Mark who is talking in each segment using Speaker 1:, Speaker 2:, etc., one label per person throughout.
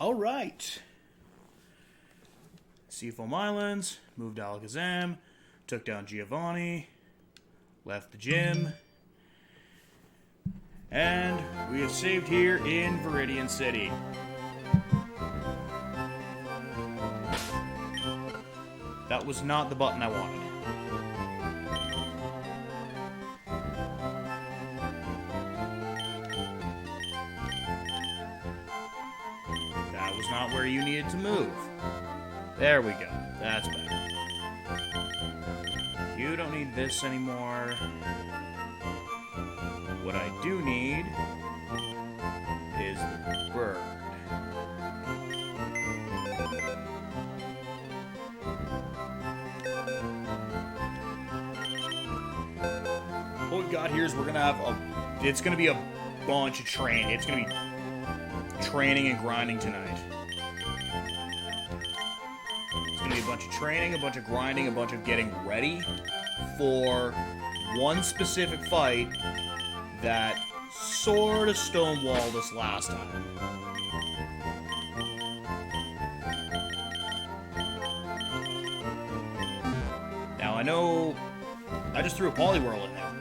Speaker 1: Alright. Seafoam Islands, moved to Alakazam, took down Giovanni, left the gym, and we have saved here in Viridian City. That was not the button I wanted. That was not where you needed to move. There we go. That's better. You don't need this anymore. What I do need is the bird. What we got here is we're gonna have it's gonna be a bunch of training. It's gonna be training and grinding tonight. It's gonna be a bunch of training, a bunch of grinding, a bunch of getting ready for one specific fight that sort of stonewalled us last time. Now I know I just threw a Poliwhirl in there.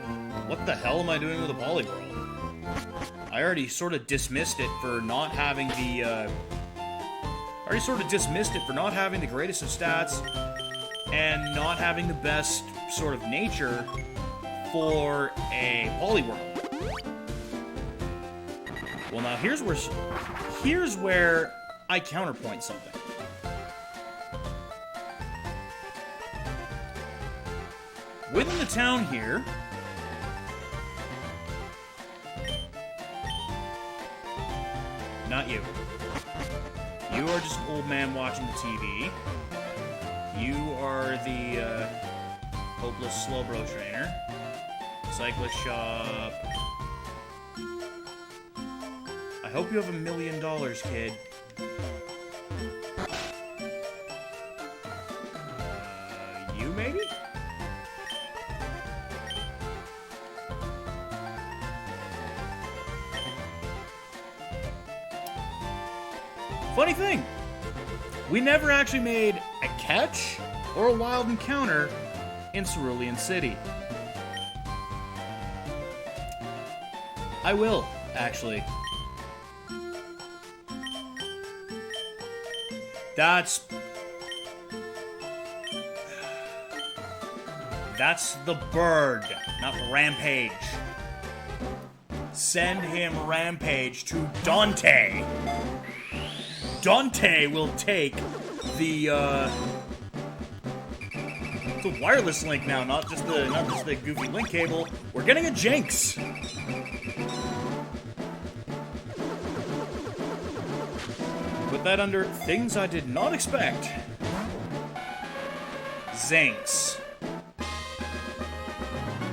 Speaker 1: What the hell am I doing with a Poliwhirl? I already sort of dismissed it for not having the, greatest of stats and not having the best sort of nature for a Poliwhirl. Well, now here's where I counterpoint something. Within the town here, not you. You are just an old man watching the TV. You are the hopeless Slowbro trainer. Cyclist shop. I hope you have $1 million, kid. You maybe? Funny thing, we never actually made a catch or a wild encounter in Cerulean City. I will, actually. That's the bird, not Rampage. Send him Rampage to Dante. Dante will take the wireless link now, not just the goofy link cable. We're getting a Jinx. Put that under things I did not expect. Zinx.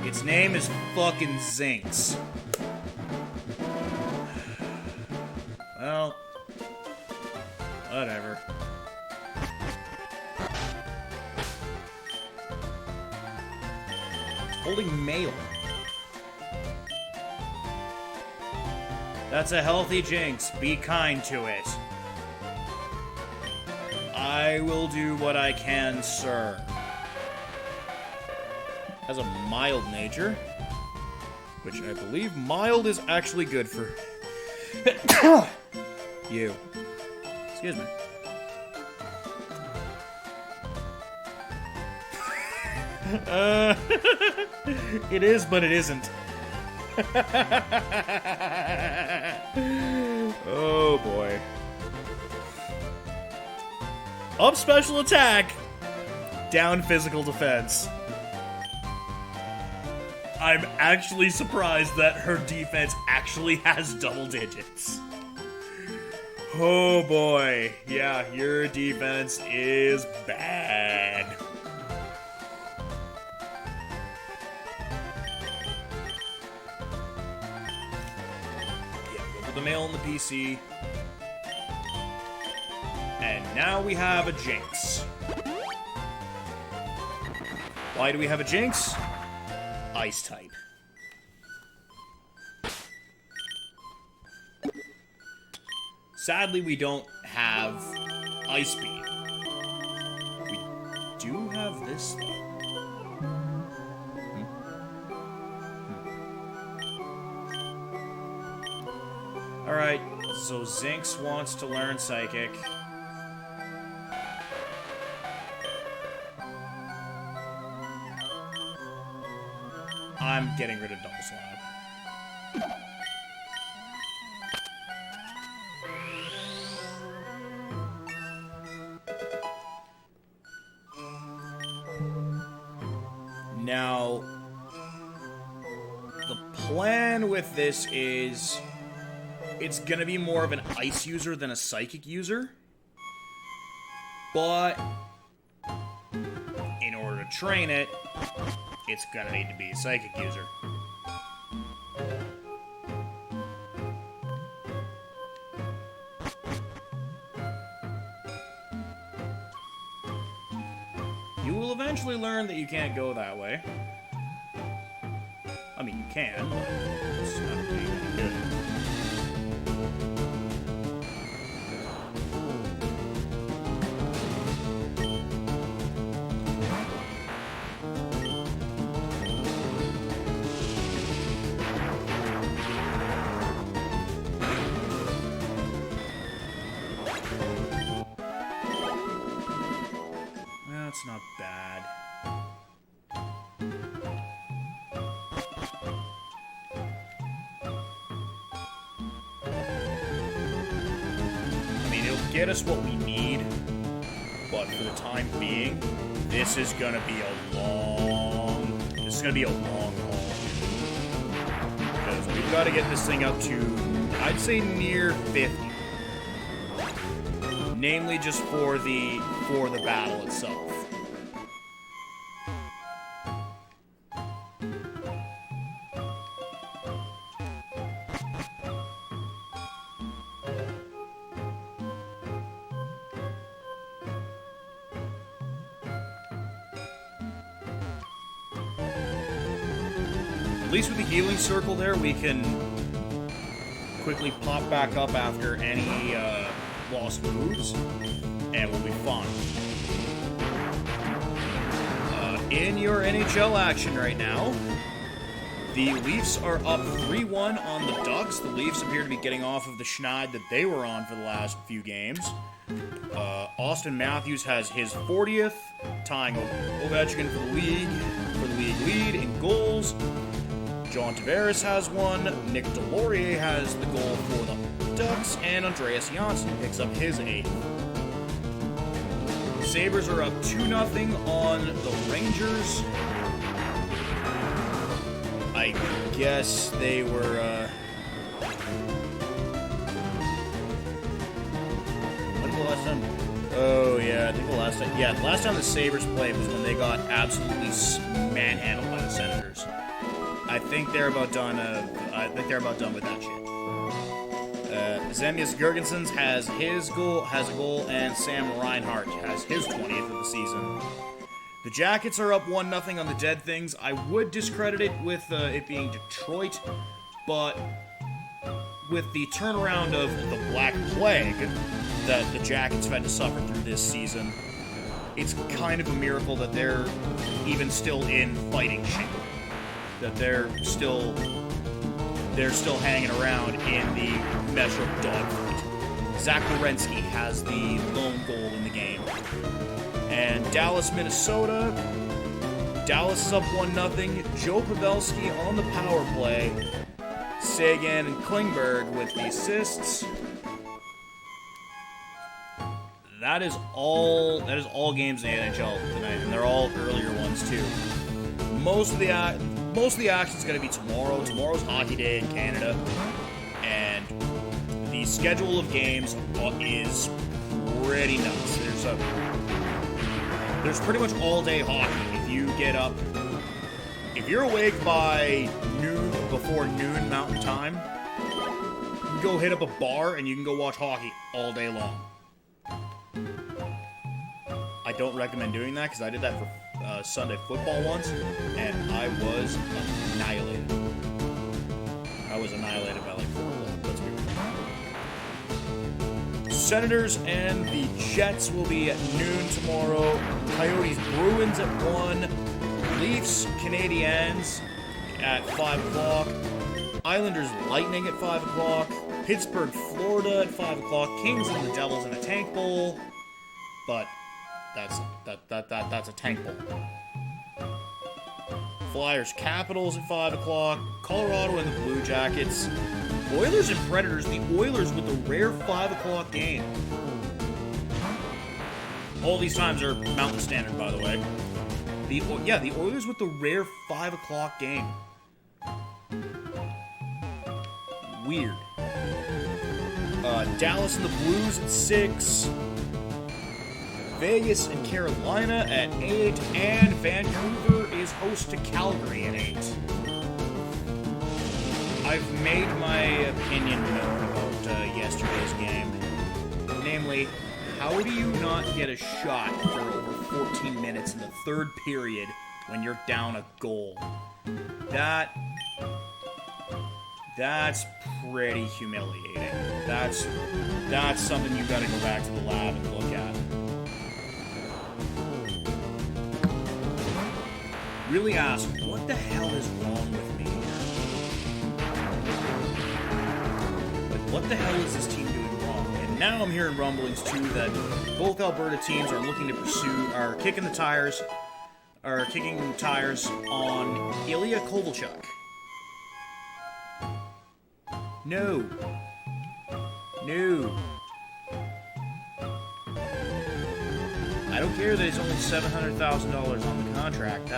Speaker 1: Its name is fucking Zinx. Well, whatever. Holding mail. That's a healthy Jinx. Be kind to it. I will do what I can, sir. Has a mild nature, which I believe mild is actually good for you. Excuse me. It is, but it isn't. Oh boy. Up special attack, down physical defense. I'm actually surprised that her defense actually has double digits. Oh boy. Yeah, your defense is bad. Yeah, go put the mail on the PC. And now we have a Jinx. Why do we have a Jinx? Ice type. Sadly, we don't have Ice Beam. We do have this, though. Alright, so Zinx wants to learn Psychic. I'm getting rid of Double Slap. Now, the plan with this is it's gonna be more of an Ice user than a Psychic user. But in order to train it, it's gonna need to be a Psychic user. You will eventually learn that you can't go that way. I mean, you can, but it's not gonna be any good. That's not bad. I mean, it'll get us what we need, but for the time being, this is gonna be a long haul. Because we've got to get this thing up to, I'd say, near 50. Namely, just for the battle itself. At least with the healing circle there, we can quickly pop back up after any lost moves, and we'll be fine. In your NHL action right now, the Leafs are up 3-1 on the Ducks. The Leafs appear to be getting off of the schneid that they were on for the last few games. Austin Matthews has his 40th, tying Ovechkin for the league lead in goals. John Tavares has one. Nick Delorier has the goal for the Ducks, and Andreas Janssen picks up his 8th. Sabres are up 2-0 on the Rangers. I guess they were, when was the last time? Oh, yeah, I think the last time. Yeah, the last time the Sabres played was when they got absolutely manhandled by the Senators. I think they're about done. I think they're about done with that shit. Zemgus Girgensons has a goal, and Sam Reinhart has his 20th of the season. The Jackets are up 1-0 on the Dead Things. I would discredit it with it being Detroit, but with the turnaround of the Black Plague that the Jackets have had to suffer through this season, it's kind of a miracle that they're even still in fighting shape. That they're still hanging around in the Metro dogfight. Zach Werenski has the lone goal in the game. And Dallas, Minnesota. Dallas is up 1-0. Joe Pavelski on the power play. Sagan and Klingberg with the assists. That is all games in the NHL tonight, and they're all earlier ones too. Most of the action is going to be tomorrow. Tomorrow's Hockey Day in Canada, and the schedule of games is pretty nuts. There's pretty much all-day hockey. If you're awake by before noon Mountain Time, you can go hit up a bar and you can go watch hockey all day long. I don't recommend doing that because I did that for Sunday football once, and I was annihilated. I was annihilated by like 4 goals. Let's be real. Senators and the Jets will be at noon tomorrow. Coyotes Bruins at 1. Leafs Canadiens at 5 o'clock. Islanders Lightning at 5 o'clock. Pittsburgh Florida at 5 o'clock. Kings and the Devils in a tank bowl. But that's a tank bowl. Flyers Capitals at 5 o'clock. Colorado and the Blue Jackets. Oilers and Predators. The Oilers with the rare 5 o'clock game. All these times are Mountain Standard, by the way. The Oilers with the rare 5 o'clock game. Weird. Dallas and the Blues at 6. Vegas and Carolina at 8. And Vancouver is host to Calgary at 8. I've made my opinion known about yesterday's game. Namely, how do you not get a shot for over 14 minutes in the third period when you're down a goal? That's pretty humiliating. That's something you gotta go back to the lab and look at. Really ask, what the hell is wrong with me? Like, what the hell is this team doing wrong? And now I'm hearing rumblings too that both Alberta teams are looking to are kicking tires on Ilya Kovalchuk. No. I don't care that he's only $700,000 on the contract.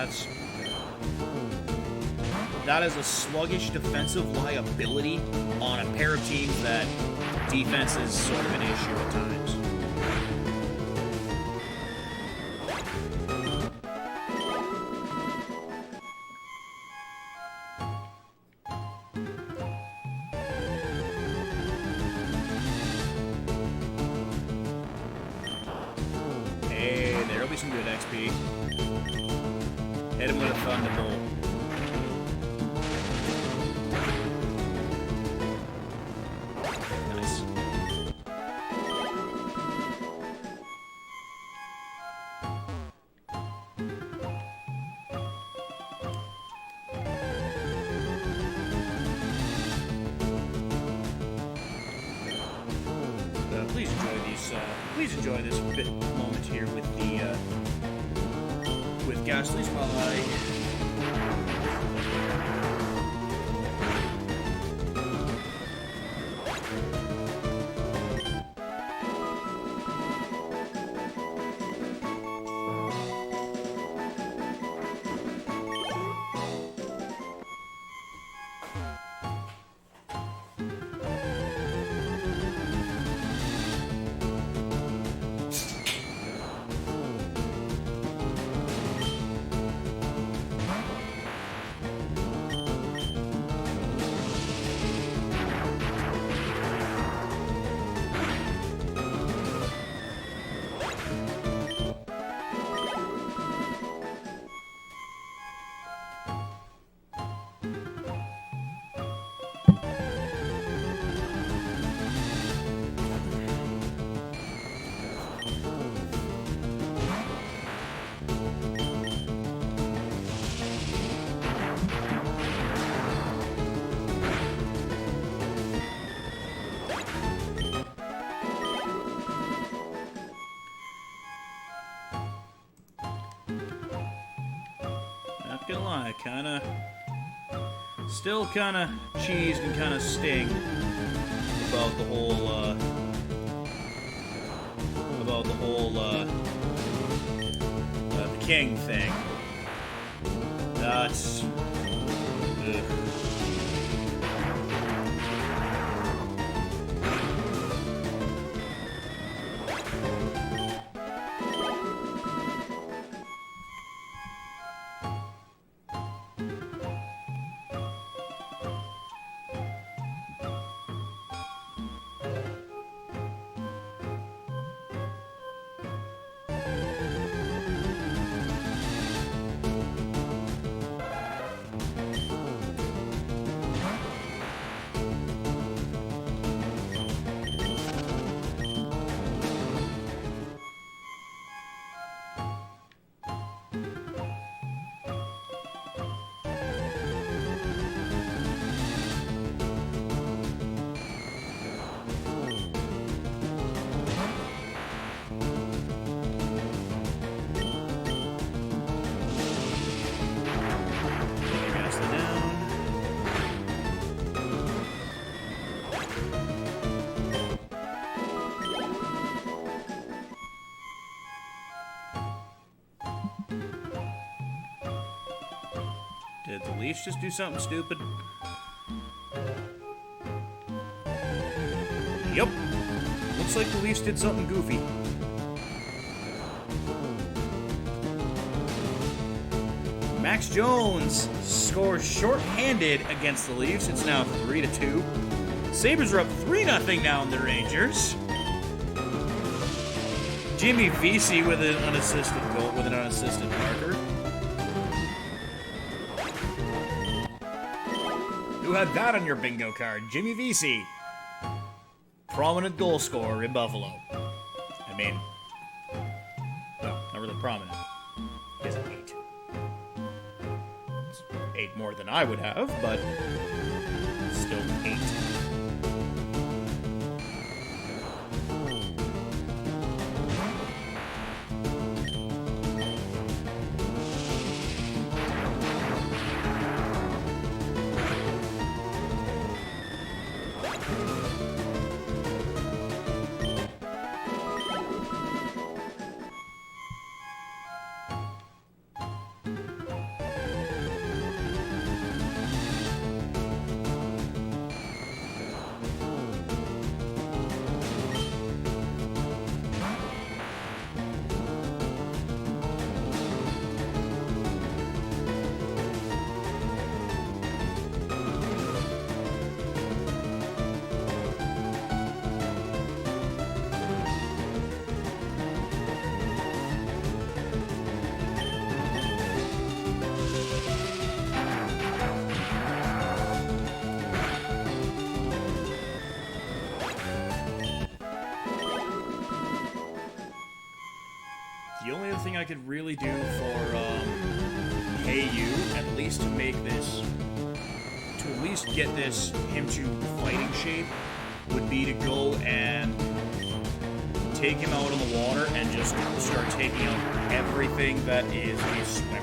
Speaker 1: That is a sluggish defensive liability on a pair of teams that defense is sort of an issue at times. Some good XP. Hit him with a thunderbolt. Nice. Please enjoy this bit moment here with the with Gasly's while gonna lie, still kinda cheesed and kinda sting about the whole, the King thing. That's, ugh. Did the Leafs just do something stupid? Yep. Looks like the Leafs did something goofy. Max Jones scores short-handed against the Leafs. It's now 3-2. Sabres are up 3-0 now on the Rangers. Jimmy Vesey with an unassisted goal, with an unassisted marker. Who had that on your bingo card? Jimmy Vesey. Prominent goal scorer in Buffalo. I mean, well, not really prominent. He has 8. It's 8 more than I would have, but still 8. The only other thing I could really do for Hey You, at least to make this, to at least get this him to fighting shape, would be to go and take him out on the water and just start taking out everything that is a swimmer.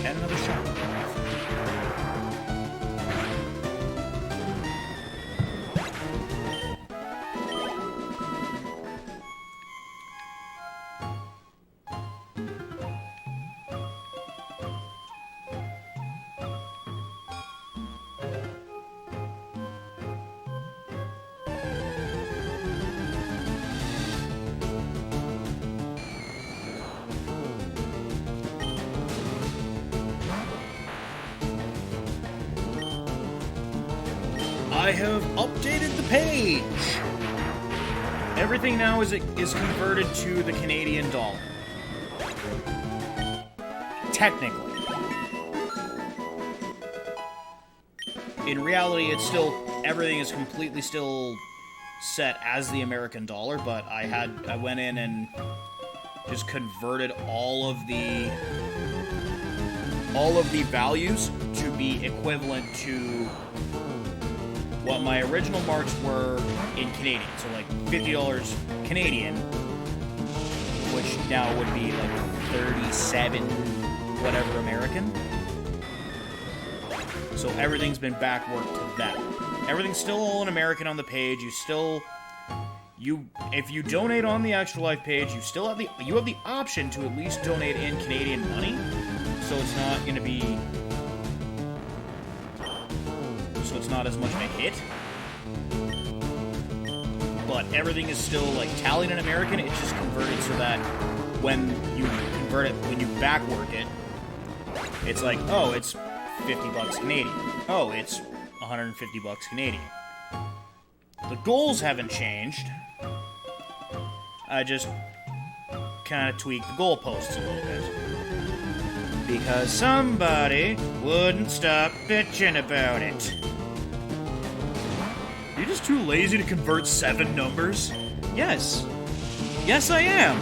Speaker 1: And another shot. I have updated the page. Everything now is converted to the Canadian dollar. Technically. In reality, it's still, everything is completely still set as the American dollar, but I went in and just converted all of the values to be equivalent to what my original marks were in Canadian. So like $50 Canadian, which now would be like 37 whatever American. So everything's been backworked to that. Everything's still all in American on the page. If you donate on the Extra Life page, you have the option to at least donate in Canadian money. So it's not going to be, so it's not as much of a hit. But everything is still like tallied in American. It's just converted so that when you convert it, when you backwork it, it's like, oh, it's $50 Canadian. Oh, it's $150 Canadian. The goals haven't changed. I just kind of tweaked the goalposts a little bit. Because somebody wouldn't stop bitching about it. You're just too lazy to convert 7 numbers? Yes. Yes, I am.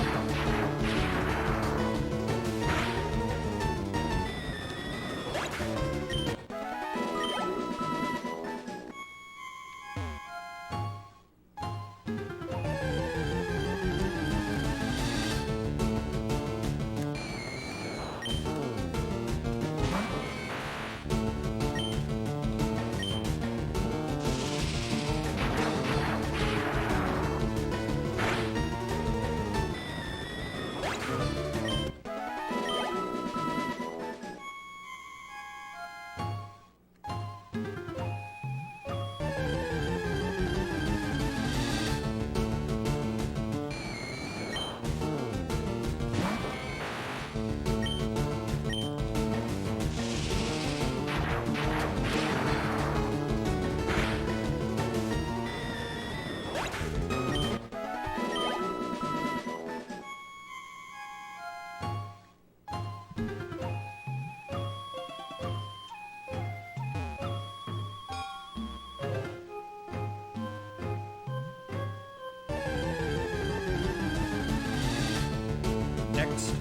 Speaker 1: points.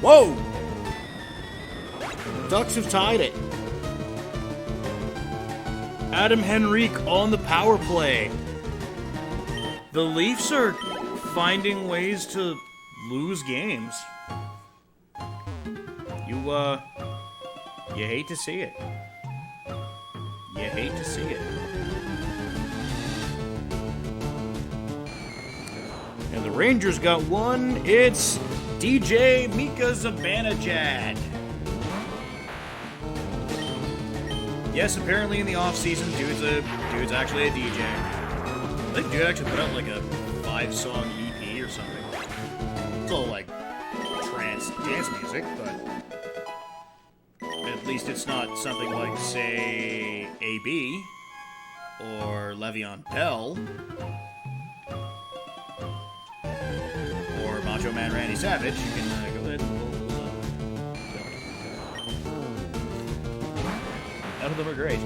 Speaker 1: Whoa! Ducks have tied it. Adam Henrique on the power play. The Leafs are finding ways to lose games. You hate to see it. You hate to see it. And the Rangers got one. It's DJ Mika Zibanejad. Yes, apparently in the off-season, dude's actually a DJ. I think dude actually put out like a 5-song EP or something. It's all like trance dance music, but at least it's not something like, say, AB or Le'Veon Bell or Macho Man Randy Savage. You can go ahead and pull None of them are great.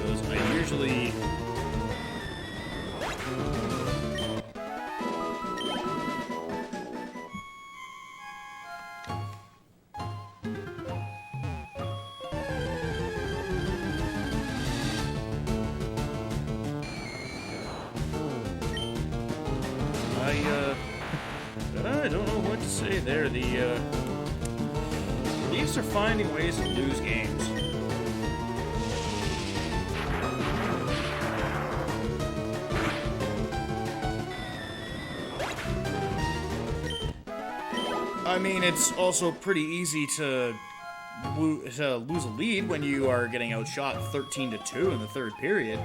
Speaker 1: Those I usually... I don't know what to say there. The Leafs are finding ways to lose games. I mean, it's also pretty easy to lose a lead when you are getting outshot 13-2 in the third period.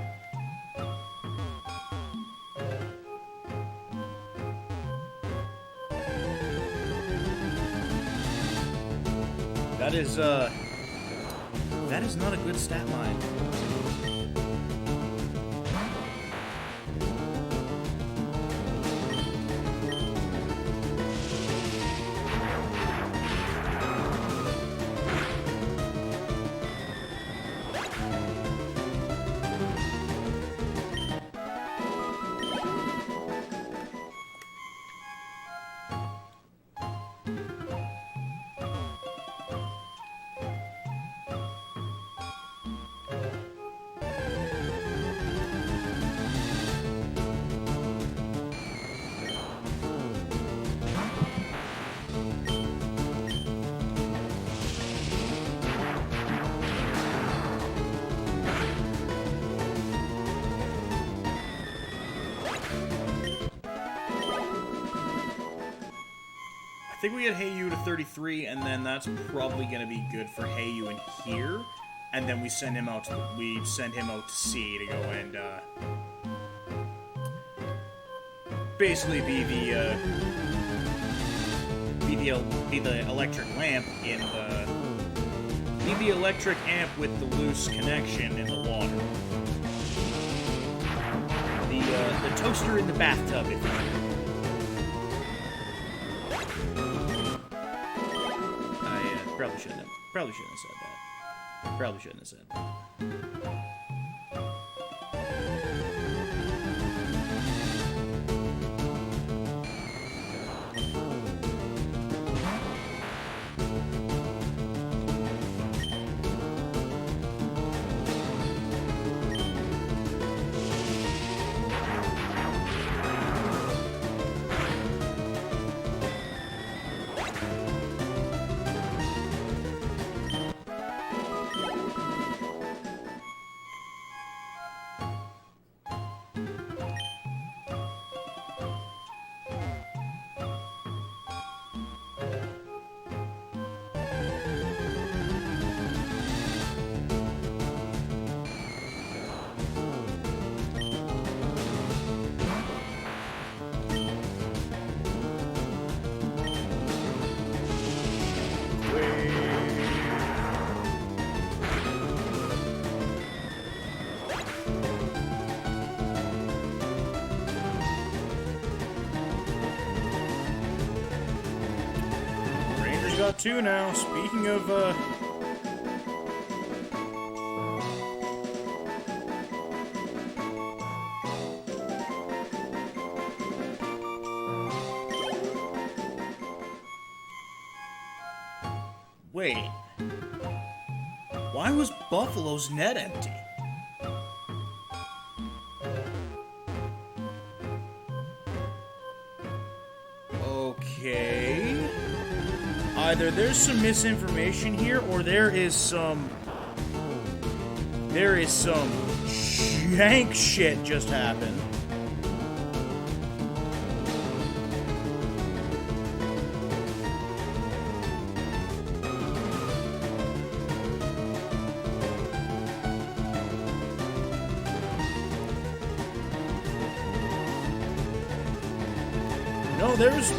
Speaker 1: That is not a good stat line. I think we get Heyu to 33, and then that's probably going to be good for Heyu in here. And then we send him out to C to go and basically be the electric lamp in the electric amp with the loose connection in the water. The toaster in the bathtub, if you will. Probably shouldn't have said that. Probably shouldn't have said that. Got two now. Speaking of, wait. Why was Buffalo's net empty? Okay. Either there's some misinformation here, or there is some jank shit just happened. No, there's...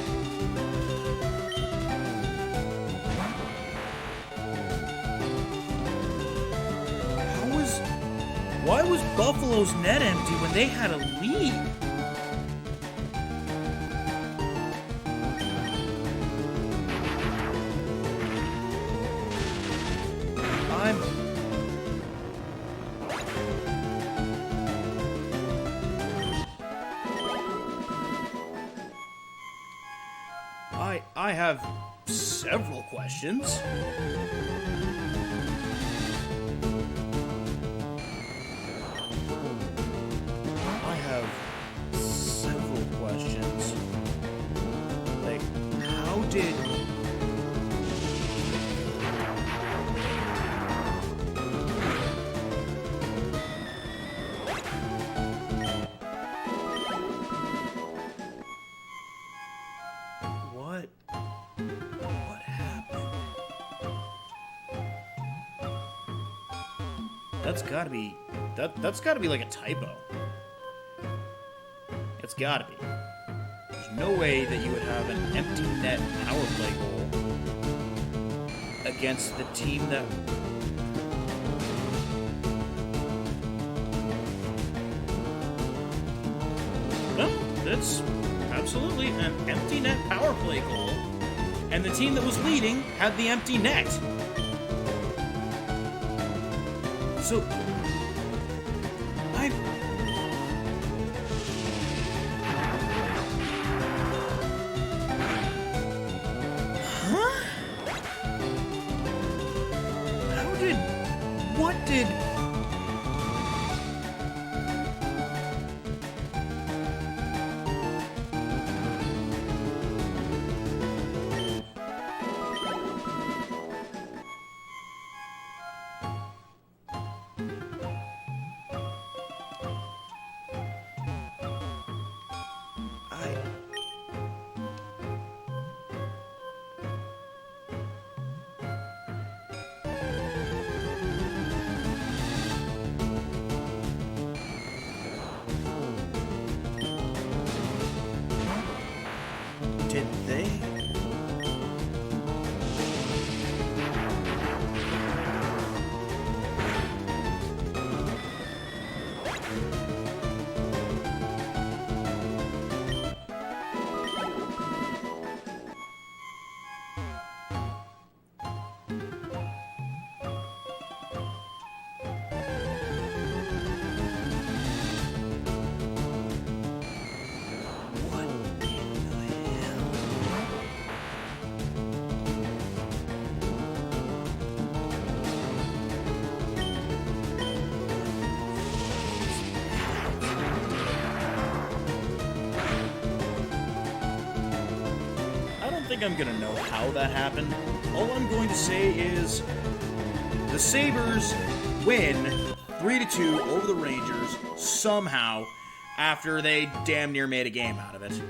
Speaker 1: Why was Buffalo's net empty when they had a lead? I have several questions. Like, how did... What happened? That's gotta be... That's gotta be like a typo. It's gotta be. There's no way that you would have an empty net power play goal against the team that... Well, that's absolutely an empty net power play goal, and the team that was leading had the empty net. So... What did... Did they? I think I'm gonna know how that happened. All I'm going to say is the Sabres win 3-2 over the Rangers somehow after they damn near made a game out of it.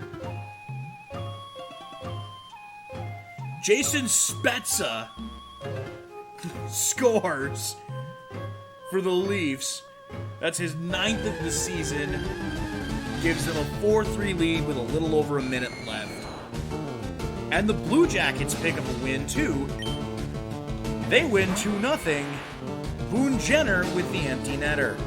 Speaker 1: Jason Spezza scores for the Leafs. That's his 9th of the season. Gives them a 4-3 lead with a little over a minute left. And the Blue Jackets pick up a win, too. They win 2-0. Boone Jenner with the empty netter.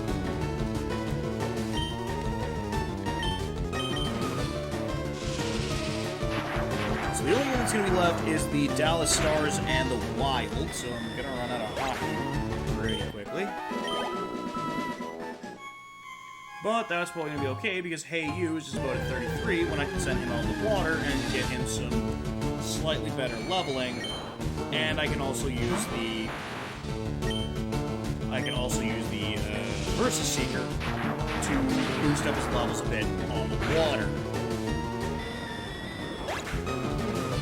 Speaker 1: So the only one that's going to be left is the Dallas Stars and the Wild. So I'm going to run out of hockey pretty quickly. But that's probably going to be okay because Hey You is just about at 33 when I can send him out of the water and get him some slightly better leveling. And I can also use the Versus Seeker to boost up his levels a bit on the water.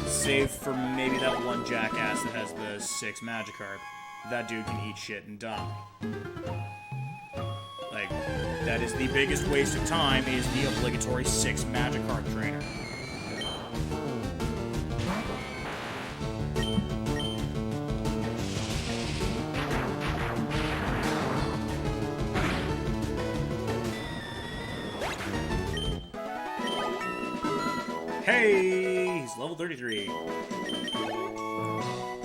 Speaker 1: Save for maybe that one jackass that has the 6 Magikarp. That dude can eat shit and die. Like, that is the biggest waste of time, is the obligatory 6 Magikarp trainer. Hey! He's level 33.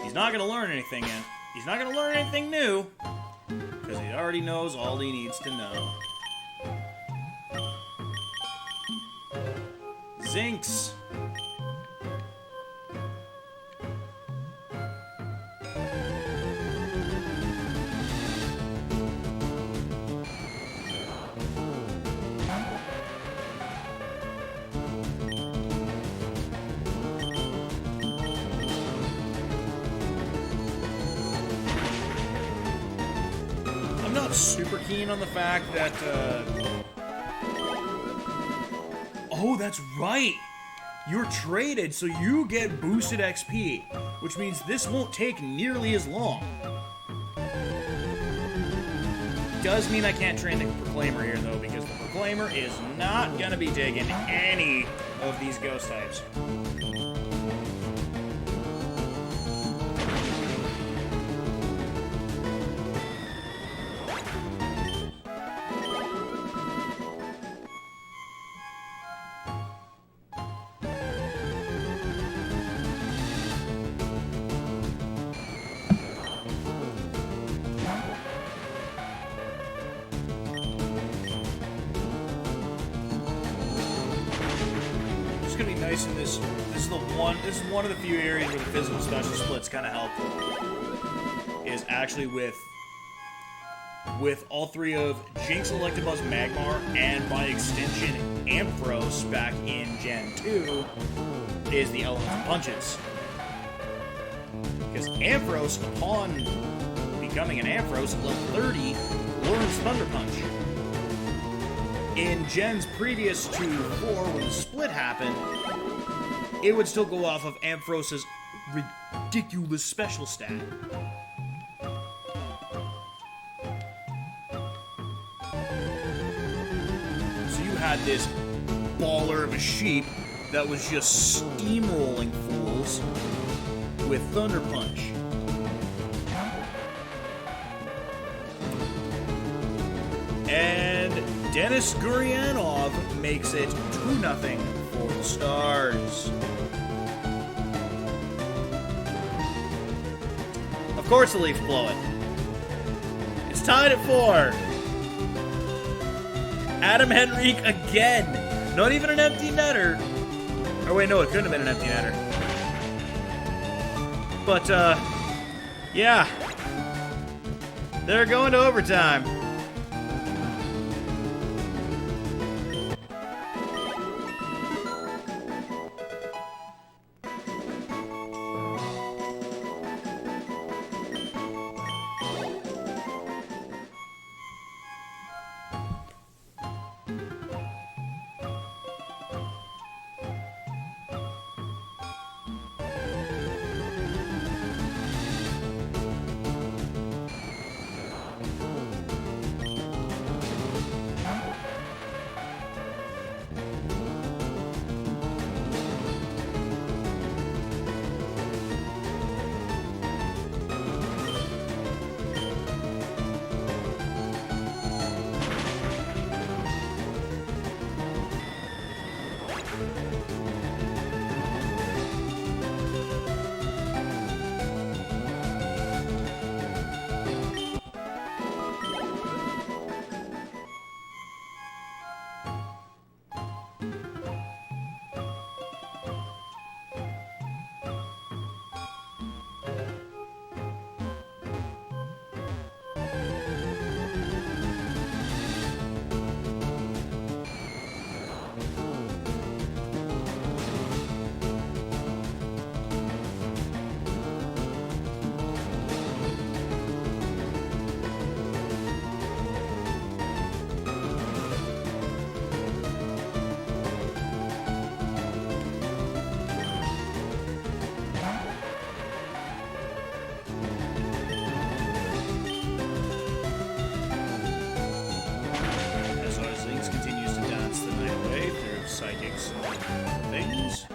Speaker 1: He's not gonna learn anything yet. He's not gonna learn anything new. Because he already knows all he needs to know. Zinx! not super keen on the fact that, Oh, that's right! You're traded, so you get boosted XP, which means this won't take nearly as long. Does mean I can't train the Proclaimer here, though, because the Proclaimer is not gonna be taking any of these ghost types. It's gonna be nice in this. This is one of the few areas where the physical special splits kind of helpful. Is actually with all three of Jinx, Electabuzz, Magmar, and by extension Ampharos back in Gen 2 is the Elemental Punches. Because Ampharos, upon becoming an Ampharos at level 30, learns Thunder Punch. In gens previous to 4, when the split happened, it would still go off of Ampharos' ridiculous special stat. So you had this baller of a sheep that was just steamrolling fools with Thunder Punch. And Denis Gurianov makes it 2-0 for the Stars. Of course the Leafs blow it. It's tied at 4. Adam Henrique again. Not even an empty netter. Oh wait, no, it couldn't have been an empty netter. But, yeah. They're going to overtime. Things.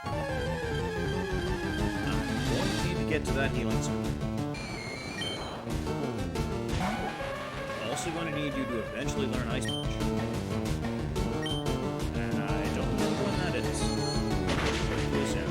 Speaker 1: I'm going to need to get to that healing circle. Also going to need you to eventually learn Ice Punch. And I don't know when that is. Pretty soon.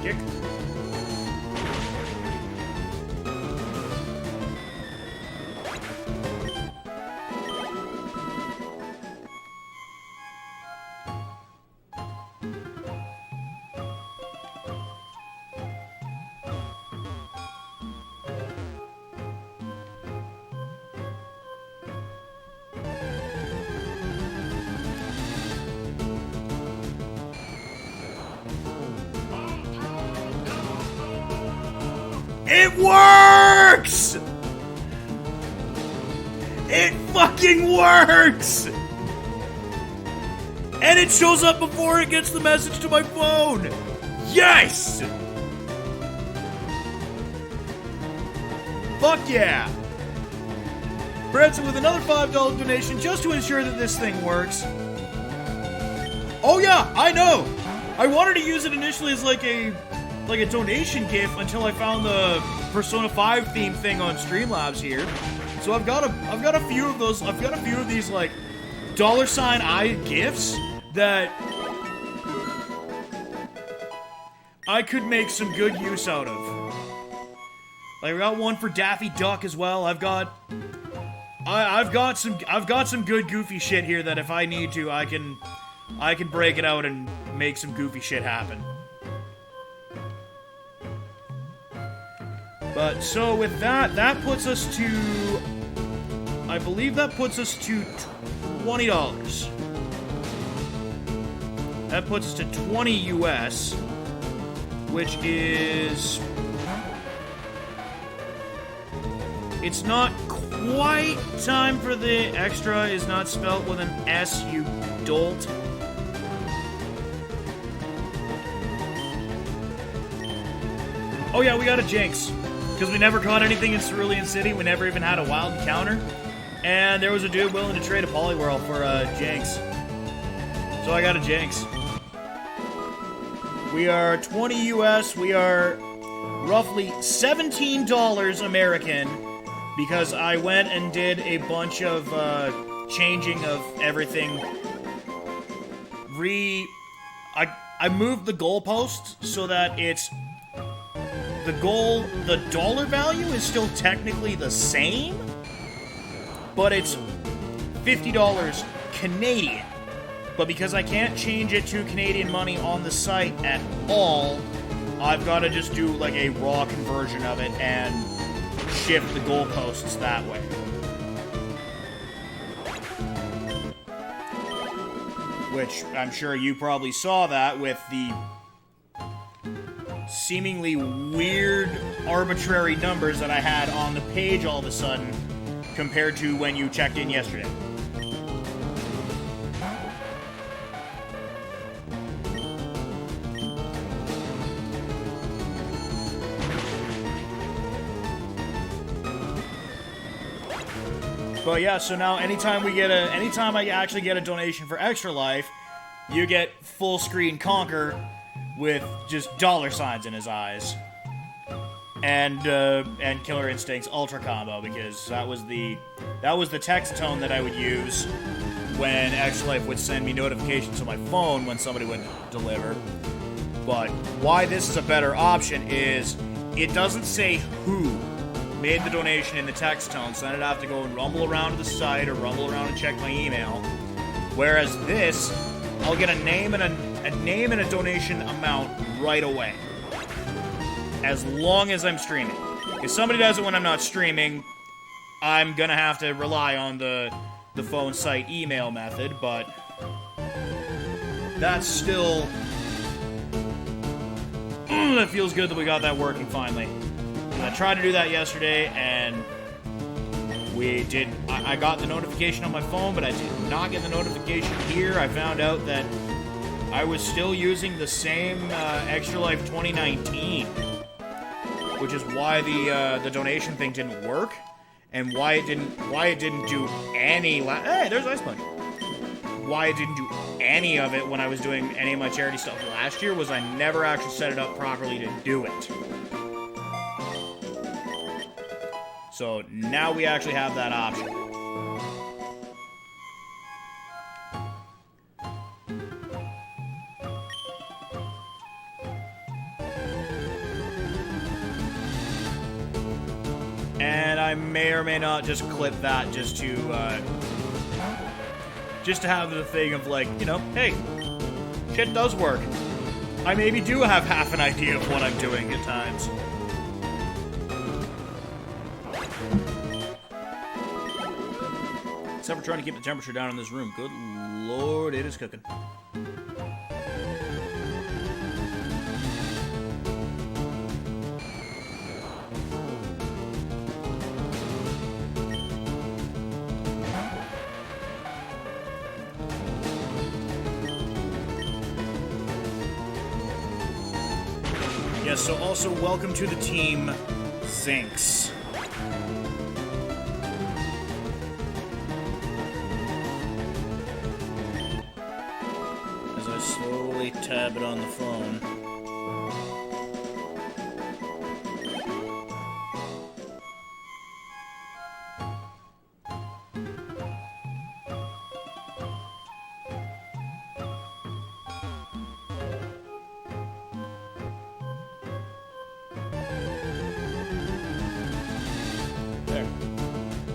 Speaker 1: psychic. It works! It fucking works! And it shows up before it gets the message to my phone! Yes! Fuck yeah! Branson with another $5 donation just to ensure that this thing works. Oh yeah, I know! I wanted to use it initially as like a donation gift until I found the Persona 5 theme thing on Streamlabs here. So I've got a few of those. I've got a few of these like $I gifts that I could make some good use out of. Like I got one for Daffy Duck as well. I've got some good goofy shit here that if I need to, I can break it out and make some goofy shit happen. But, so with that puts us to, I believe that puts us to $20. That puts us to 20 US, which is, it's not quite time for the extra is not spelt with an S, you dolt. Oh yeah, we got a Jinx. Because we never caught anything in Cerulean City, we never even had a wild encounter. And there was a dude willing to trade a Poliwhirl for a Jinx. So I got a Jinx. We are 20 US, we are roughly $17 American, because I went and did a bunch of changing of everything. I moved the goalpost so that it's the dollar value is still technically the same, but it's $50 Canadian. But because I can't change it to Canadian money on the site at all, I've got to just do like a raw conversion of it and shift the goalposts that way. Which I'm sure you probably saw that with the seemingly weird, arbitrary numbers that I had on the page all of a sudden compared to when you checked in yesterday. But yeah, so now anytime I actually get a donation for Extra Life, you get full screen Conquer with just $signs in his eyes, and Killer Instinct's Ultra Combo, because that was the text tone that I would use when Extra Life would send me notifications to my phone when somebody would deliver. But why this is a better option is it doesn't say who made the donation in the text tone, so I'd have to go and rumble around to the site or rumble around and check my email. Whereas this, I'll get a name and a donation amount right away, as long as I'm streaming. If somebody does it when I'm not streaming, I'm gonna have to rely on the phone site email method, but that's still... That feels good that we got that working finally. I tried to do that yesterday, and I got the notification on my phone, but I did not get the notification here. I found out that I was still using the same Extra Life 2019, which is why the donation thing didn't work, and why it didn't do any. Hey, there's Ice Punch. Why it didn't do any of it when I was doing any of my charity stuff last year was I never actually set it up properly to do it. So now we actually have that option. I may or may not just clip that just to have the thing of like, you know, hey, shit does work. I maybe do have half an idea of what I'm doing at times. Except for trying to keep the temperature down in this room. Good lord, it is cooking. Yes, so also welcome to the team, Zinx. As I slowly tab it on the phone.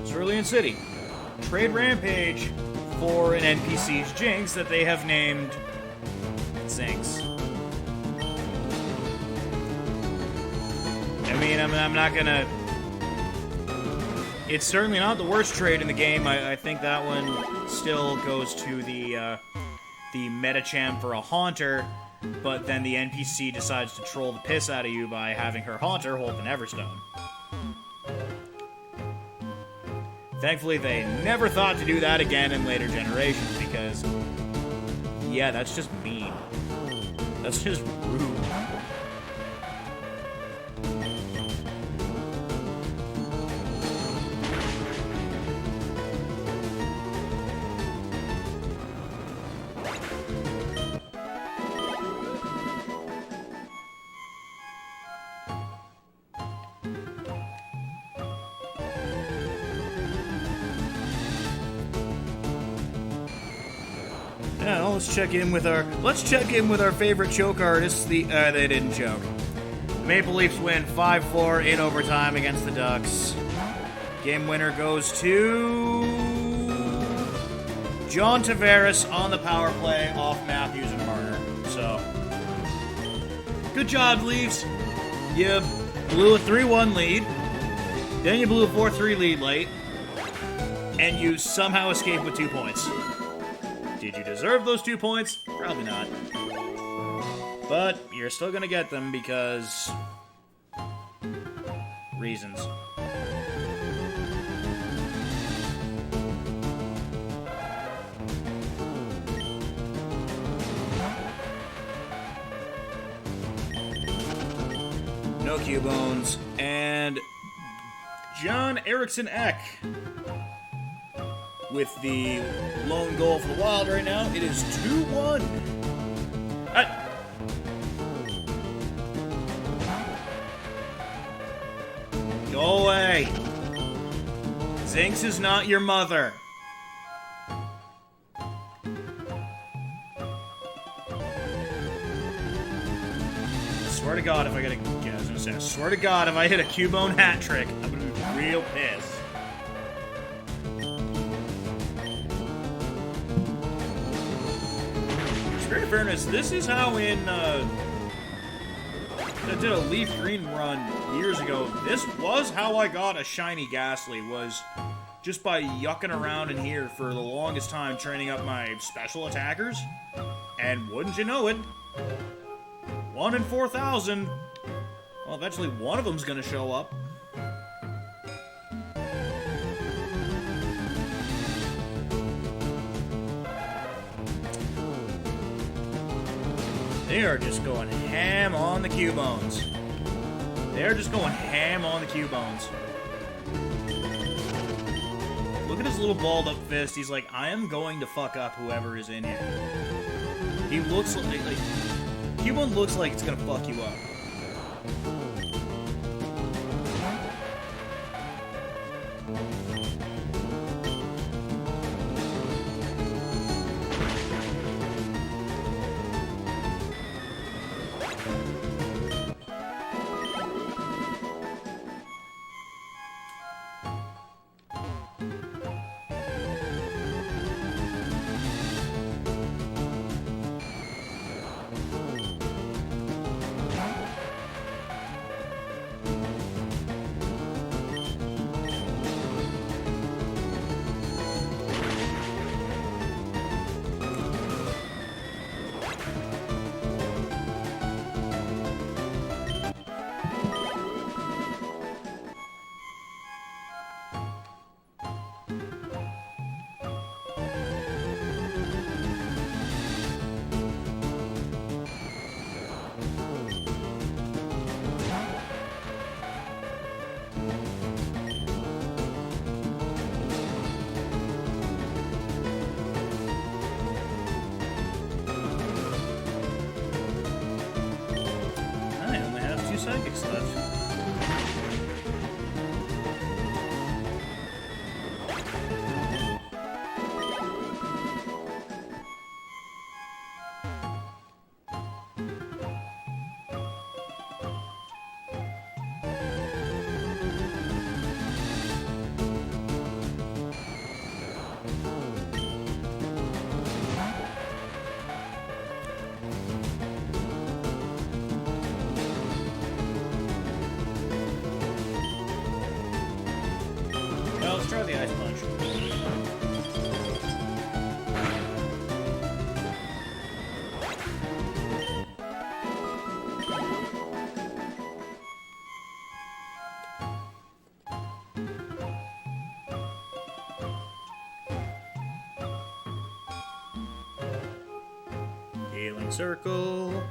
Speaker 1: Cerulean City. Trade Rampage for an NPC's Jinx that they have named Zinx. I mean, I'm not gonna... It's certainly not the worst trade in the game. I think that one still goes to the Metachamp for a Haunter, but then the NPC decides to troll the piss out of you by having her Haunter hold an Everstone. Thankfully, they never thought to do that again in later generations, because, yeah, that's just mean. That's just rude. Yeah, let's check in with our favorite choke artists. They didn't choke. The Maple Leafs win 5-4 in overtime against the Ducks. Game winner goes to John Tavares on the power play off Matthews and Marner. So, good job, Leafs. You blew a 3-1 lead, then you blew a 4-3 lead late, and you somehow escaped with 2 points. Did you deserve those 2 points? Probably not. But you're still gonna get them because... reasons. No Cubones. And John Erickson Eck with the lone goal for the Wild right now. It is 2-1. Go away. Zinx is not your mother. Swear to God, if I get a... Yeah, I was gonna say, I swear to God, if I hit a Cubone hat trick, I'm gonna be real pissed. In fairness, this is how I did a Leaf Green run years ago. This was how I got a shiny Ghastly, was just by yucking around in here for the longest time, training up my special attackers. And wouldn't you know it, 1 in 4,000, well, eventually one of them's gonna show up. They are just going ham on the Cubones. They're just going ham on the Cubones. Look at his little balled up fist. He's like, I am going to fuck up whoever is in here. He looks like Cubone looks like it's gonna fuck you up. Healing circle.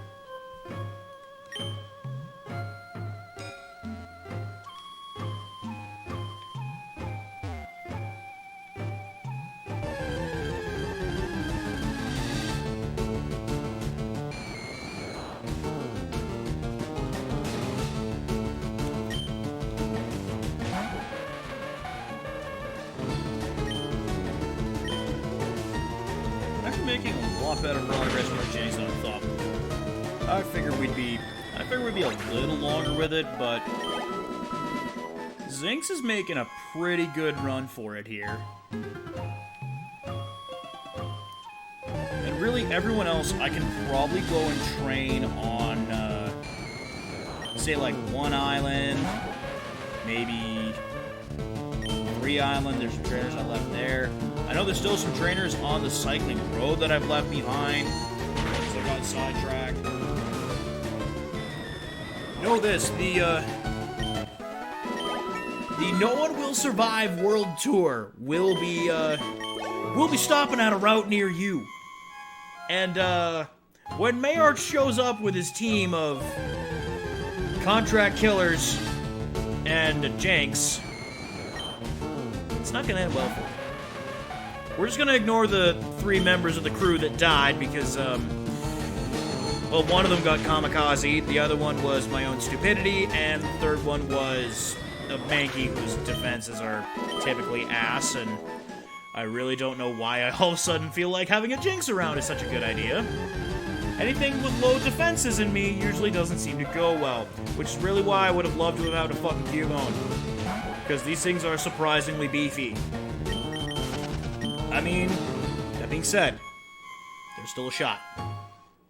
Speaker 1: Making a lot better progress with our Jinx than I thought. I figured we'd be a little longer with it, but Zinx is making a pretty good run for it here. And really, everyone else I can probably go and train on, say like 1 island, maybe 3 island. There's some trainers I left there. I know there's still some trainers on the cycling road that I've left behind, because I got sidetracked. Know this, the No One Will Survive World Tour will be stopping at a route near you. And, when Mayart shows up with his team of contract killers and Jinx, it's not gonna end well for him. We're just gonna ignore the 3 members of the crew that died because, well, one of them got kamikaze, the other one was my own stupidity, and the third one was a Mankey whose defenses are typically ass, and I really don't know why I all of a sudden feel like having a Jinx around is such a good idea. Anything with low defenses in me usually doesn't seem to go well, which is really why I would have loved to have had a fucking Cubone, because these things are surprisingly beefy. I mean, that being said, there's still a shot.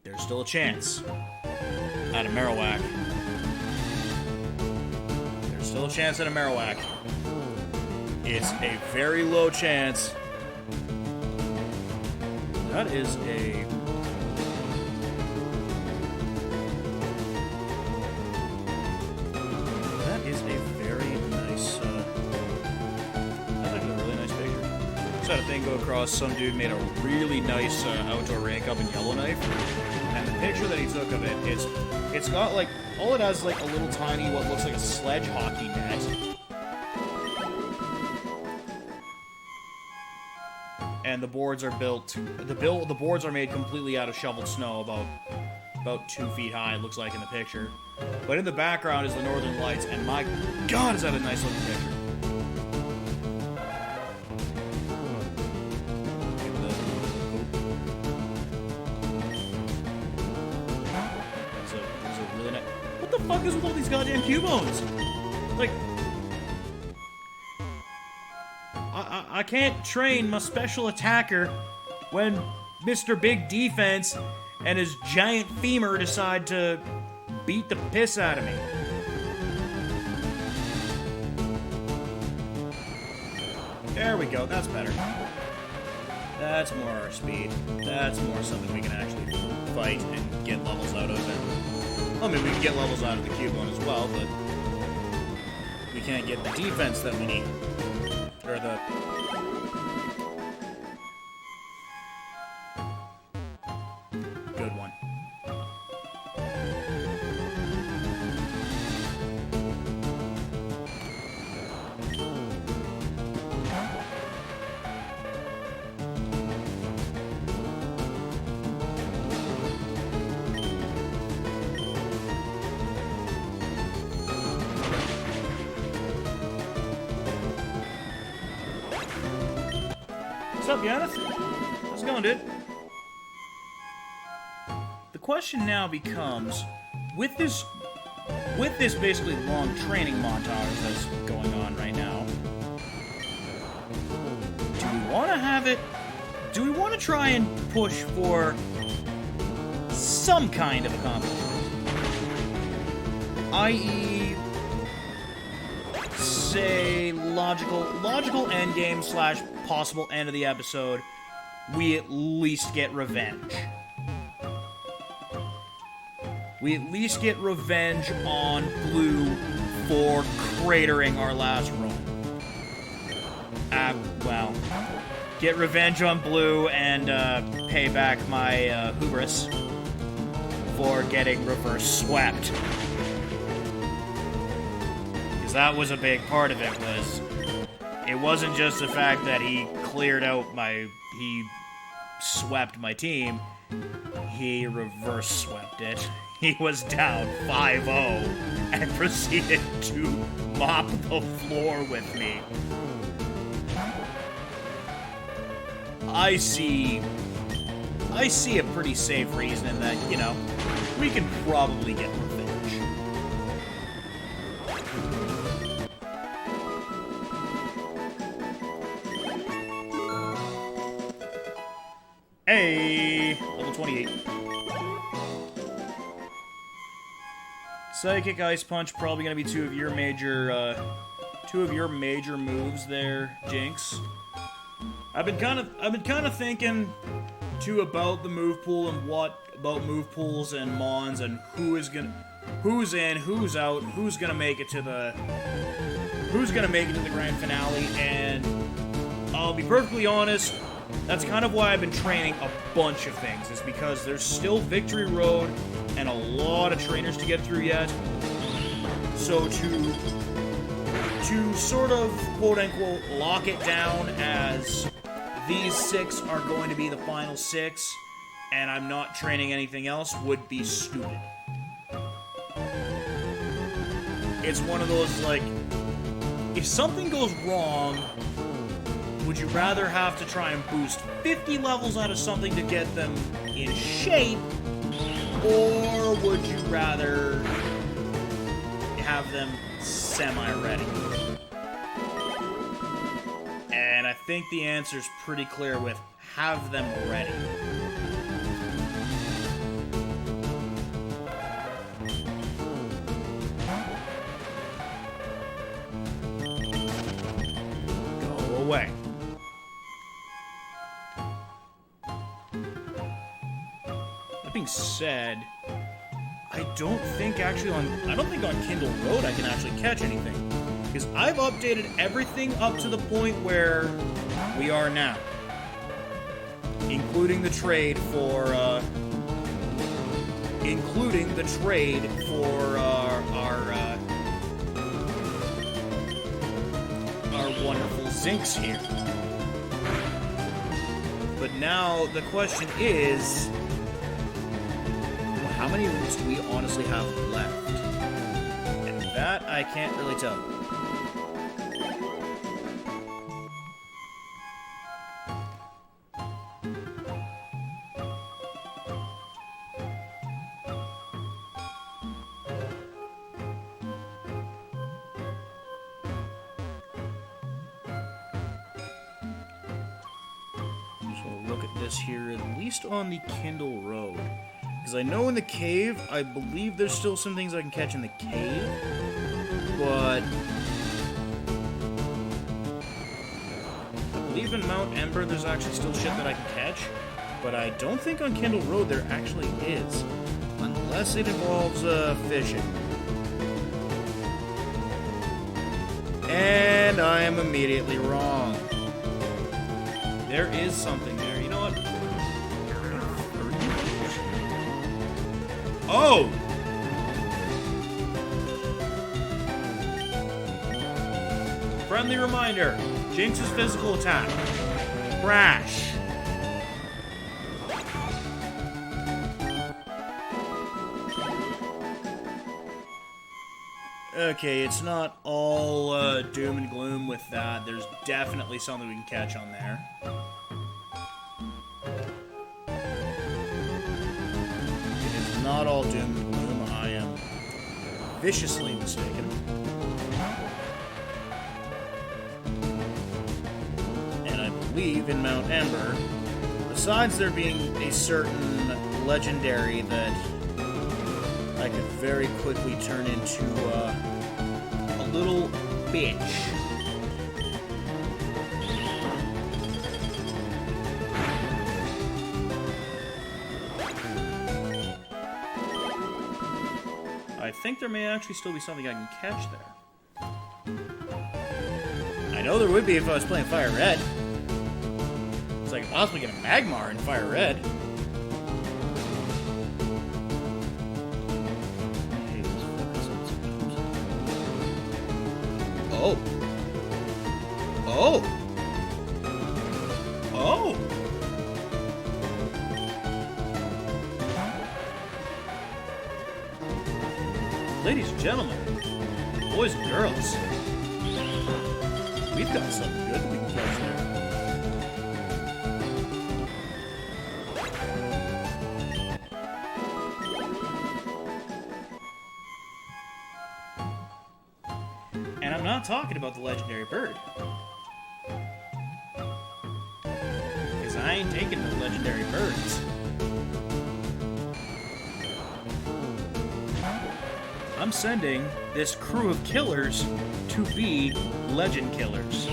Speaker 1: There's still a chance at a Marowak. There's still a chance at a Marowak. It's a very low chance. That is a... That is a very nice, that's actually a really nice picture. Just had a thing go across, some dude made a really nice outdoor rank up in Yellowknife, and the picture that he took of it, it's got like, all it has is like a little tiny, what looks like a sledge hockey net. And the boards are built, the boards are made completely out of shoveled snow, about 2 feet high, it looks like in the picture. But in the background is the Northern Lights, and my god, is that a nice looking picture. That's a really nice... What the fuck is with all these goddamn Cubones? Like... I can't train my special attacker when Mr. Big Defense and his giant femur decide to beat the piss out of me. There we go, that's better. That's more our speed. That's more something we can actually fight and get levels out of it. I mean, we can get levels out of the Cubone as well, but we can't get the defense that we need. Or the... Good one. What's up, Giannis? How's it going, dude? The question now becomes, with this basically long training montage that's going on right now, do we want to have it? Do we want to try and push for some kind of accomplishment? I.e., say logical endgame / possible end of the episode, we at least get revenge. We at least get revenge on Blue for cratering our last run. Well, get revenge on Blue and pay back my hubris. before getting reverse swept. Because that was a big part of it, it wasn't just the fact that he cleared out he swept my team, he reverse swept it. He was down 5-0 and proceeded to mop the floor with me. I see a pretty safe reason in that, you know, we can probably get revenge. Hey, level 28. Psychic Ice Punch, probably gonna be two of your major moves there, Jinx. I've been kind of thinking too about the move pool and about move pools and mons and who's in, who's out, who's gonna make it to the grand finale. And I'll be perfectly honest, that's kind of why I've been training a bunch of things, is because there's still Victory Road and a lot of trainers to get through yet. So to sort of quote-unquote lock it down as these 6 are going to be the final 6, and I'm not training anything else, would be stupid. It's one of those, like, if something goes wrong, would you rather have to try and boost 50 levels out of something to get them in shape, or would you rather have them semi-ready? And I think the answer's pretty clear with have them ready. Go away. That being said, I don't think on Kindle Road I can actually catch anything. Because I've updated everything up to the point where we are now. Including the trade for our wonderful Zinks here. But now the question is, how many roots do we honestly have left? And that I can't really tell. Look at this here, at least on the Kindle Road. Because I know in the cave, I believe there's still some things I can catch in the cave, but I believe in Mount Ember there's actually still shit that I can catch, but I don't think on Kindle Road there actually is, unless it involves fishing. And I am immediately wrong. There is something there. You know what? Oh! Friendly reminder. Jinx's physical attack. Crash. Okay, it's not all doom and gloom with that. There's definitely something we can catch on there. It is not all doom and gloom. I am viciously mistaken. And I believe in Mount Ember, besides there being a certain legendary that I could very quickly turn into a little bitch. I think there may actually still be something I can catch there. I know there would be if I was playing FireRed. So I could possibly get a Magmar in FireRed. Oh. Oh. Oh. Ladies and gentlemen, boys and girls, we've got something good we can catch there. And I'm not talking about the legendary bird. Because I ain't taking the legendary birds. I'm sending this crew of killers to be legend killers.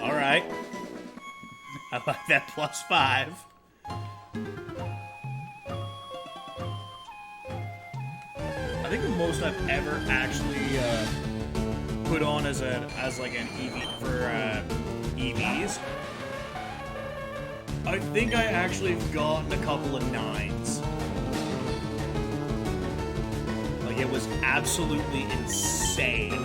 Speaker 1: Alright. I like that +5. I think the most I've ever actually put on as like an EV for EVs. I think I actually have gotten a couple of 9s. Like, it was absolutely insane.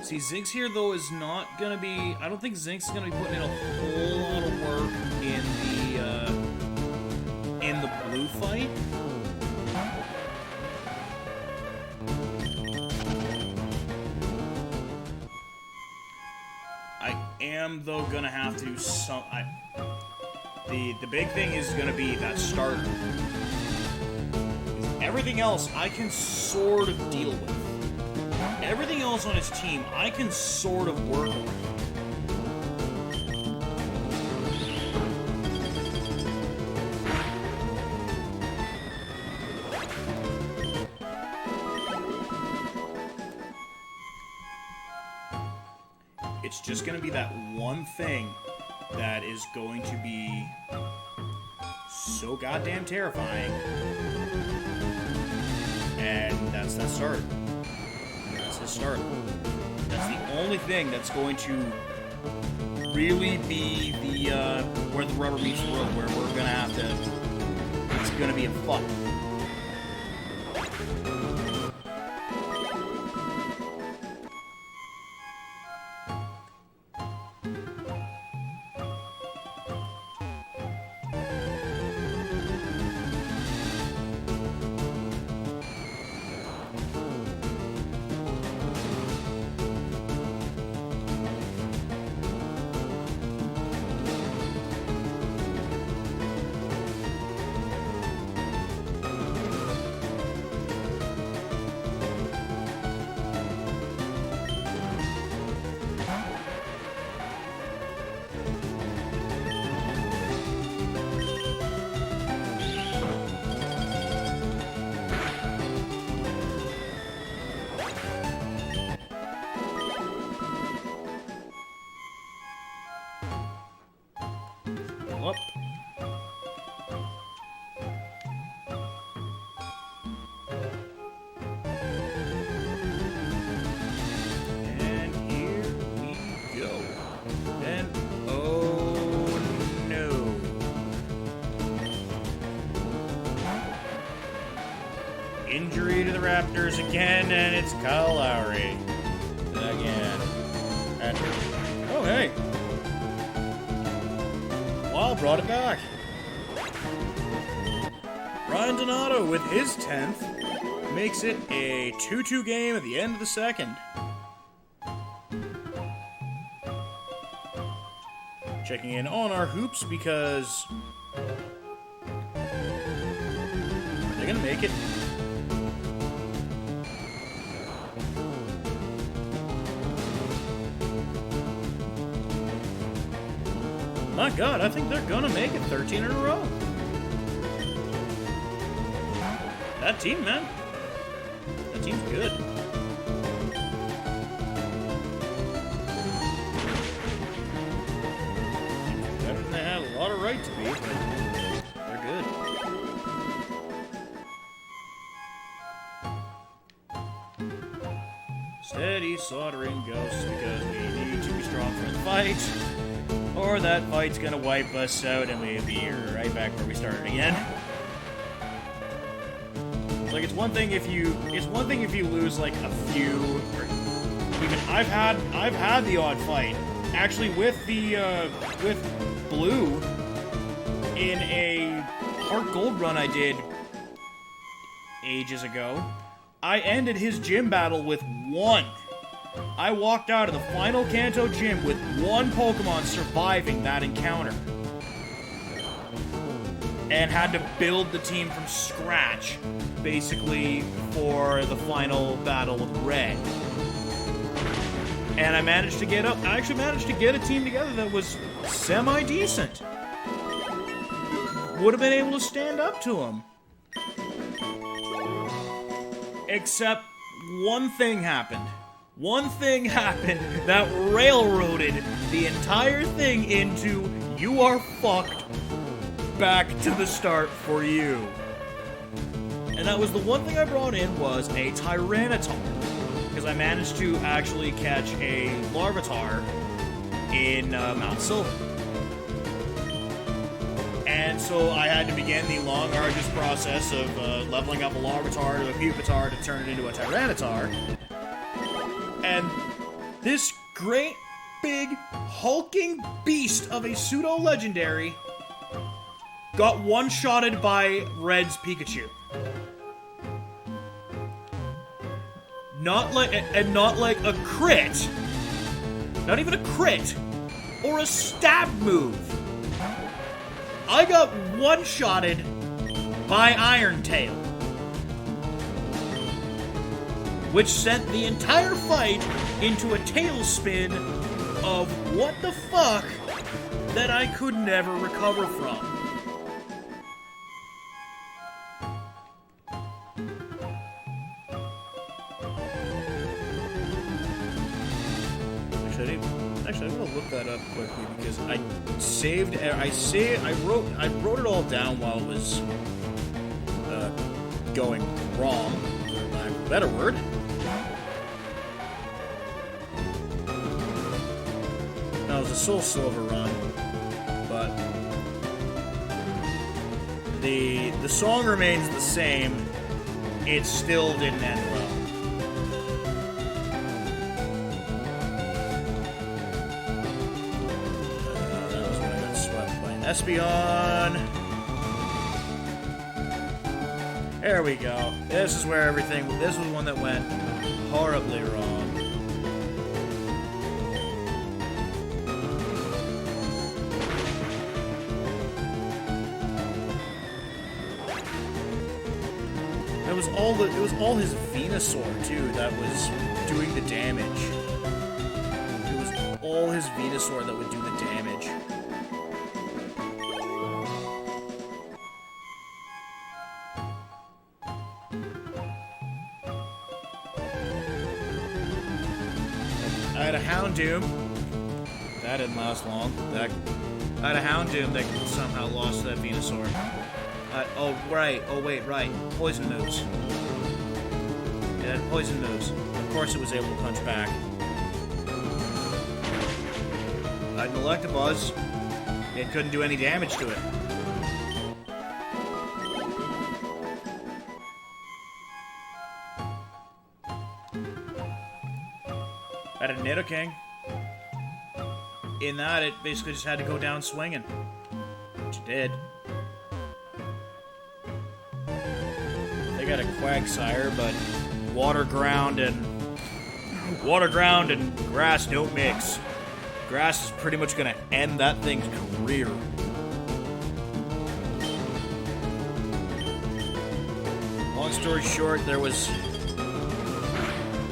Speaker 1: See, Zinx here, though, is not gonna be... I don't think Zinx is gonna be putting in a whole lot of work in the blue fight. I am, though, gonna have to... The big thing is gonna be that starter. Everything else I can sort of deal with. Everything else on his team, I can sort of work with. It's just going to be that one thing that is going to be so goddamn terrifying. And that's that start. Start. That's the only thing that's going to really be the where the rubber meets the road, where we're gonna have to. It's gonna be a fight. Up. And here we go. And oh no. Injury to the Raptors again, and it's Kyle Lowry. Again. And, oh hey. Wow, brought it back. Ryan Donato with his 10th makes it a 2-2 game at the end of the second. Checking in on our hoops because... Are they gonna make it? My god, I think they're gonna make it 13 in a row. That team, man. That team's good. Better than they had a lot of right to be, but they're good. Steady slaughtering ghosts because we need to be strong for the fight. Or that fight's gonna wipe us out and we'll be right back where we started again. Like, it's one thing if you lose like a few, or even I've had the odd fight actually with the with Blue in a Heart Gold run I did ages ago. I ended his gym battle with one. I walked out of the final Kanto gym with one Pokemon surviving that encounter. And had to build the team from scratch, basically, for the final battle with Red. And I actually managed to get a team together that was semi-decent. Would have been able to stand up to him. Except one thing happened. One thing happened that railroaded the entire thing into you are fucked back to the start for you. And that was the one thing I brought in was a Tyranitar. Because I managed to actually catch a Larvitar in Mount Silver. And so I had to begin the long, arduous process of leveling up a Larvitar to a Pupitar to turn it into a Tyranitar. And this great, big, hulking beast of a pseudo-legendary got one-shotted by Red's Pikachu. Not like a crit. Not even a crit. Or a stab move. I got one-shotted by Iron Tail. Which sent the entire fight into a tailspin of what the fuck that I could never recover from. Actually, I'm gonna look that up quickly because I wrote it all down while it was going wrong, for lack of a better word. Now, it was a Soul Silver run, but the song remains the same. It still didn't end well. That was when I got swept by an Espeon. There we go. This is where this was one that went horribly wrong. It was all his Venusaur, too, that was doing the damage. It was all his Venusaur that would do the damage. I had a Houndoom. That didn't last long. I had a Houndoom that somehow lost to that Venusaur. Oh, right. Oh, wait, right. Poison moves. It had poison moves. Of course it was able to punch back. I had an Electabuzz. It couldn't do any damage to it. I had a Nidoking. In that, it basically just had to go down swinging. Which it did. They got a Quagsire, but water ground and grass don't mix. Grass is pretty much gonna end that thing's career. Long story short, there was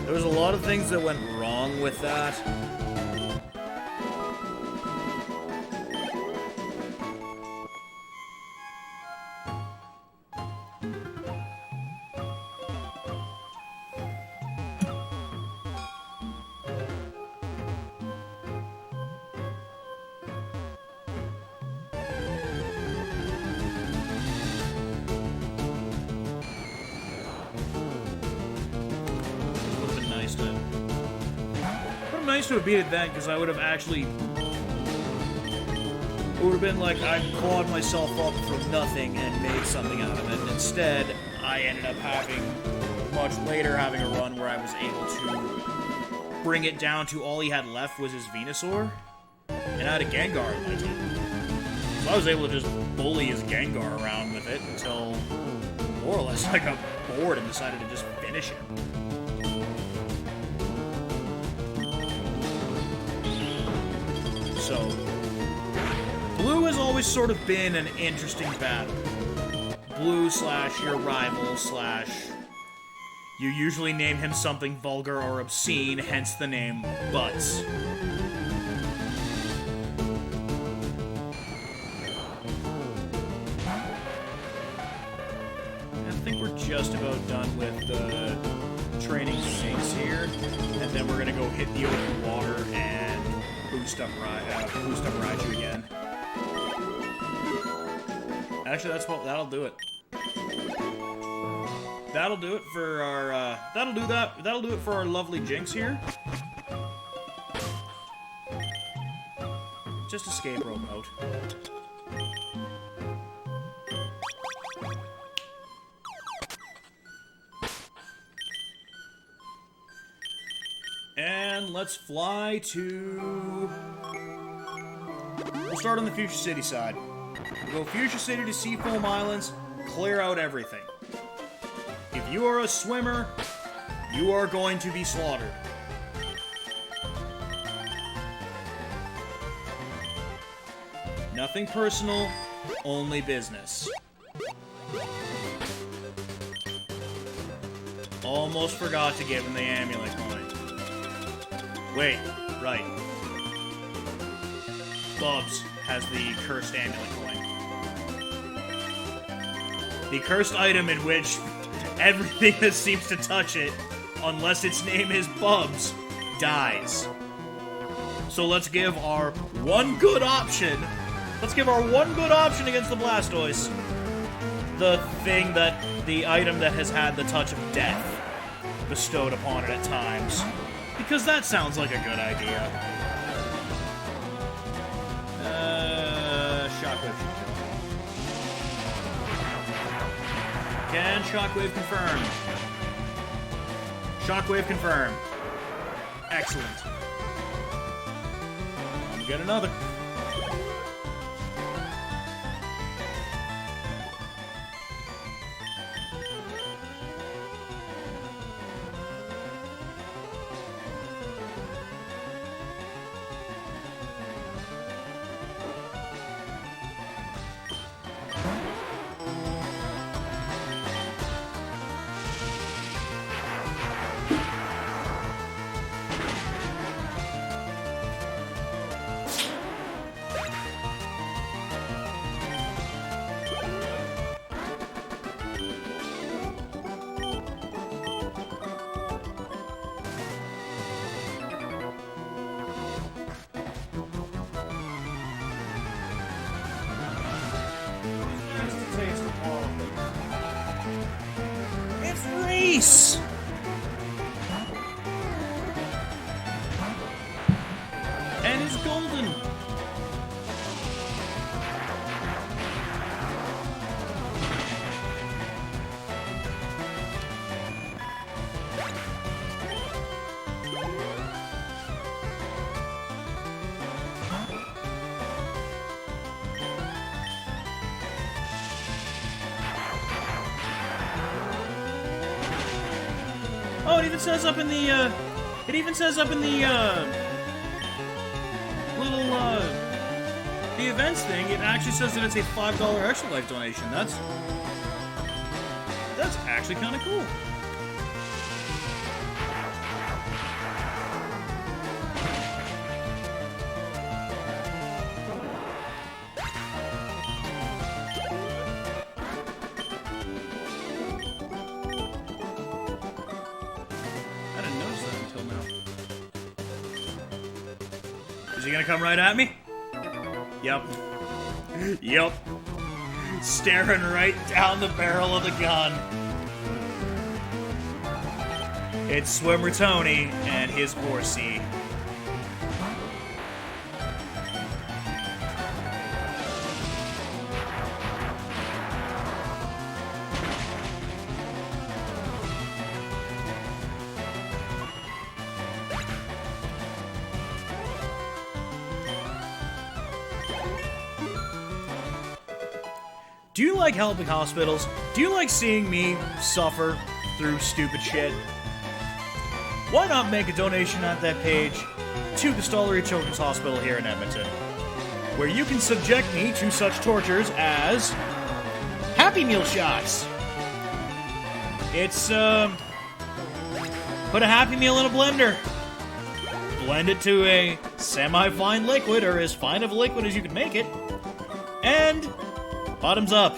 Speaker 1: a lot of things that went wrong with that. Nice to have beat it then, because I would have actually... It would have been like I clawed myself up from nothing and made something out of it. Instead, I ended up having, much later, having a run where I was able to bring it down to all he had left was his Venusaur, and I had a Gengar in my team. So I was able to just bully his Gengar around with it until, more or less, I got bored and decided to just finish it. So, Blue has always sort of been an interesting battle. Blue / your rival / you usually name him something vulgar or obscene, hence the name Butts. I think we're just about done with the training sinks here, and then we're gonna go hit the open water and boost up Raichu again. Actually, that'll do it. That'll do it for our that'll do it for our lovely Jinx here. Just escape rope out. And let's fly to... We'll start on the Fuchsia City side. We'll go Fuchsia City to Seafoam Islands, clear out everything. If you are a swimmer, you are going to be slaughtered. Nothing personal, only business. Almost forgot to give him the amulet coin. Wait, right. Bubs has the cursed amulet coin. The cursed item in which everything that seems to touch it, unless its name is Bubs, dies. So let's give our one good option. Let's give our one good option against the Blastoise. The item that has had the touch of death bestowed upon it at times. Because that sounds like a good idea. Shockwave. Can Shockwave confirm? Shockwave confirm. Excellent. Get another. Reese! And it's golden! Oh, it even says up in the, the events thing, it actually says that it's a $5 Extra Life donation. That's actually kind of cool. I didn't notice that until now. Is he gonna come right at me? Yep. Yep. Staring right down the barrel of the gun. It's Swimmer Tony and his horsey. Do you like helping hospitals? Do you like seeing me suffer through stupid shit? Why not make a donation at that page to the Stollery Children's Hospital here in Edmonton, where you can subject me to such tortures as Happy Meal shots. It's, put a Happy Meal in a blender, blend it to a semi-fine liquid, or as fine of a liquid as you can make it, and bottoms up.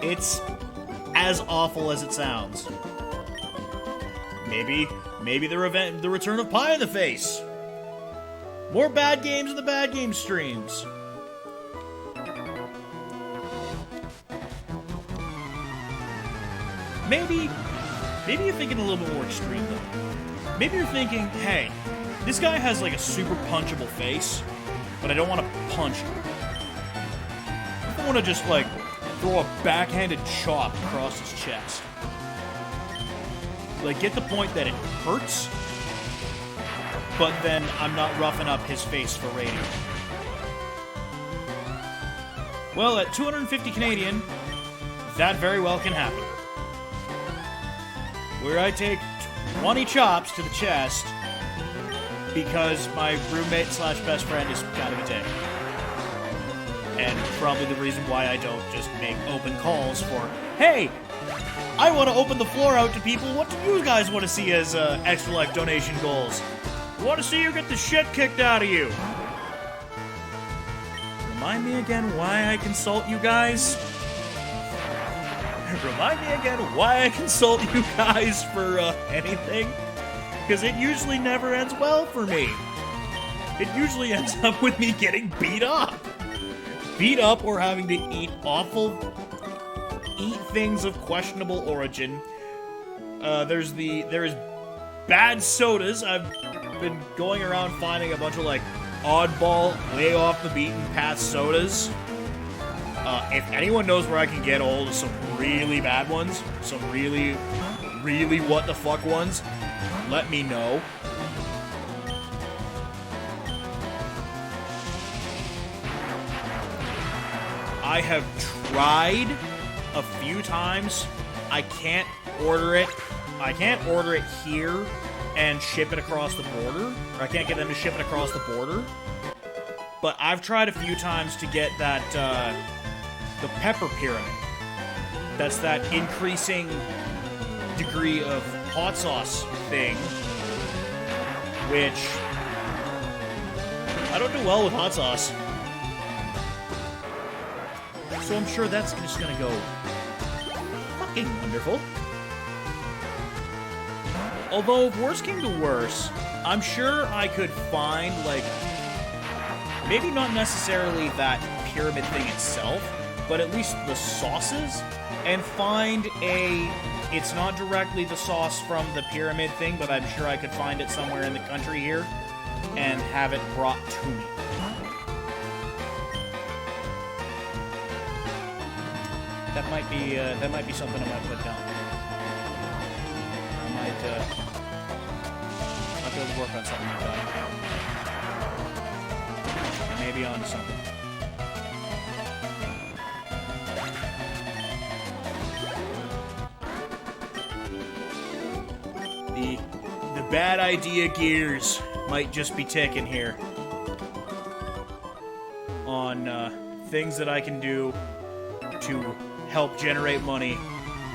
Speaker 1: It's as awful as it sounds. Maybe the return of Pie in the Face. More bad games in the bad game streams. Maybe you're thinking a little bit more extreme though. Maybe you're thinking, hey, this guy has like a super punchable face, but I don't want to punch him. I want to just like throw a backhanded chop across his chest. Like, get the point that it hurts, but then I'm not roughing up his face for rating. Well, at 250 Canadian, that very well can happen. Where I take 20 chops to the chest because my roommate slash best friend is kind of a dick. And probably the reason why I don't just make open calls for, hey, I want to open the floor out to people. What do you guys want to see as Extra Life donation goals? I want to see you get the shit kicked out of you. Remind me again why I consult you guys? Remind me again why I consult you guys for anything? Because it usually never ends well for me. It usually ends up with me getting beat up. Beat up or having to eat things of questionable origin. There is bad sodas. I've been going around finding a bunch of like oddball, way off the beaten path sodas. If anyone knows where I can get hold of some really bad ones, some really, really what the fuck ones, let me know. I have tried a few times. I can't order it. I can't order it here and ship it across the border. Or I can't get them to ship it across the border. But I've tried a few times to get that, the pepper pyramid. That's that increasing degree of hot sauce thing. Which, I don't do well with hot sauce. So I'm sure that's just gonna go fucking wonderful. Although, if worse came to worse, I'm sure I could find, like, maybe not necessarily that pyramid thing itself, but at least the sauces, and find it's not directly the sauce from the pyramid thing, but I'm sure I could find it somewhere in the country here, and have it brought to me. That might be something I might put down. I might be able to work on something like that. Maybe onto something. The bad idea gears might just be ticking here. on things that I can do to help generate money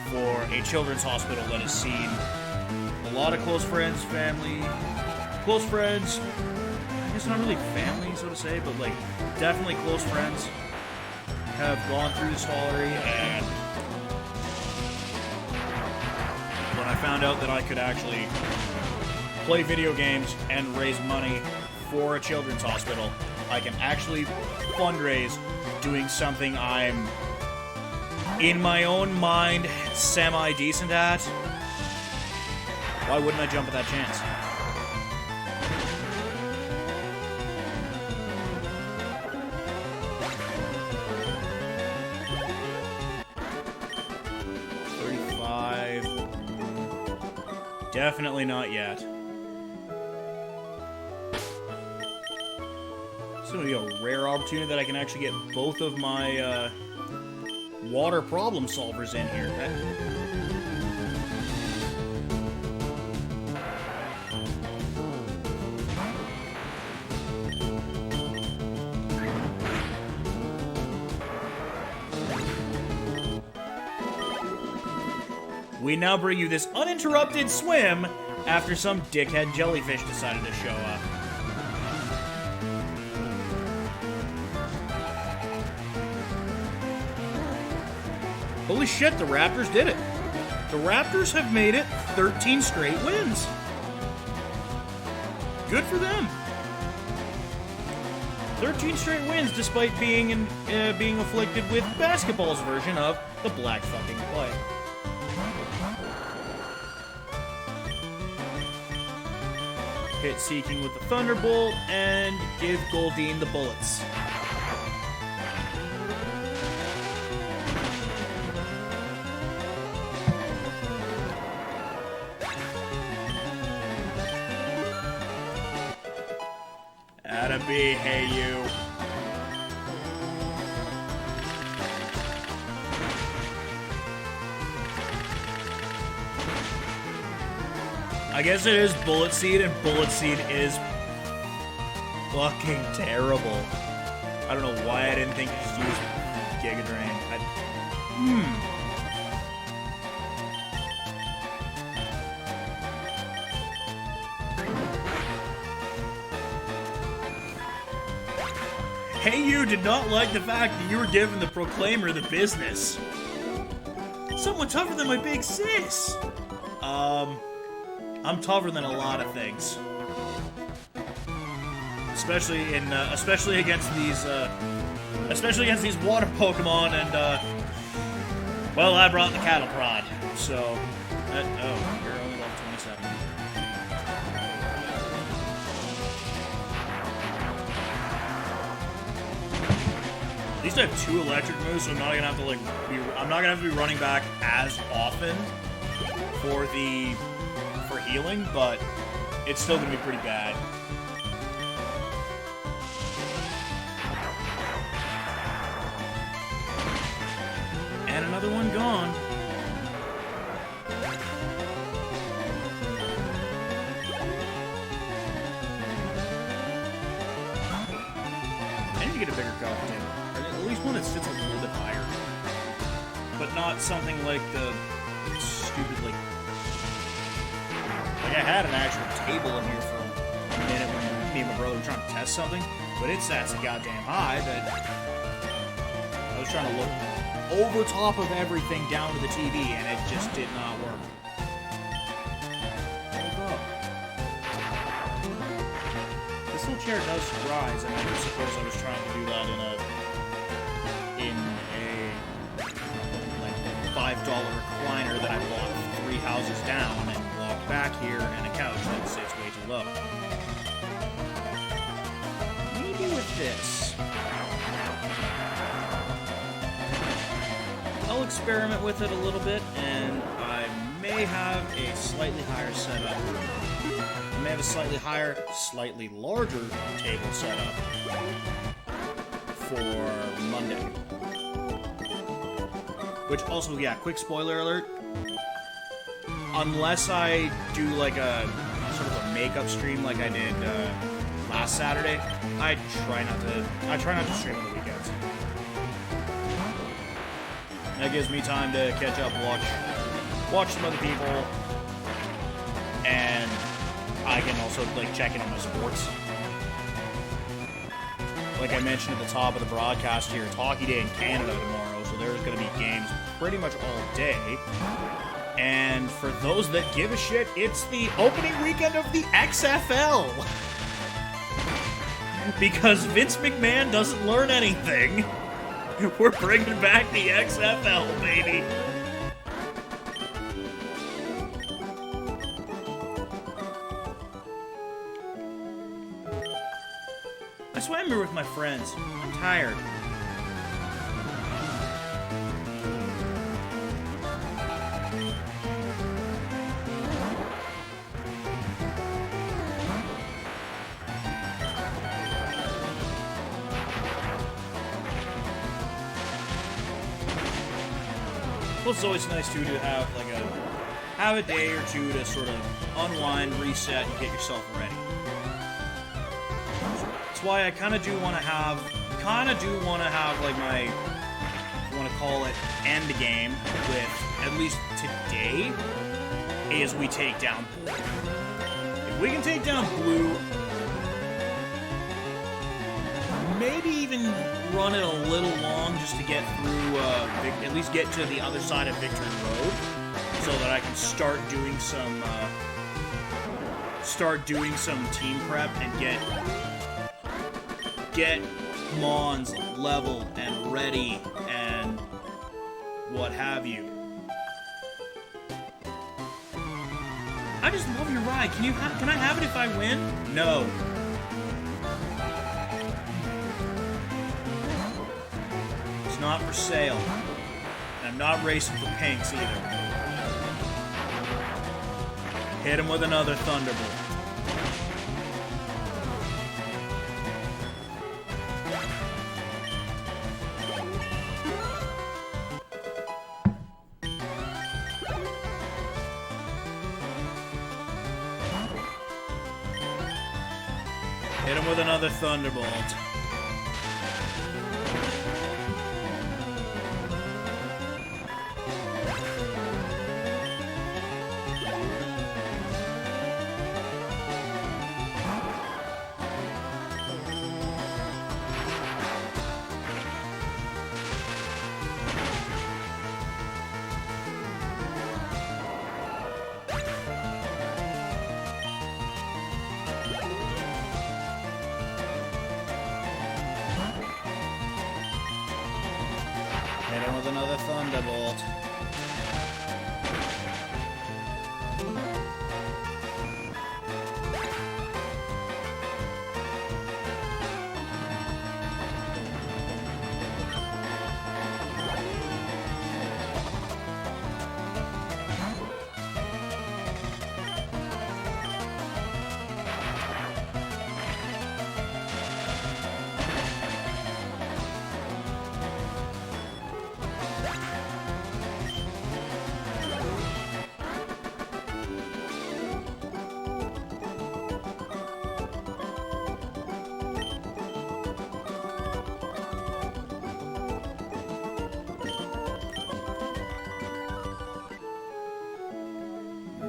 Speaker 1: for a children's hospital that has seen a lot of close friends, family, close friends, I guess not really family, so to say, but like definitely close friends have gone through this already, and when I found out that I could actually play video games and raise money for a children's hospital, I can actually fundraise doing something I'm, in my own mind, semi-decent at. Why wouldn't I jump at that chance? Definitely not yet. It's going to be a rare opportunity that I can actually get both of my water problem solvers in here. We now bring you this uninterrupted swim after some dickhead jellyfish decided to show up. Holy shit, the Raptors did it. The Raptors have made it 13 straight wins. Good for them. 13 straight wins despite being afflicted with basketball's version of the black fucking plague. Hit Seeking with the Thunderbolt, and give Goldeen the bullets. Atta B, hey you. I guess it is Bullet Seed, and Bullet Seed is fucking terrible. I don't know why I didn't think to just use Giga Drain. Hey, you did not like the fact that you were giving the Proclaimer the business. Someone tougher than my big sis. I'm tougher than a lot of things, especially against these water Pokemon. And well, I brought the cattle prod, so you're only level 27. At least I have 2 electric moves, so I'm not gonna have to be running back as often for healing, but it's still gonna be pretty bad. And another one gone. I need to get a bigger costume, or at least one that sits a little bit higher, but not something like the stupid like I had an actual table in here for a minute when me and my brother were trying to test something, but it's that so goddamn high that I was trying to look over top of everything down to the TV, and it just did not work. Hold up. This little chair does rise, and I suppose I was trying to do that in a like $5 recliner that I bought 3 houses down, and back here and a couch that sits way too low. Maybe with this. I'll experiment with it a little bit, and I may have a slightly higher setup. I may have a slightly larger table setup for Monday. Which also, yeah, quick spoiler alert. Unless I do like a sort of a makeup stream like I did last Saturday, I try not to stream on the weekends. That gives me time to catch up, watch some other people, and I can also like check in on my sports. Like I mentioned at the top of the broadcast here, it's Hockey Day in Canada tomorrow, so there's going to be games pretty much all day. And for those that give a shit, it's the opening weekend of the XFL. Because Vince McMahon doesn't learn anything. We're bringing back the XFL, baby. I swam here with my friends. I'm tired. Well, it's always nice too to have a day or two to sort of unwind, reset, and get yourself ready. That's why I kind of do want to have like my, if you want to call it, end game with at least today is we take down Blue. If we can take down Blue, maybe even run it a little long just to get through, at least get to the other side of Victory Road, so that I can start doing some team prep and get Mons leveled and ready and what have you. I just love your ride. Can I have it if I win? No. It's not for sale. And I'm not racing for pinks either. Hit him with another Thunderbolt. Hit him with another Thunderbolt. Hit him with another Thunderbolt.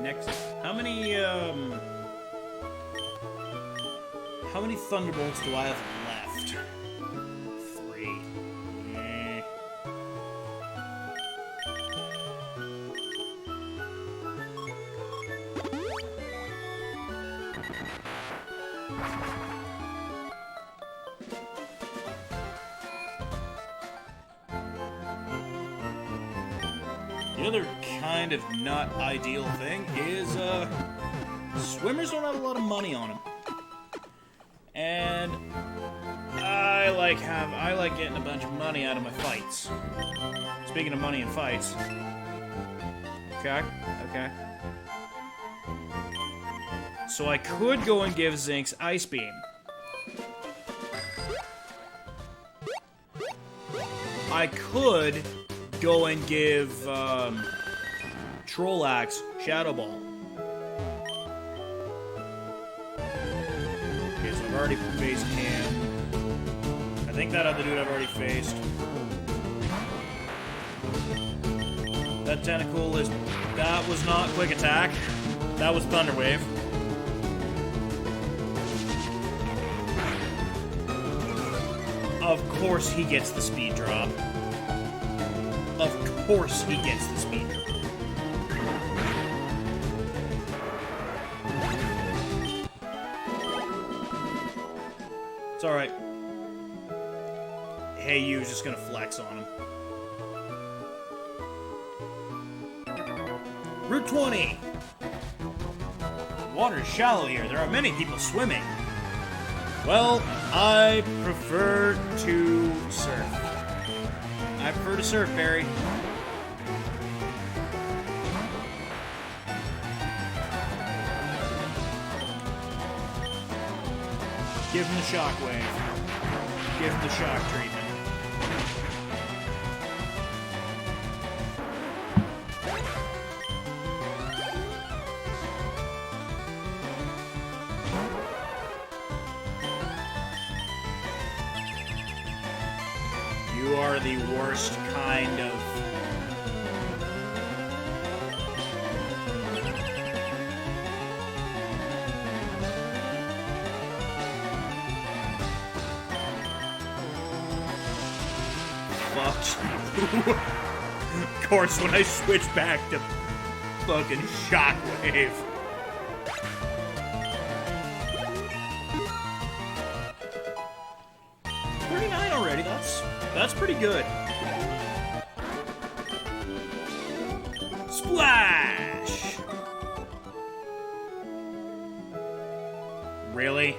Speaker 1: Next, how many Thunderbolts do I have left? 3. Eh. The other kind of not ideal thing is, swimmers don't have a lot of money on them. And I like getting a bunch of money out of my fights. Speaking of money and fights. Okay. So I could go and give Zinx Ice Beam. I could go and give Trollax Shadow Ball. Okay, so I've already faced him. I think that other dude I've already faced. That tentacle is... That was not quick attack. That was Thunder Wave. Of course he gets the speed drop. Of course he gets the speed drop. It's alright. Hey, you's just gonna flex on him. Route 20! The water is shallow here. There are many people swimming. Well, I prefer to surf. I prefer to surf, Barry. Give him the shockwave. Give him the shock treatment. You are the worst kind of... Of course, when I switch back to fucking shockwave. Already, that's pretty good. Splash! Really?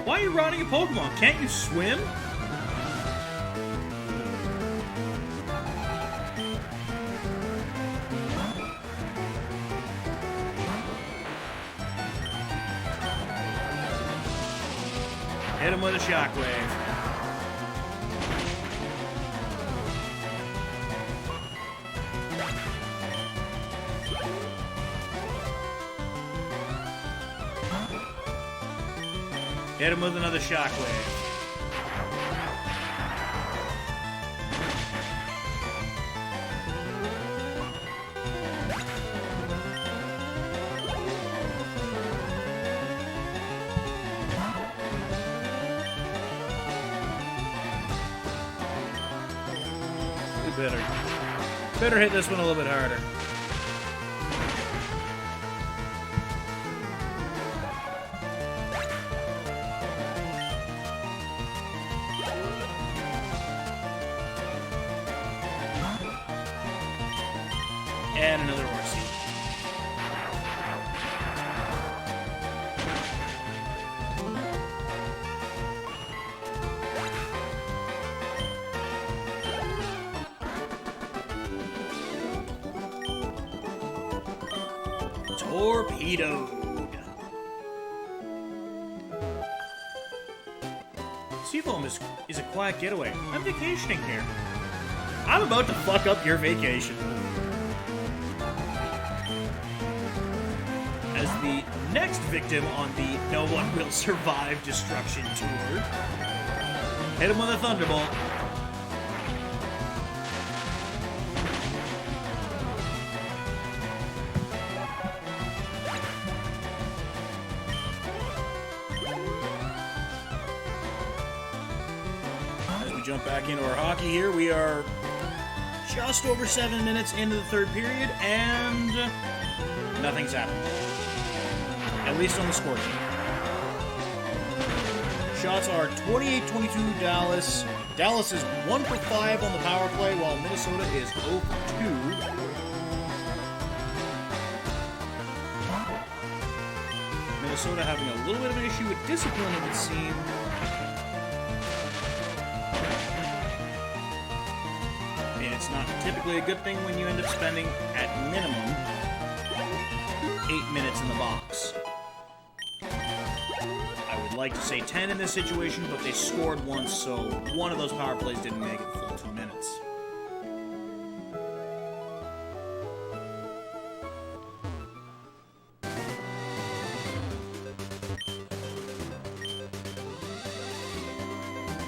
Speaker 1: Why are you riding a Pokemon? Can't you swim? Hit him with a shockwave. Hit him with another shockwave. Better hit this one a little bit harder. And another Horsey. Torpedoed. Seafoam is a quiet getaway. I'm vacationing here. I'm about to fuck up your vacation. As the next victim on the No One Will Survive Destruction Tour, hit him with a Thunderbolt. Jump back into our hockey here. We are just over 7 minutes into the third period, and nothing's happened. At least on the score sheet. Shots are 28-22 Dallas. Dallas is 1 for 5 on the power play, while Minnesota is 0 for 2. Minnesota having a little bit of an issue with discipline, it would seem. It's not typically a good thing when you end up spending, at minimum, 8 minutes in the box. I would like to say 10 in this situation, but they scored once, so one of those power plays didn't make it the full 2 minutes.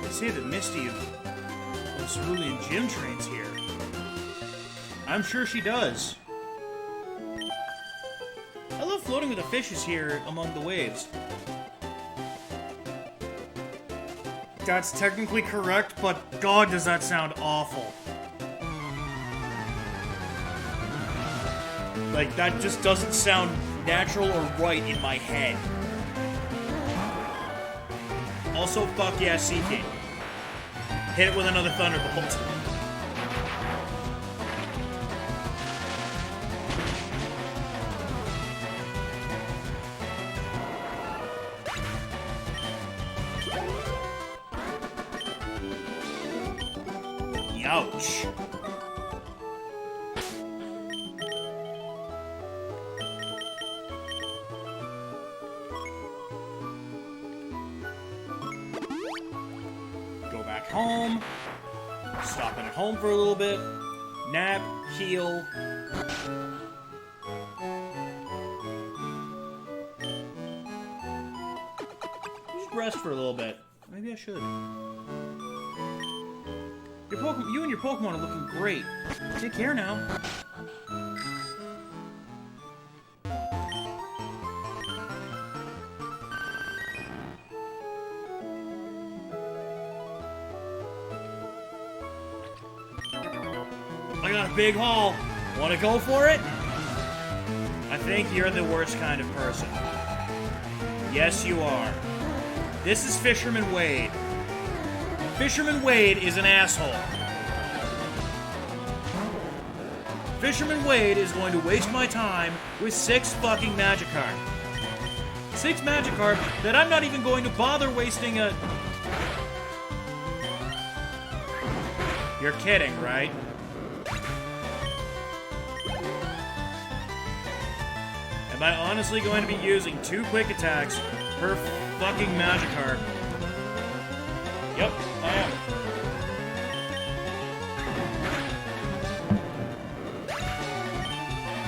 Speaker 1: They say that Misty of cerulean gym trains here. I'm sure she does. I love floating with the fishes here among the waves. That's technically correct, but God, does that sound awful. Like, that just doesn't sound natural or right in my head. Also, fuck yeah, Sea King. Hit it with another Thunderbolt. Ouch. Go back home. Stop at home for a little bit. Nap, heal. Just rest for a little bit. Maybe I should. You and your Pokemon are looking great. Take care now. I got a big haul. Wanna go for it? I think you're the worst kind of person. Yes, you are. This is Fisherman Wade. Fisherman Wade is an asshole. Fisherman Wade is going to waste my time with 6 fucking Magikarp. 6 Magikarp that I'm not even going to bother wasting a... You're kidding, right? Am I honestly going to be using 2 quick attacks per fucking Magikarp? Yep, I am.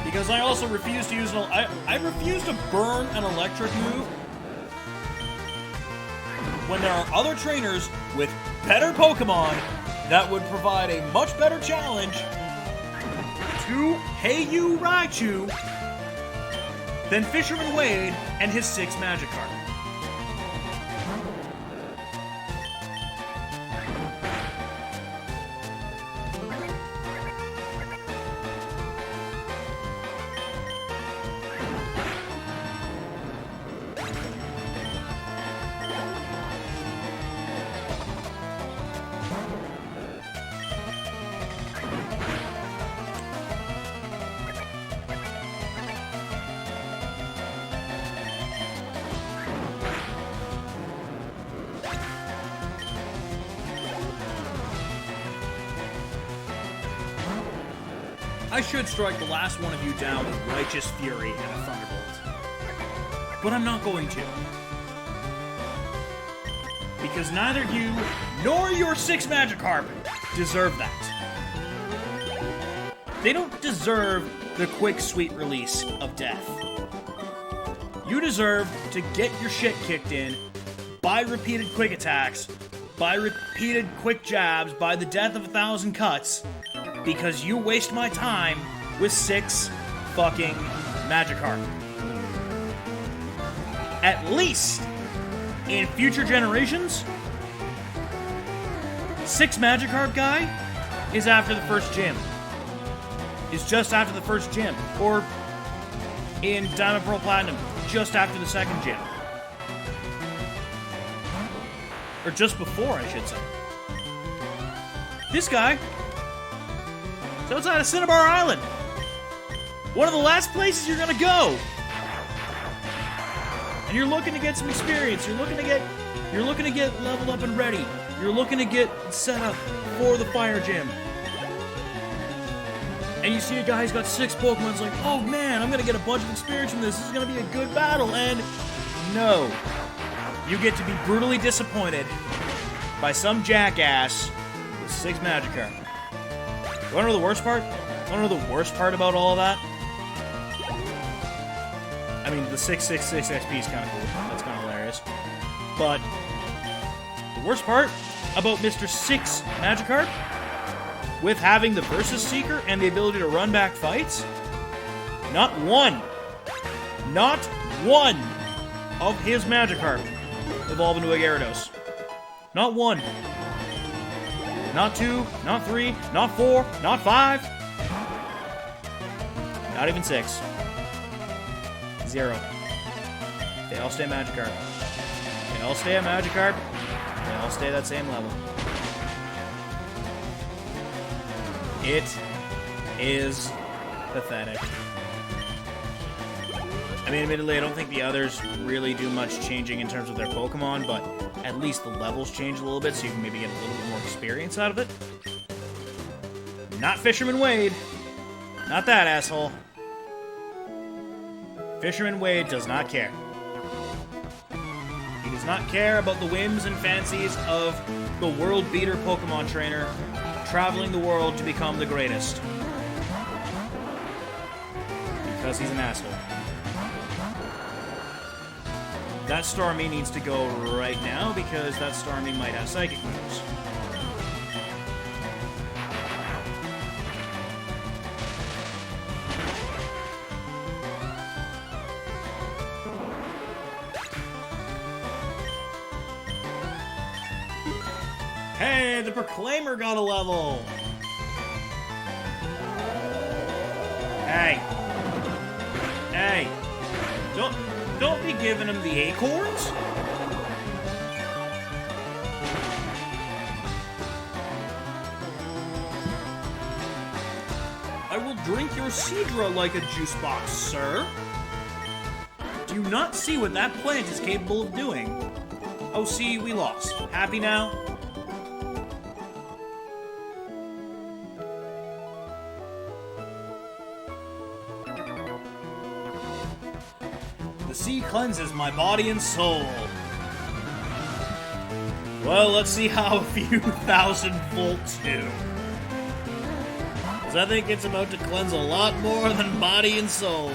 Speaker 1: Because I also refuse to use I refuse to burn an electric move when there are other trainers with better Pokemon that would provide a much better challenge to Heiyu Raichu than Fisherman Wade and his 6 Magikarp. I should strike the last one of you down with Righteous Fury and a Thunderbolt. But I'm not going to. Because neither you nor your 6 Magikarp deserve that. They don't deserve the quick, sweet release of death. You deserve to get your shit kicked in by repeated quick attacks, by repeated quick jabs, by the death of 1,000 cuts, because you waste my time with 6 fucking Magikarp. At least, in future generations, 6 Magikarp guy is after the first gym. Is just after the first gym. Or, in Diamond Pearl Platinum, just after the second gym. Or just before, I should say. This guy... it's outside of Cinnabar Island. One of the last places you're gonna go. And you're looking to get some experience. You're looking to get leveled up and ready. You're looking to get set up for the fire gym. And you see a guy who's got 6 Pokemon. It's like, oh man, I'm gonna get a bunch of experience from this. This is gonna be a good battle. And no, you get to be brutally disappointed by some jackass with 6 Magikarp. You wanna know the worst part? You wanna know the worst part about all of that? I mean, the 666 XP is kind of cool. That's kind of hilarious. But the worst part about Mr. 6 Magikarp with having the Versus Seeker and the ability to run back fights? Not one of his Magikarp evolve into a Gyarados. Not one. Not two, not three, not four, not five. Not even 6. 0. They all stay Magikarp. They all stay a Magikarp. They all stay that same level. It is pathetic. I mean, admittedly, I don't think the others really do much changing in terms of their Pokemon, but at least the levels change a little bit, so you can maybe get a little bit more experience out of it. Not Fisherman Wade. Not that asshole. Fisherman Wade does not care. He does not care about the whims and fancies of the world beater Pokemon trainer traveling the world to become the greatest. Because he's an asshole. That Starmie needs to go right now because that Starmie might have Psychic moves. Hey, the Proclaimer got a level! Hey. Hey. Don't be giving him the acorns! I will drink your Seadra like a juice box, sir. Do you not see what that plant is capable of doing? Oh, see, we lost. Happy now? The sea cleanses my body and soul. Well, let's see how a few thousand volts do. Because I think it's about to cleanse a lot more than body and soul.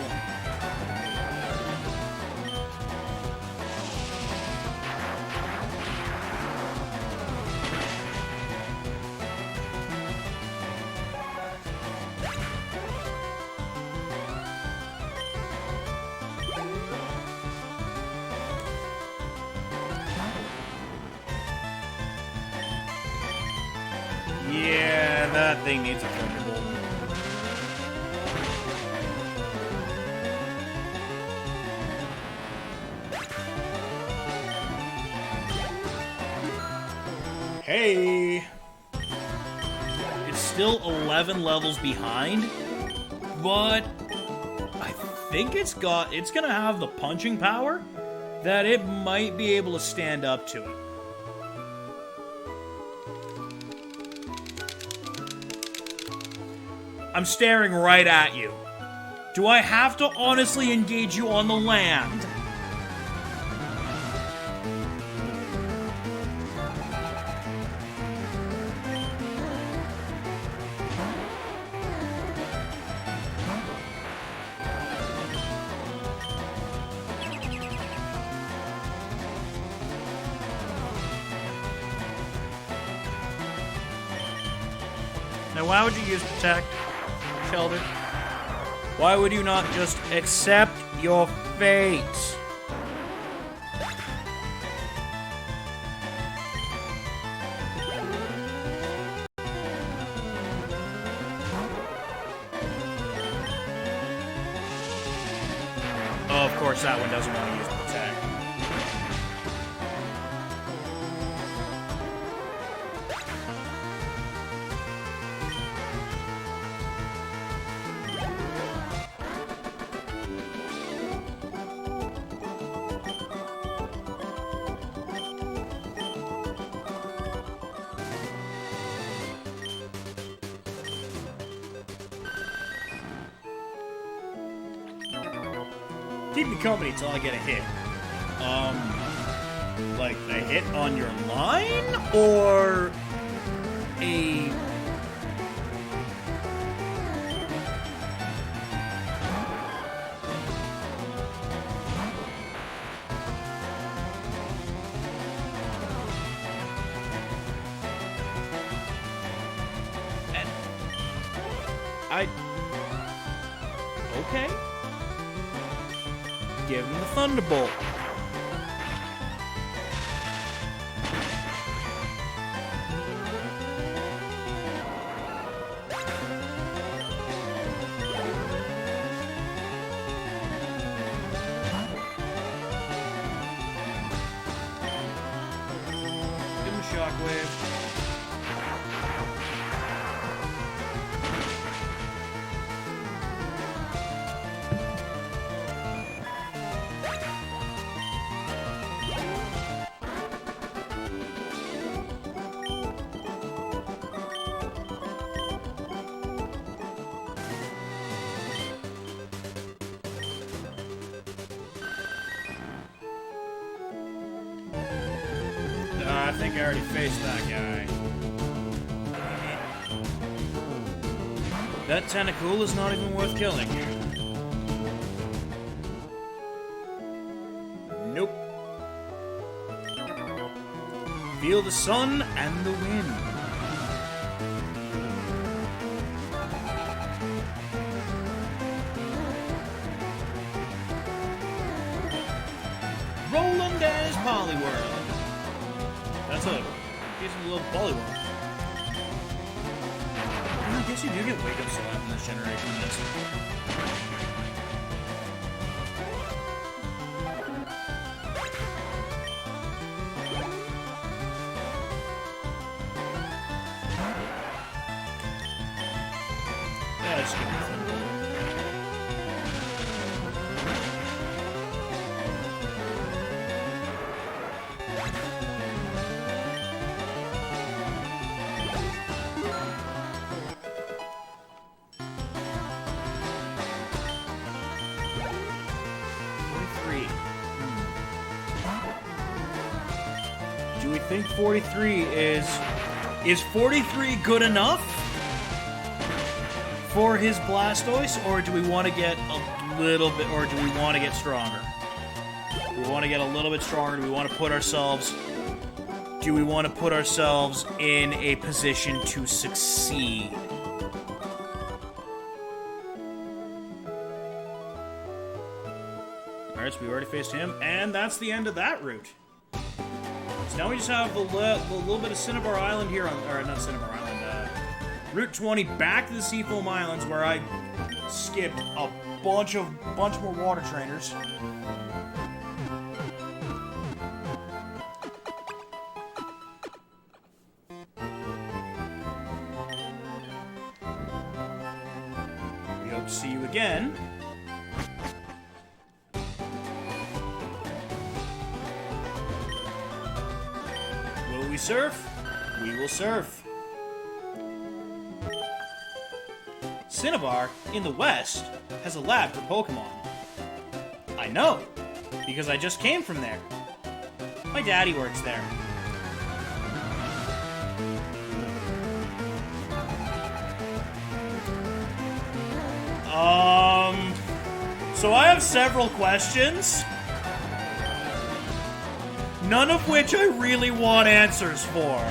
Speaker 1: Yeah, that thing needs a Thunderbolt. Hey! It's still 11 levels behind, but I think it's gonna have the punching power that it might be able to stand up to it. I'm staring right at you. Do I have to honestly engage you on the land? Now, why would you use Protect? Shelter. Why would you not just accept your fate? Oh, of course that one doesn't want to use Protect. Keep me company till I get a hit. Like a hit on your line? Or a... Okay. Give him the Thunderbolt. Give him a Shockwave. I think I already faced that guy. That Tentacool is not even worth killing. Nope. Feel the sun and the wind. Rolanda's Poliwhirl. That's a decent little Poliwhirl. I guess you do get Wake Up Slap in this generation. Yeah, just give me a Thunderbolt. Do we think 43 is 43 good enough for his Blastoise, or do we want to get a little bit, or do we want to get stronger? Do we want to get a little bit stronger? Do we want to put ourselves in a position to succeed? Alright, so we already faced him, and that's the end of that route. So now we just have a little bit of Cinnabar Island here on, or not Cinnabar Island, Route 20 back to the Seafoam Islands, where I skipped a bunch more water trainers. We hope to see you again. Will we surf? We will surf. Cinnabar, in the West, has a lab for Pokémon. I know, because I just came from there. My daddy works there. So I have several questions, none of which I really want answers for.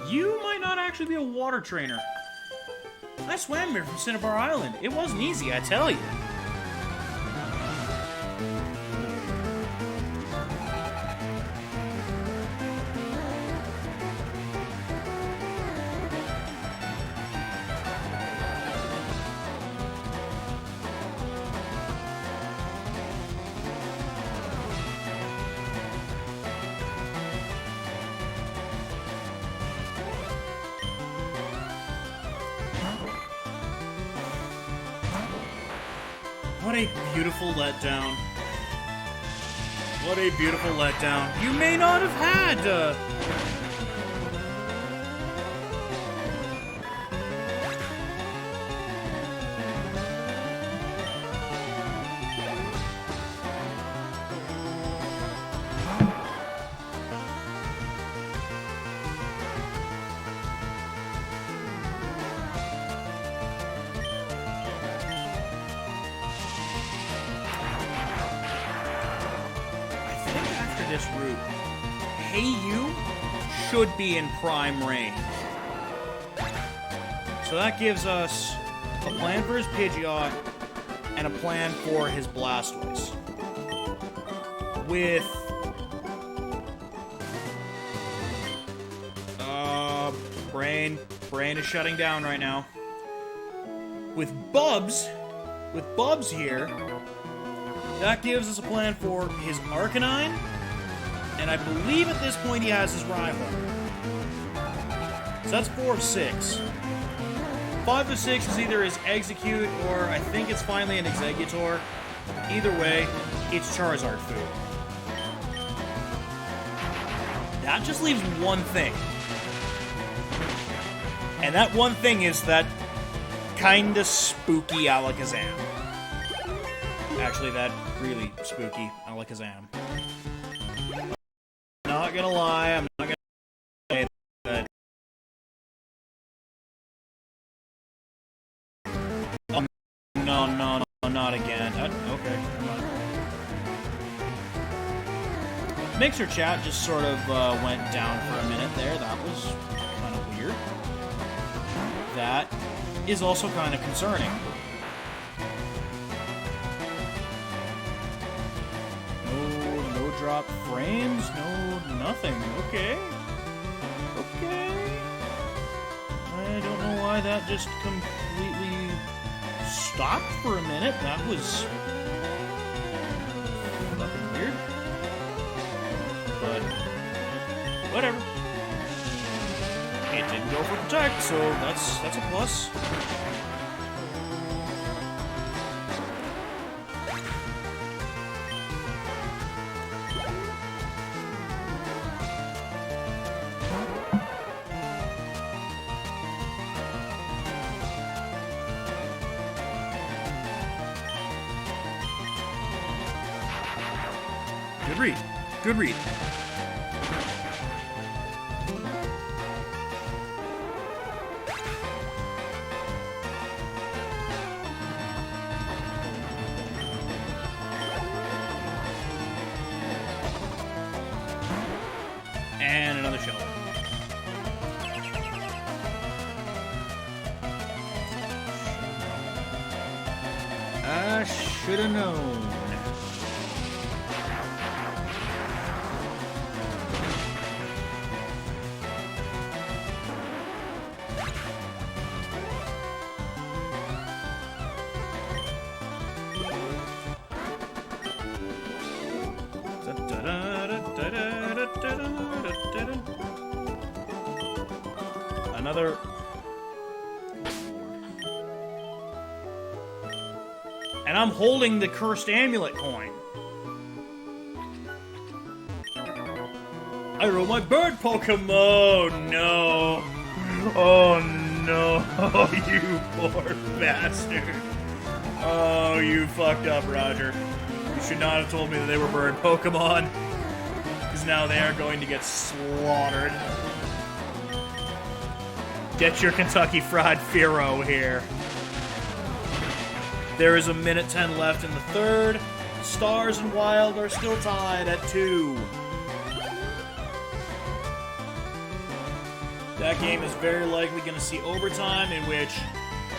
Speaker 1: You might not actually be a water trainer. I swam here from Cinnabar Island. It wasn't easy, I tell you. What a beautiful letdown. What a beautiful letdown. You may not have had... this route. Hey You should be in prime range. So that gives us a plan for his Pidgeot and a plan for his Blastoise. With brain is shutting down right now. With Bubs here, that gives us a plan for his Arcanine. And I believe at this point he has his rival. So that's 4 of 6. 5 of 6 is either his Execute or I think it's finally an Exeggutor. Either way, it's Charizard food. That just leaves one thing. And that one thing is that kinda spooky Alakazam. Actually, that really spooky Alakazam. Not gonna lie, I'm not gonna say that. Oh, no, not again. Okay, come on. Mixer chat just sort of went down for a minute there. That was kind of weird. That is also kind of concerning. No drop frames, no nothing. Okay. I don't know why that just completely stopped for a minute. That was fucking weird. But whatever. It didn't go for Protect, so that's a plus. Good read. And another shell. I should have known. Another. And I'm holding the cursed amulet coin. I roll my bird Pokemon! No! Oh no! You poor bastard! Oh, you fucked up, Roger. You should not have told me that they were bird Pokemon. Because now they are going to get slaughtered. Get your Kentucky Fried Firo here. There is a minute 10 left in the third. Stars and Wild are still tied at 2. That game is very likely going to see overtime, in which,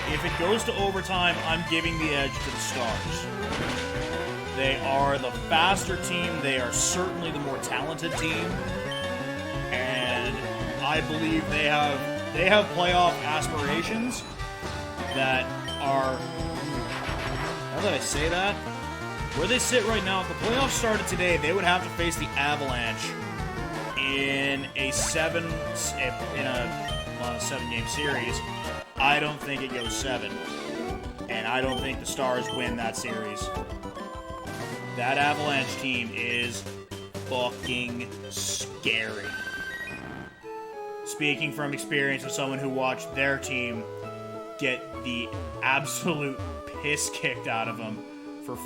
Speaker 1: if it goes to overtime, I'm giving the edge to the Stars. They are the faster team. They are certainly the more talented team. And I believe they have playoff aspirations that are... How did I say that? Where they sit right now, if the playoffs started today, they would have to face the Avalanche in a 7-game series. I don't think it goes 7. And and I don't think the Stars win that series. That Avalanche team is fucking scary. Speaking from experience with someone who watched their team get the absolute piss kicked out of them for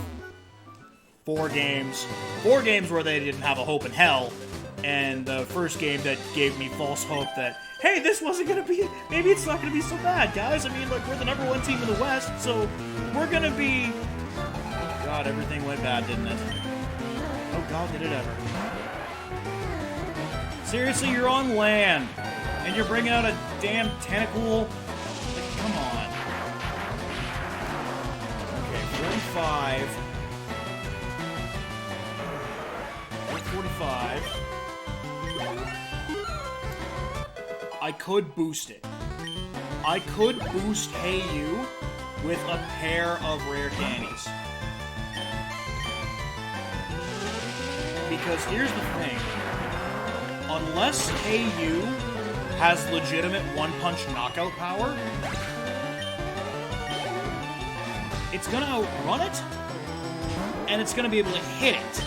Speaker 1: 4 games. 4 games where they didn't have a hope in hell, and the first game that gave me false hope that, hey, this wasn't gonna be, maybe it's not gonna be so bad, guys. I mean, like, we're the #1 team in the West, so we're gonna be... God, everything went bad, didn't it? Oh God, did it ever. Seriously, you're on land, and you're bringing out a damn tentacle? Like, come on. Okay, 45. 45. I could boost it. I could boost Hey You with a pair of rare candies. Because here's the thing. Unless Hey You has legitimate one-punch knockout power, it's gonna outrun it, and it's gonna be able to hit it.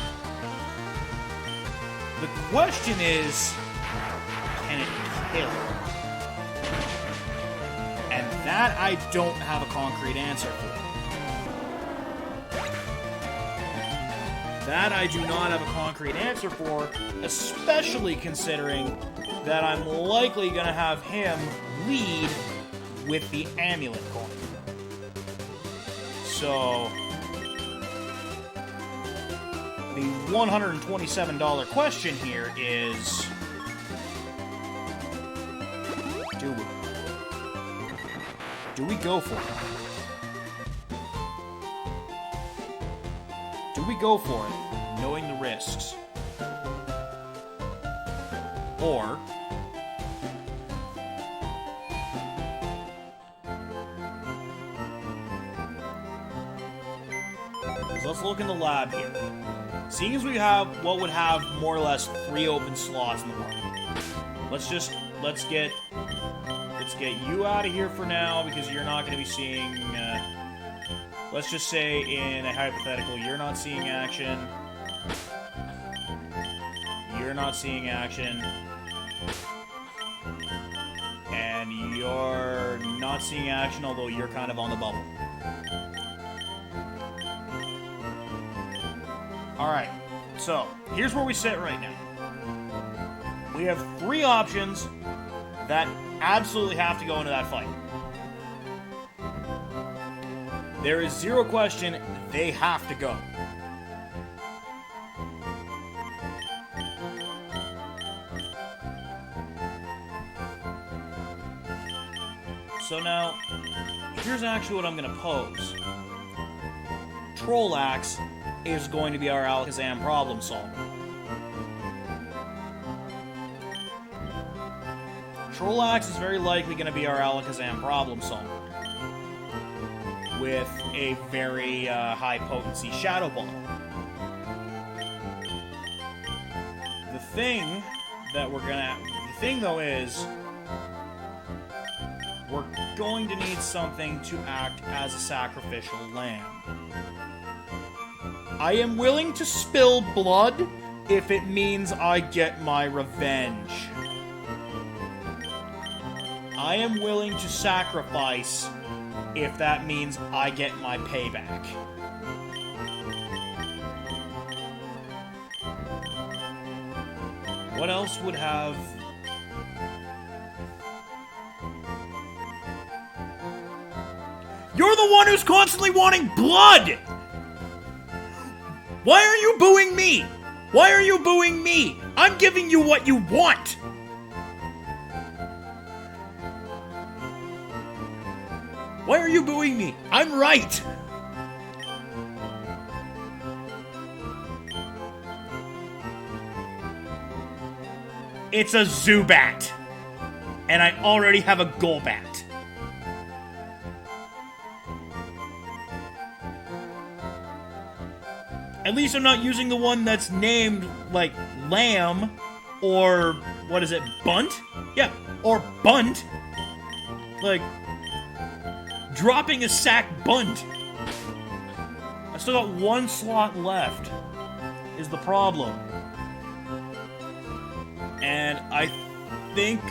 Speaker 1: The question is, can it kill? And that I don't have a concrete answer for. That I do not have a concrete answer for, especially considering that I'm likely going to have him lead with the amulet coin. So, the $127 question here is, do we go for it? Do we go for it, knowing the risks? Or let's look in the lab here. Seeing as we have what would have more or less 3 open slots in the world, let's get you out of here for now, because you're not going to be seeing. Let's just say, in a hypothetical, you're not seeing action. You're not seeing action. And you're not seeing action, although you're kind of on the bubble. Alright, so, here's where we sit right now. We have 3 options that absolutely have to go into that fight. There is 0 question, they have to go. So now, here's actually what I'm going to pose. Trollax is going to be our Alakazam problem solver. Trollax is very likely going to be our Alakazam problem solver, with a very high potency Shadow Ball. The thing though is, we're going to need something to act as a sacrificial lamb. I am willing to spill blood if it means I get my revenge. I am willing to sacrifice if that means I get my payback. What else would have... You're the one who's constantly wanting blood! Why are you booing me? Why are you booing me? I'm giving you what you want! Why are you booing me? I'm right! It's a Zubat! And I already have a Golbat. At least I'm not using the one that's named, like, Lamb, or, what is it, Bunt? Yeah, or Bunt. Like, dropping a sack bunt. I still got 1 slot left, is the problem. And I think...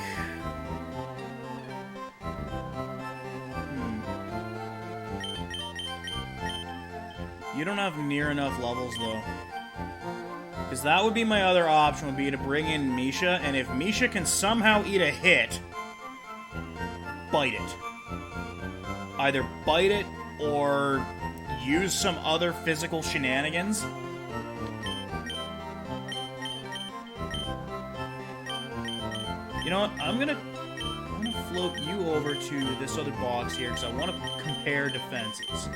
Speaker 1: You don't have near enough levels, though. Because that would be my other option, would be to bring in Misha, and if Misha can somehow eat a hit, bite it. Either bite it, or use some other physical shenanigans. You know what? I'm gonna float you over to this other box here, because I want to compare defenses.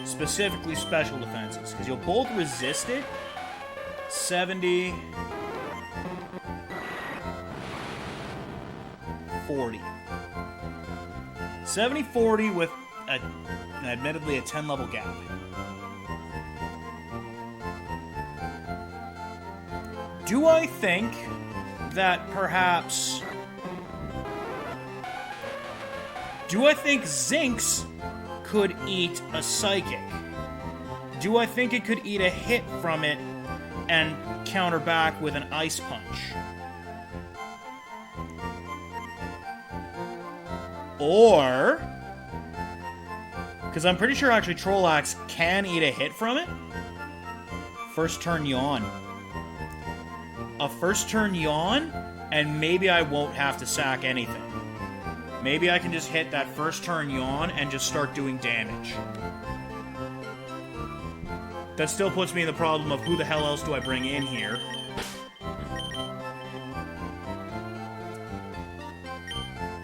Speaker 1: Specifically special defenses, because you'll both resist it. 70... 40. 70-40 with, admittedly, a 10-level gap. Do I think that perhaps... Do I think Zinx could eat a Psychic? Do I think it could eat a hit from it and counter back with an Ice Punch? Or... Because I'm pretty sure actually Trollax can eat a hit from it. First turn Yawn. A first turn Yawn, and maybe I won't have to sack anything. Maybe I can just hit that first turn Yawn and just start doing damage. That still puts me in the problem of who the hell else do I bring in here.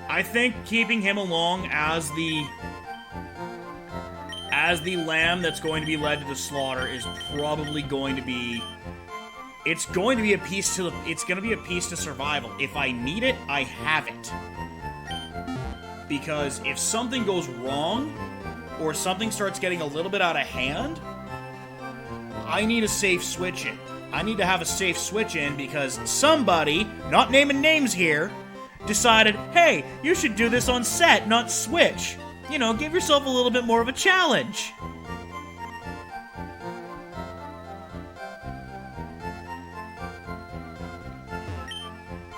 Speaker 1: I think keeping him along as the lamb that's going to be led to the slaughter is probably going to be... It's going to be a piece to survival. If I need it, I have it. Because if something goes wrong, or something starts getting a little bit out of hand, I need a safe switch in. I need to have a safe switch in because somebody, not naming names here, decided, hey, you should do this on set, not Switch. You know, give yourself a little bit more of a challenge.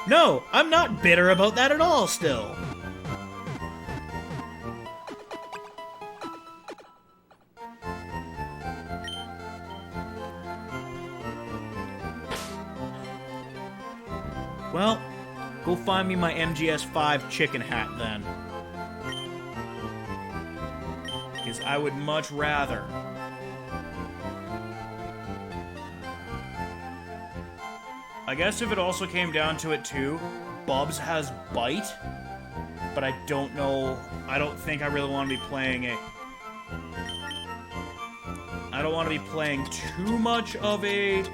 Speaker 1: No, I'm not bitter about that at all still. Well, go find me my MGS5 chicken hat then. Because I would much rather... I guess if it also came down to it too, Bubs has Bite, but I don't know... I don't think I really want to be playing it. I don't want to be playing too much of a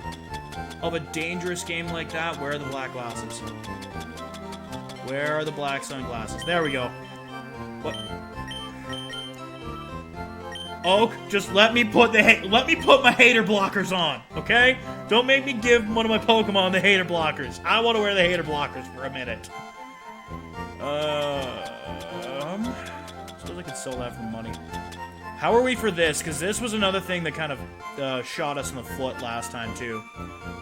Speaker 1: dangerous game like that. Where are the black glasses? Where are the black sunglasses? There we go. What? Oak, just let me put my hater blockers on, okay? Don't make me give one of my Pokemon the hater blockers. I want to wear the hater blockers for a minute. Suppose I could sell that for money. How are we for this? Because this was another thing that kind of shot us in the foot last time, too.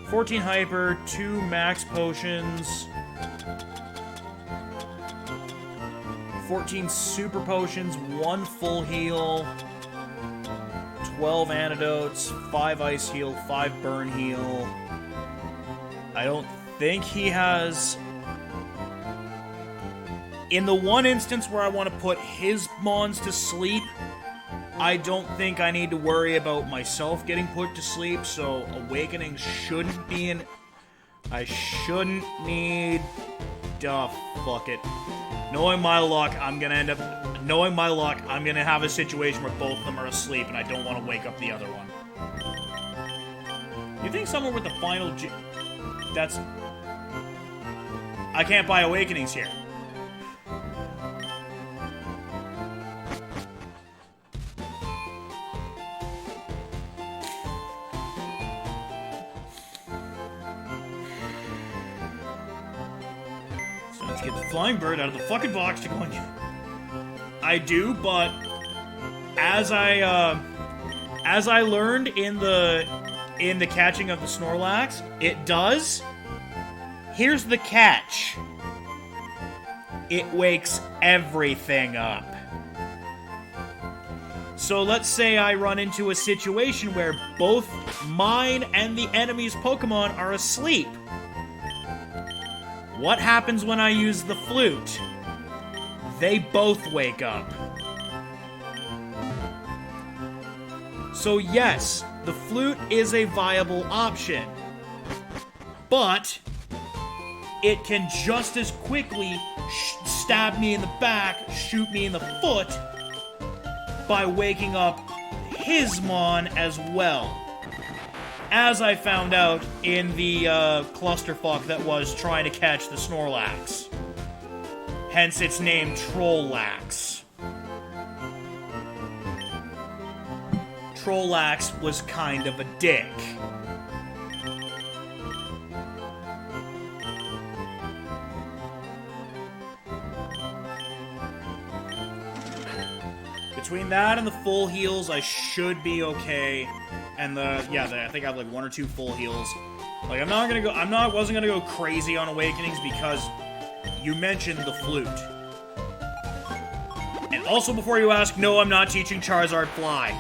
Speaker 1: 14 Hyper, 2 Max Potions, 14 Super Potions, 1 Full Heal, 12 Antidotes, 5 Ice Heal, 5 Burn Heal. I don't think he has... In the one instance where I want to put his Mons to sleep, I don't think I need to worry about myself getting put to sleep, so Awakening shouldn't be in... I shouldn't need... fuck it. Knowing my luck, I'm gonna have a situation where both of them are asleep, and I don't want to wake up the other one. You think someone with the final that's... I can't buy Awakenings here. Let's get the Flying Bird out of the fucking box to go in. I do, but as I learned in the catching of the Snorlax, it does. Here's the catch. It wakes everything up. So let's say I run into a situation where both mine and the enemy's Pokemon are asleep. What happens when I use the flute? They both wake up. So yes, the flute is a viable option. But it can just as quickly stab me in the back, shoot me in the foot, by waking up his Mon as well. As I found out in the clusterfuck that was trying to catch the Snorlax. Hence its name, Trollax. Trollax was kind of a dick. Between that and the full heals, I should be okay. And I think I have like 1 or 2 full heals. Like, wasn't gonna go crazy on Awakenings because you mentioned the flute. And also, before you ask, no, I'm not teaching Charizard Fly.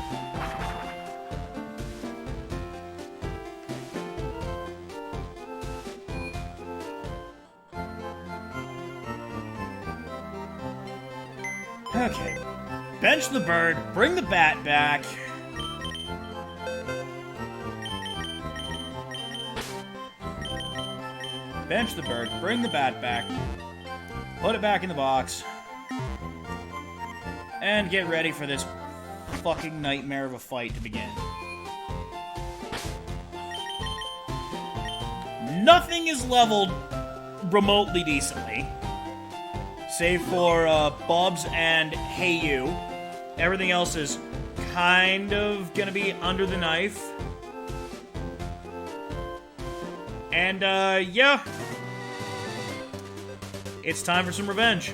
Speaker 1: Okay. Bench the bird, bring the bat back. Bench the bird, bring the bat back. Put it back in the box. And get ready for this fucking nightmare of a fight to begin. Nothing is leveled remotely decently. Save for Bobs and Hey You. Everything else is kind of gonna be under the knife. And, yeah. It's time for some revenge.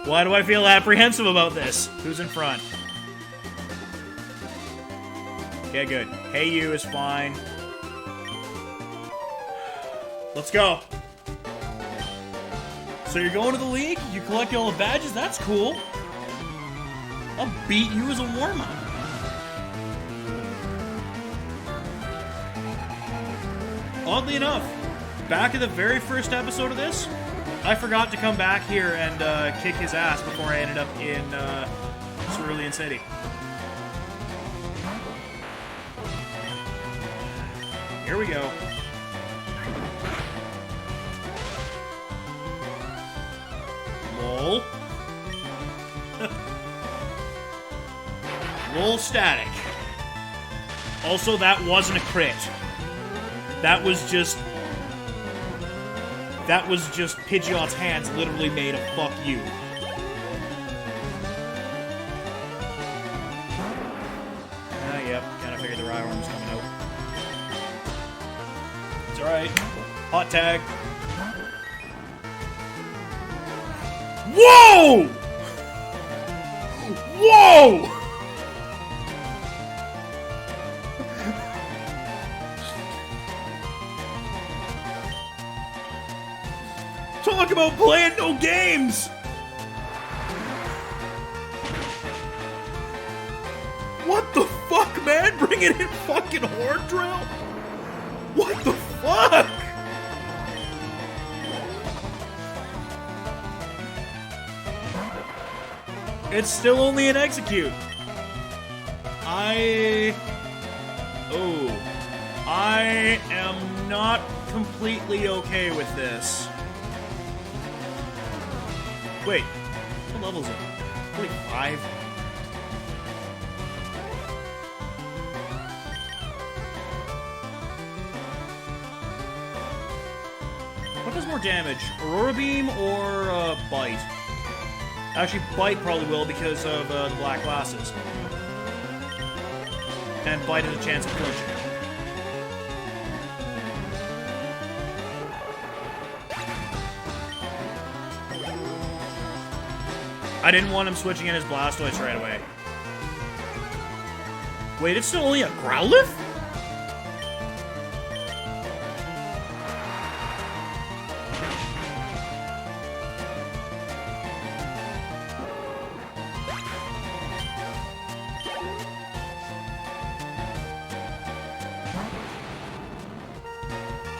Speaker 1: Why do I feel apprehensive about this? Who's in front? Okay, good. Hey You is fine. Let's go. So you're going to the league? You collect all the badges? That's cool. I'll beat you as a warm-up. Oddly enough, back at the very first episode of this, I forgot to come back here and kick his ass before I ended up in Cerulean City. Here we go. Lol. Lol static. Also, that wasn't a crit. That was just Pidgeot's hands literally made a fuck you. Yep, kinda figured the Rhyhorn was coming out. It's alright. Hot tag. Whoa! Whoa! Talk about playing no games! What the fuck, man? Bringing in fucking Horn Drill? What the fuck? It's still only an execute. I am not completely okay with this. Wait, what level is it? 45? What does more damage? Aurora Beam or Bite? Actually, Bite probably will because of the black glasses. And Bite has a chance of flinching. I didn't want him switching in his Blastoise right away. Wait, it's still only a Growlithe?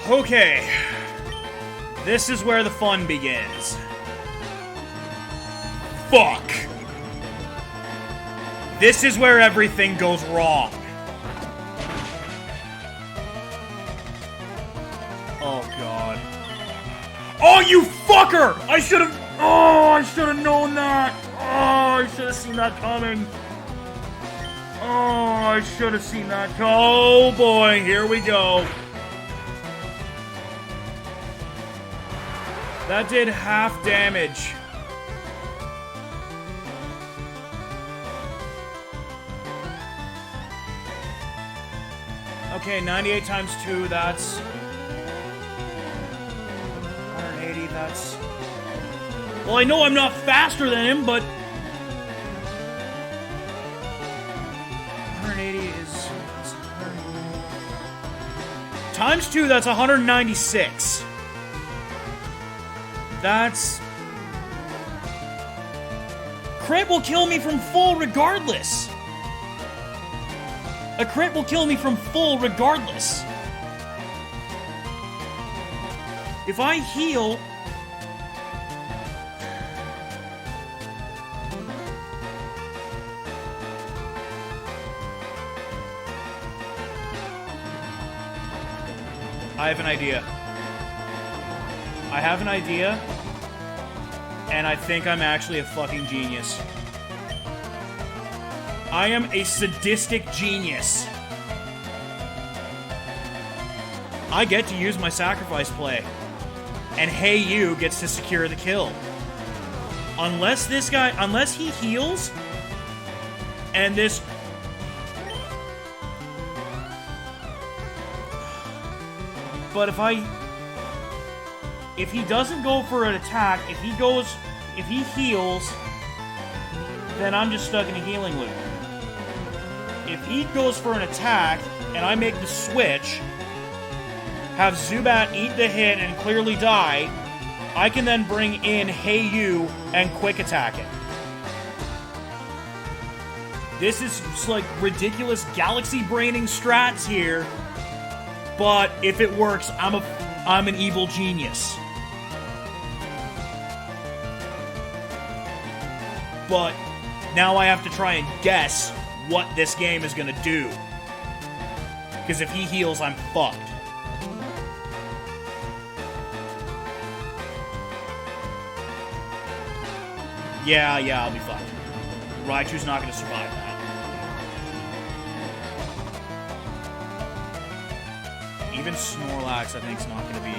Speaker 1: Okay. This is where the fun begins. Fuck. This is where everything goes wrong. Oh, God. Oh, you fucker! I should have... Oh, I should have known that. Oh, I should have seen that coming. Oh, I should have seen that. Oh, boy. Here we go. That did half damage. Okay, 98 times 2, that's... 180, that's... Well, I know I'm not faster than him, but... 180 is... Times 2, that's 196. That's... Crit will kill me from full regardless. A crit will kill me from full regardless. If I heal... I have an idea. I have an idea, and I think I'm actually a fucking genius. I am a sadistic genius. I get to use my sacrifice play, and Hey You gets to secure the kill. Unless this guy, unless he heals, and this... But if he doesn't go for an attack, if he heals, then I'm just stuck in a healing loop. If he goes for an attack, and I make the switch, have Zubat eat the hit and clearly die, I can then bring in Hey You and quick attack it. This is just like ridiculous galaxy braining strats here, but if it works, I'm an evil genius. But now I have to try and guess what this game is going to do. Because if he heals, I'm fucked. Yeah, I'll be fucked. Raichu's not going to survive that. Even Snorlax, I think, is not going to be...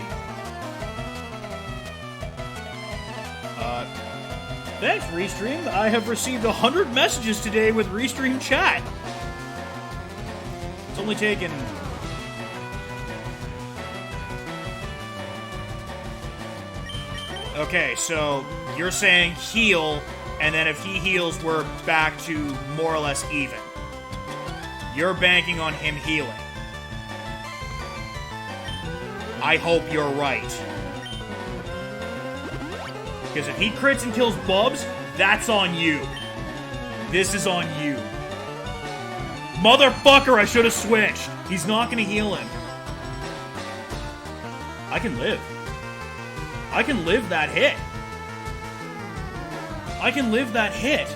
Speaker 1: Thanks, Restream. I have received 100 messages today with Restream chat. It's only taken... Okay, so you're saying heal, and then if he heals, we're back to more or less even. You're banking on him healing. I hope you're right. Because if he crits and kills Bubs, that's on you. This is on you. Motherfucker, I should have switched. He's not going to heal him. I can live. I can live that hit. I can live that hit.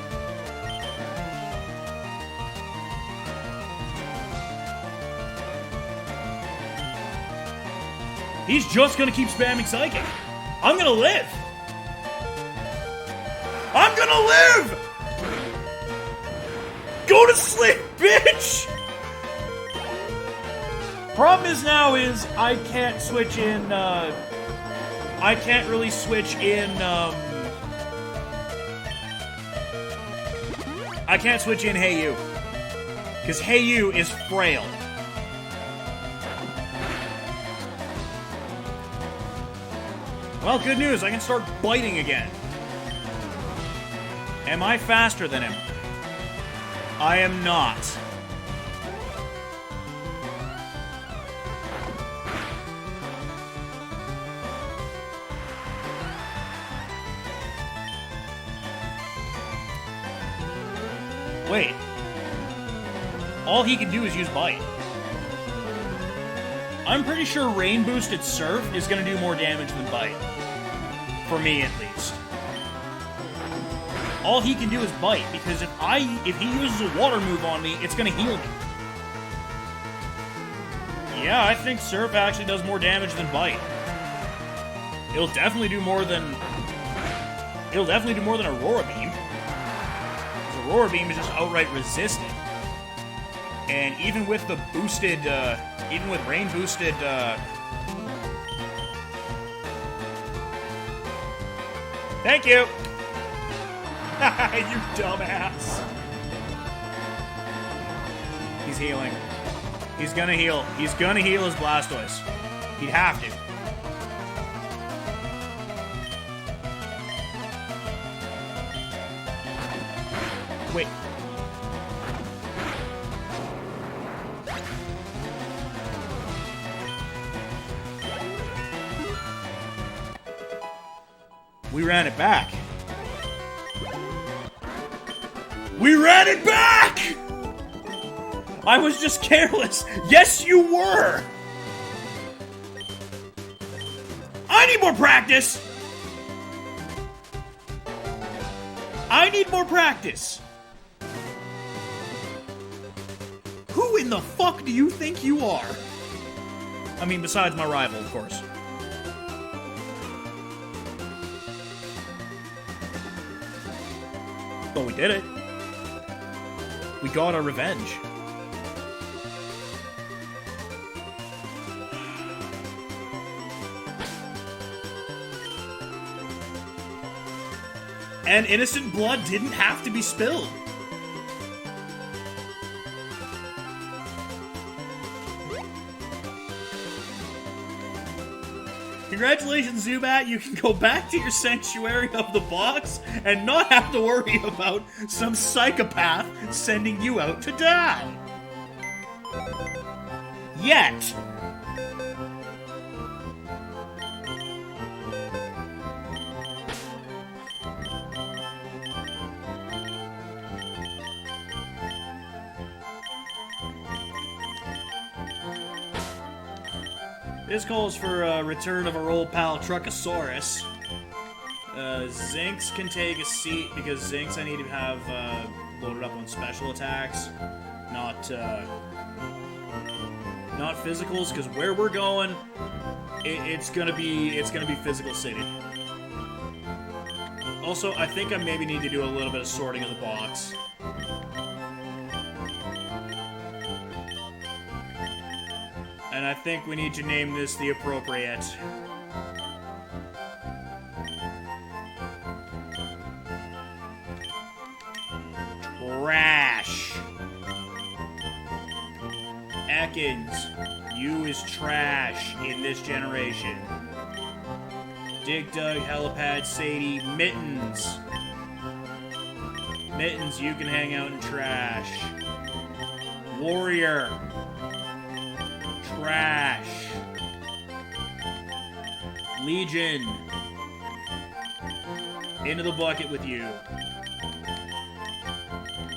Speaker 1: He's just going to keep spamming Psychic. I'm going to live. I'm going to live! Go to sleep, bitch! Problem is now is I can't switch in, I can't really switch in, I can't switch in Hey You. Because Hey You is frail. Well, good news, I can start biting again. Am I faster than him? I am not. Wait. All he can do is use Bite. I'm pretty sure Rain Boosted Surf is going to do more damage than Bite. For me, at least. All he can do is Bite, because if he uses a water move on me, it's going to heal me. Yeah, I think Surf actually does more damage than Bite. It'll definitely do more than Aurora Beam. Because Aurora Beam is just outright resistant. And even with the boosted, even with rain boosted, thank you! You dumbass! He's healing. He's gonna heal. He's gonna heal his Blastoise. He'd have to. Wait. We ran it back. We ran it back! I was just careless. Yes, you were! I need more practice! I need more practice! Who in the fuck do you think you are? I mean, besides my rival, of course. But we did it. We got our revenge. And innocent blood didn't have to be spilled. Congratulations, Zubat. You can go back to your sanctuary of the box and not have to worry about some psychopath sending you out to die. Yet. This calls for a return of our old pal Truckosaurus. Zinx can take a seat because Zinx I need to have loaded up on special attacks, not physicals. Because where we're going, it's gonna be Physical City. Also, I think I maybe need to do a little bit of sorting of the box. And I think we need to name this the appropriate. Trash. Ekans, you is trash in this generation. Dig Dug, Helipad, Sadie, Mittens. Mittens, you can hang out in trash. Warrior. Trash. Legion. Into the bucket with you.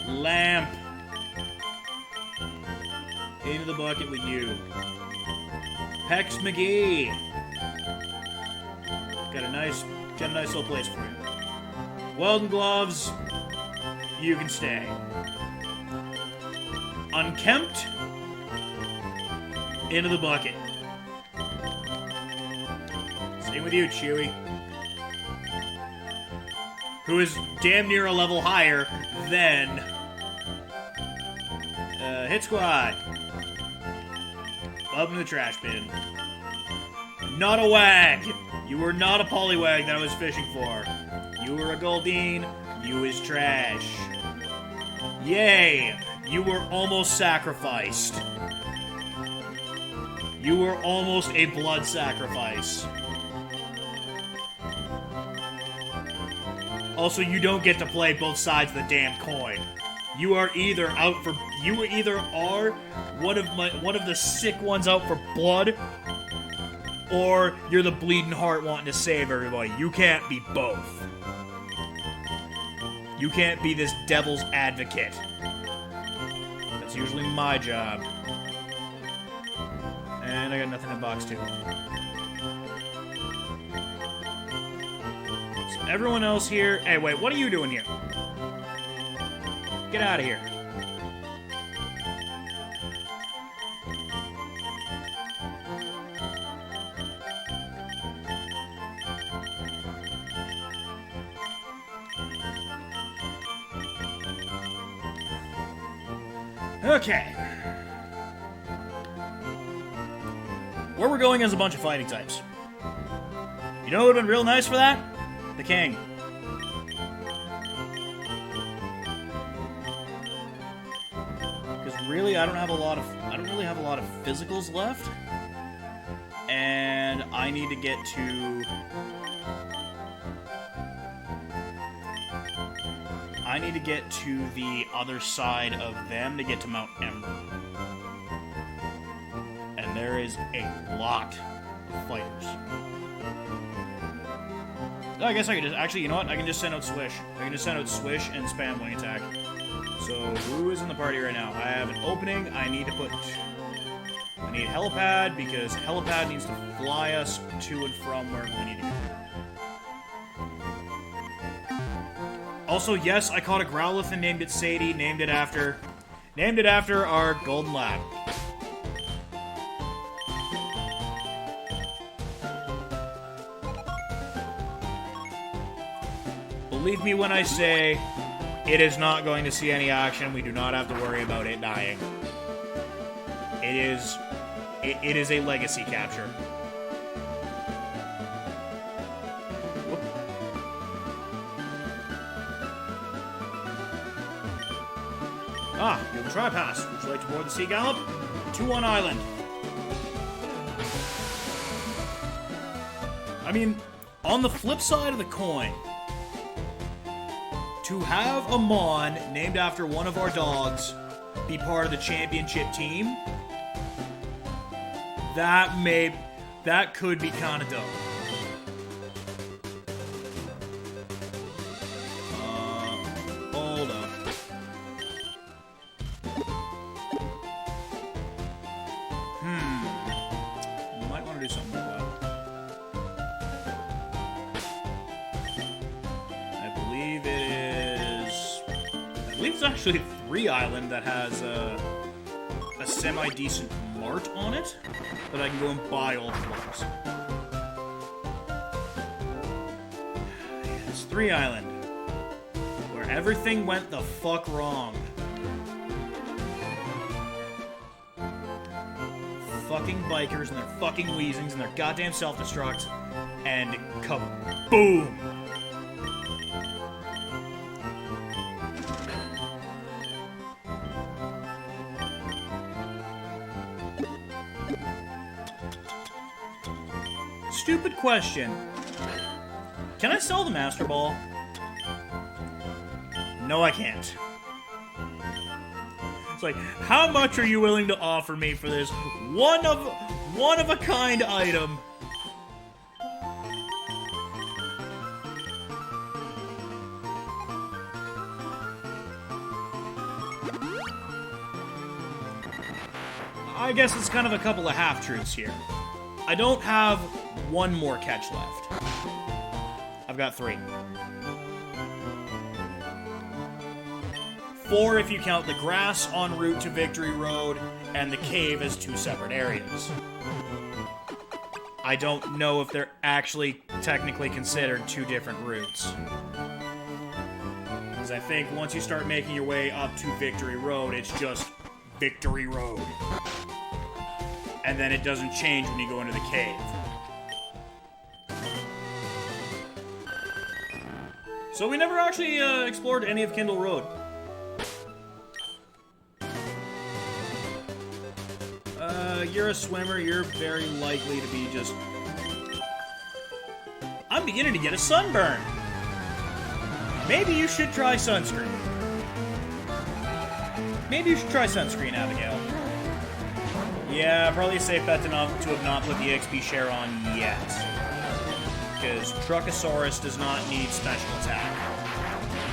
Speaker 1: Lamp. Into the bucket with you. Pex McGee. Got a nice little place for you. Weldon Gloves. You can stay. Unkempt. Into the bucket. Same with you, Chewy. Who is damn near a level higher than Hit Squad. Up in the trash bin. Not a wag. You were not a Poliwag that I was fishing for. You were a Goldeen. You is trash. Yay. You were almost sacrificed. You were almost a blood sacrifice. Also, you don't get to play both sides of the damn coin. You are either out for... You either are one of the sick ones out for blood, or you're the bleeding heart wanting to save everybody. You can't be both. You can't be this devil's advocate. That's usually my job. And I got nothing in box 2. So everyone else here... Hey, wait, what are you doing here? Get out of here. Okay. Where we're going is a bunch of fighting types. You know what would have been real nice for that? The king. Because really, I don't really have a lot of physicals left. And I need to get to... I need to get to the other side of them to get to Mount Ember. And there is a lot of fighters. I guess I could just... Actually, you know what? I can just send out Swish. I can just send out Swish and spam Wing Attack. So, who is in the party right now? I have an opening. I need to put... I need Helipad, because Helipad needs to fly us to and from wherever we need to go. Also, yes, I caught a Growlithe and named it Sadie. Named it after our Golden Lab. Believe me when I say it is not going to see any action. We do not have to worry about it dying. It is a legacy capture. Ah, you have a Tri-Pass. Would you like to board the Sea Gallop? 2-1 Island. I mean, on the flip side of the coin, to have a Mon named after one of our dogs be part of the championship team, that could be kind of dope. Hold up. Might want to do something with that. I believe it's actually 3 Island that has a semi-decent mart on it that I can go and buy all the ones. It's 3 Island, where everything went the fuck wrong. Fucking bikers and their fucking Weezings and their goddamn self-destructs, and kaboom! Stupid question. Can I sell the Master Ball? No, I can't. It's like, how much are you willing to offer me for this one of a kind item? I guess it's kind of a couple of half-truths here. I don't have one more catch left. I've got 3. 4 if you count the grass en route to Victory Road and the cave as 2 separate areas. I don't know if they're actually technically considered 2 different routes. Because I think once you start making your way up to Victory Road, it's just Victory Road. And then it doesn't change when you go into the cave. So we never actually explored any of Kindle Road. You're a swimmer. You're very likely to be just... I'm beginning to get a sunburn. Maybe you should try sunscreen. Maybe you should try sunscreen, Abigail. Yeah, probably a safe bet to have not put the XP share on yet. Because Truckosaurus does not need special attack.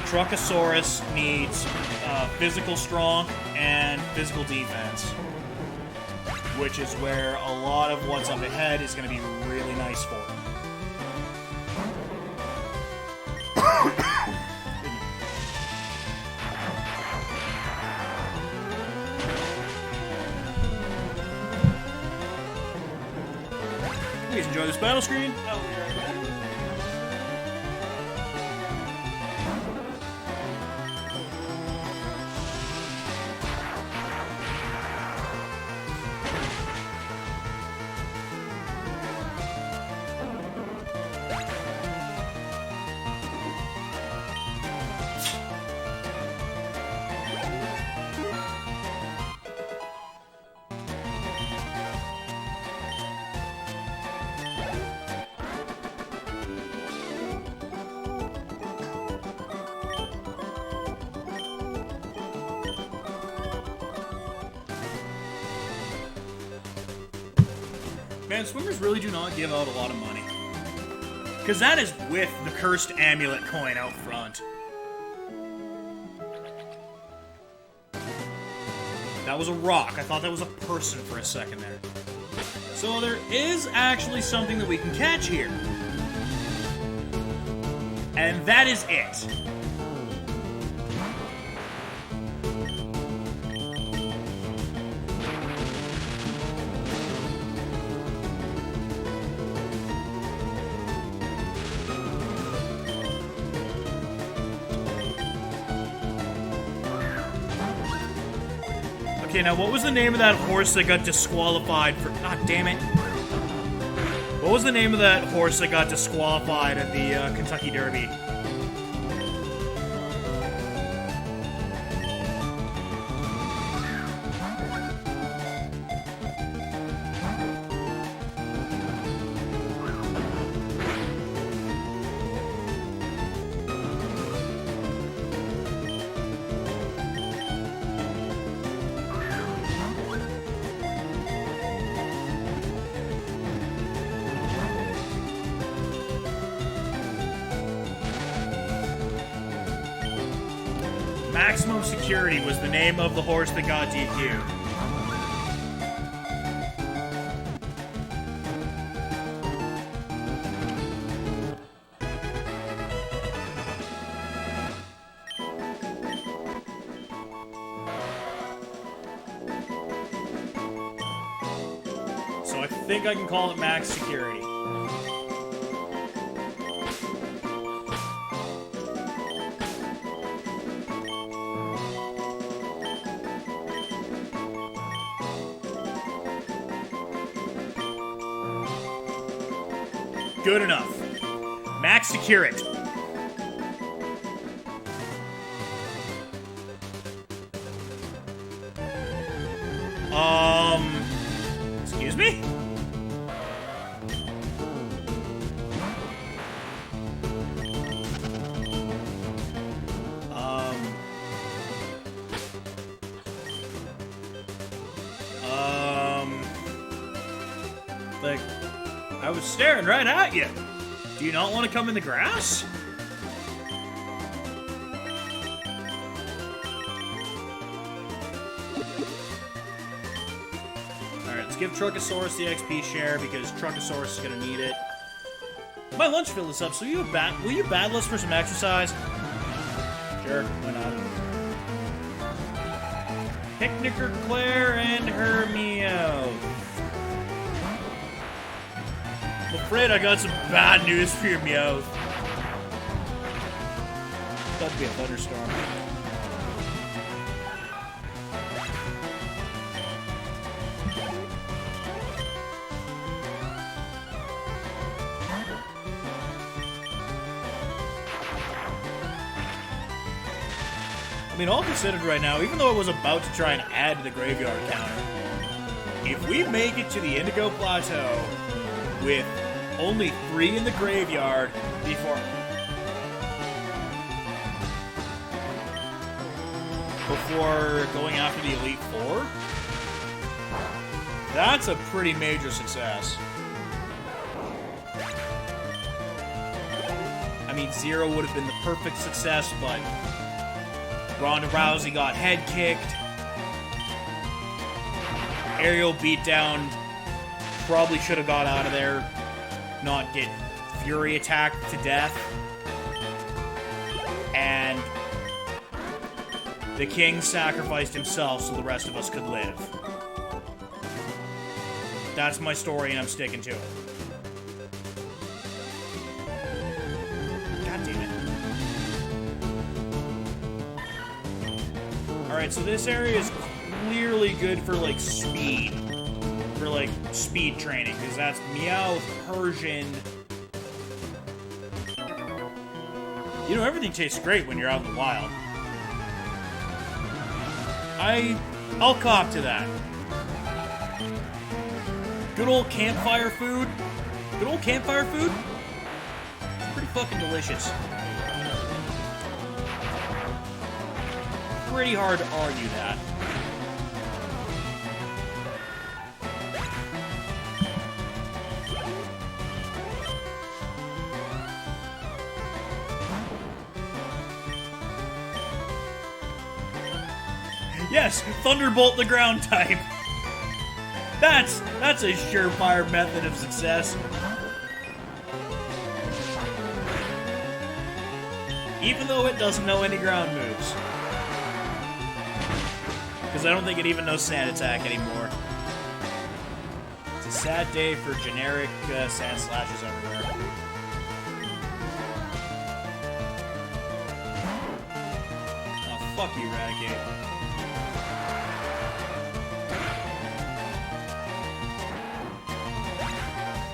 Speaker 1: Truckosaurus needs physical strong and physical defense. Which is where a lot of what's up ahead is going to be really nice for him. Please enjoy this battle screen.
Speaker 2: Oh, we're right back.
Speaker 1: Man, swimmers really do not give out a lot of money. Because that is with the cursed amulet coin out front. That was a rock. I thought that was a person for a second there. So there is actually something that we can catch here. And that is it. Okay, now what was the name of that horse that got disqualified for... God damn it. What was the name of that horse that got disqualified at the Kentucky Derby? Maximum Security was the name of the horse that got DQ'd. So I think I can call it Max Security. Good enough. Max Secure it. Excuse me? Like, I was staring right at you. Do you not want to come in the grass? Alright, let's give Truckosaurus the XP share because Truckosaurus is going to need it. My lunch fill is up, so will you battle us for some exercise? Sure, why not? Picnicker Claire and her Meow. I'm afraid I got some bad news for your Meowth. That'd be a thunderstorm. I mean, all considered right now, even though I was about to try and add to the graveyard counter, if we make it to the Indigo Plateau with only 3 in the graveyard before... before going after the Elite Four. That's a pretty major success. I mean, 0 would have been the perfect success, but Ronda Rousey got head kicked. Aerial beatdown. Probably should have got out of there. Not get Fury attacked to death. And the king sacrificed himself so the rest of us could live. That's my story, and I'm sticking to it. God damn it. Alright, so this area is clearly good for, like, speed. For, like, speed training, because that's Meowth, Persian. You know, everything tastes great when you're out in the wild. I'll cop to that. Good old campfire food. Good old campfire food. Pretty fucking delicious. Pretty hard to argue that. Yes, Thunderbolt the ground type. That's a surefire method of success. Even though it doesn't know any ground moves. Because I don't think it even knows Sand Attack anymore. It's a sad day for generic Sand Slashes everywhere. Oh, fuck you, Raticate.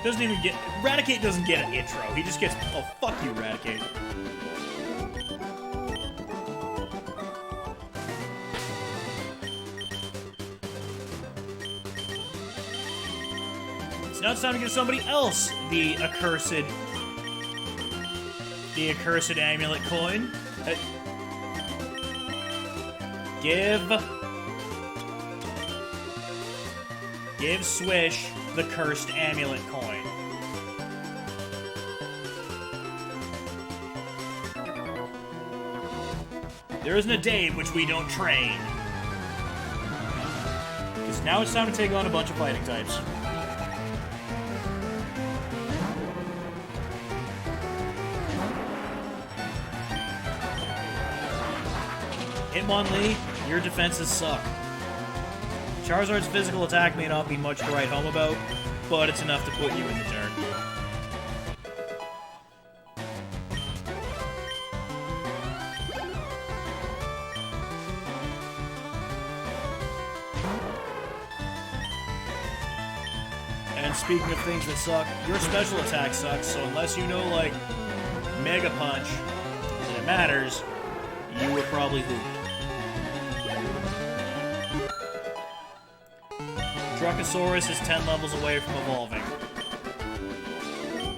Speaker 1: Doesn't even get... Raticate doesn't get an intro. He just gets... Oh, fuck you, Raticate. So now it's time to give somebody else the accursed amulet coin. Give Swish the cursed amulet coin. There isn't a day in which we don't train. Because now it's time to take on a bunch of fighting types. Hitmonlee, your defenses suck. Charizard's physical attack may not be much to write home about, but it's enough to put you in the dirt. And speaking of things that suck, your special attack sucks, so unless you know, like, Mega Punch, and it matters, you were probably hooped. Truckosaurus is 10 levels away from evolving.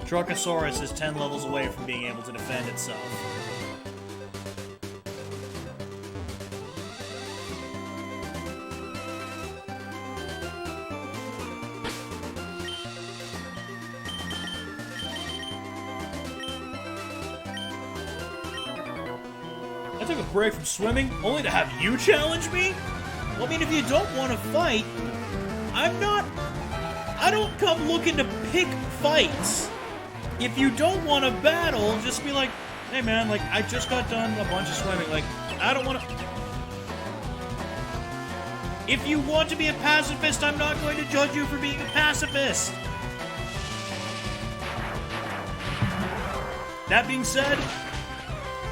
Speaker 1: Truckosaurus is 10 levels away from being able to defend itself. I took a break from swimming, only to have you challenge me? Well, I mean, if you don't want to fight, I don't come looking to pick fights. If you don't want to battle, just be like, hey man, like, I just got done a bunch of swimming, like, I don't want to... If you want to be a pacifist, I'm not going to judge you for being a pacifist. That being said,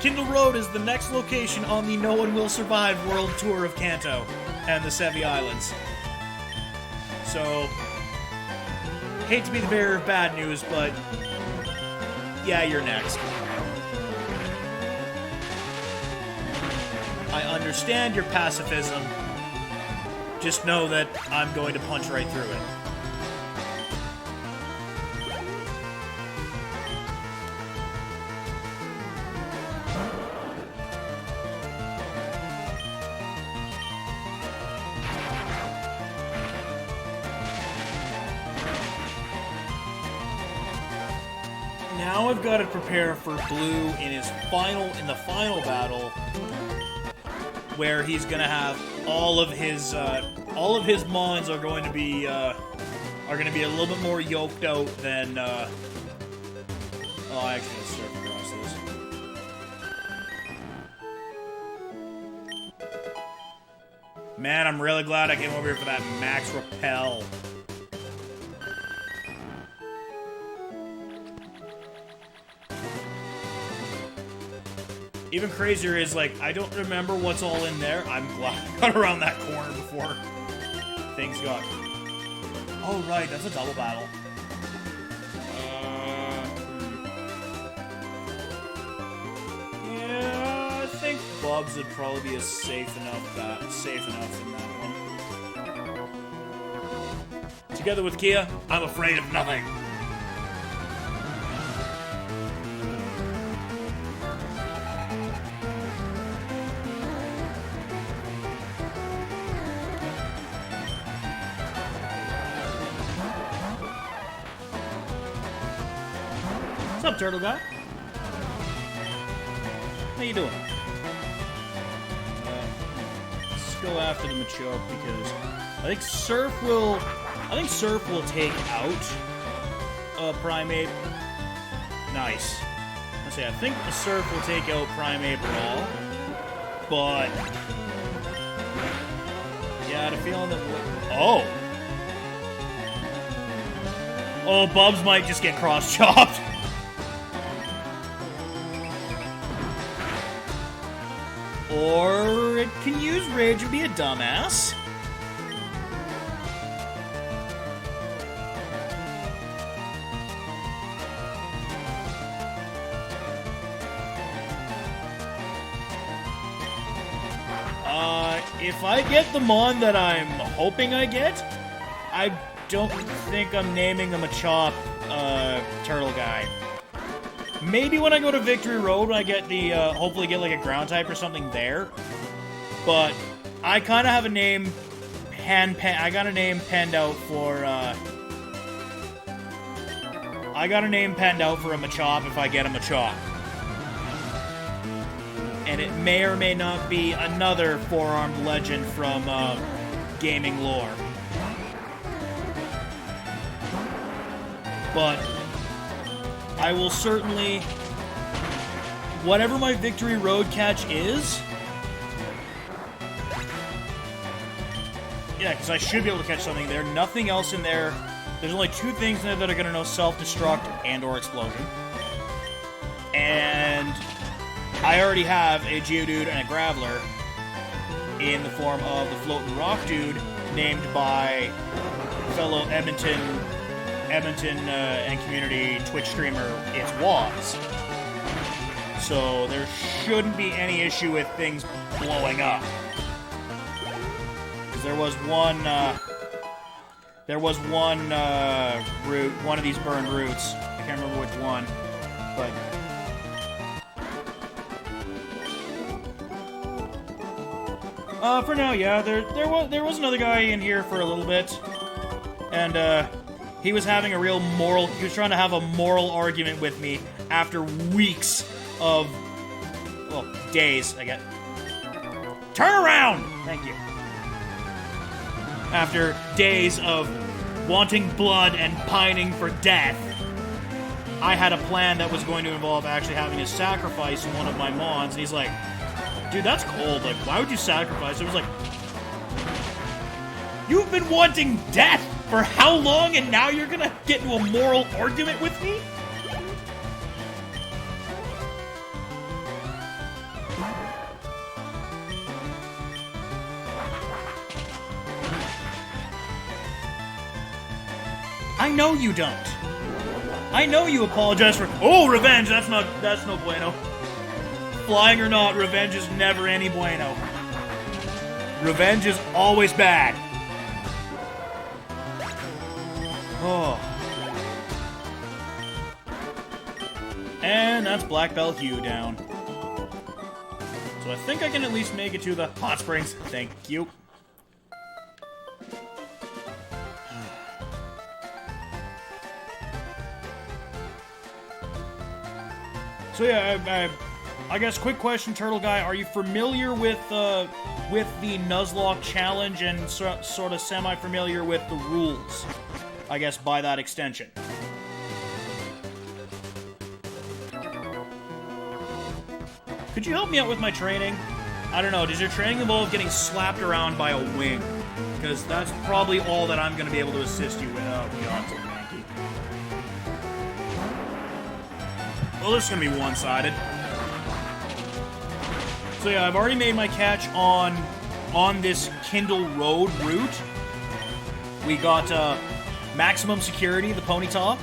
Speaker 1: Kindle Road is the next location on the No One Will Survive World Tour of Kanto and the Sevi Islands. So, hate to be the bearer of bad news, but yeah, you're next. I understand your pacifism. Just know that I'm going to punch right through it. Now I've got to prepare for Blue in the final battle, where he's gonna have all of his mons are going to be a little bit more yoked out than. Oh, I actually gotta surf across this. Man, I'm really glad I came over here for that max repel. Even crazier is, like, I don't remember what's all in there. I'm glad I got around that corner before things got... Oh, right, that's a double battle. Yeah, I think Bubs would probably be safe enough in that one. Together with Kia, I'm afraid of nothing. What's up, turtle guy? How you doing? Let's go after the Machoke because I think Surf will take out Primeape. Nice. Let's see. I think the Surf will take out Primeape Brawl, but yeah, I had a feeling that. Oh, Bubs might just get cross-chopped. Or it can use Rage and be a dumbass. If I get the Mon that I'm hoping I get, I don't think I'm naming the Machop, Turtle Guy. Maybe when I go to Victory Road, when I get the, hopefully get like a ground type or something there. But I kind of have a name I got a name penned out for, I got a name penned out for a Machop if I get a Machop. And it may or may not be another four-armed legend from, gaming lore. But I will certainly, whatever my Victory Road catch is, yeah, because I should be able to catch something there. Nothing else in there. There's only two things in there that are going to know self-destruct and or explosion. And I already have a Geodude and a Graveler in the form of the Floating Rock Dude, named by fellow Edmonton and community Twitch streamer, It's Waz. So there shouldn't be any issue with things blowing up. Because there was one route, one of these burned routes. I can't remember which one, but for now, yeah, there was another guy in here for a little bit, and he was having a real moral. He was trying to have a moral argument with me after weeks of, well, days. I get. Turn around. Thank you. After days of wanting blood and pining for death, I had a plan that was going to involve actually having to sacrifice one of my Mons, and he's like, dude, that's cold. Like, why would you sacrifice? I was like, you've been wanting death for how long, and now you're gonna get into a moral argument with me? I know you don't. I know you apologize for, oh, revenge, that's no bueno. Flying or not, revenge is never any bueno. Revenge is always bad. Oh. And that's Black Belt Hue down. So I think I can at least make it to the hot springs. Thank you. So yeah, I guess quick question, Turtle Guy, are you familiar with the Nuzlocke challenge and sort of semi-familiar with the rules? I guess by that extension. Could you help me out with my training? I don't know, does your training involve getting slapped around by a wing? Because that's probably all that I'm going to be able to assist you with. Oh, God, so manky. Well, this is going to be one-sided. So yeah, I've already made my catch on this Kindle Road route. We got Maximum Security, the Ponyta.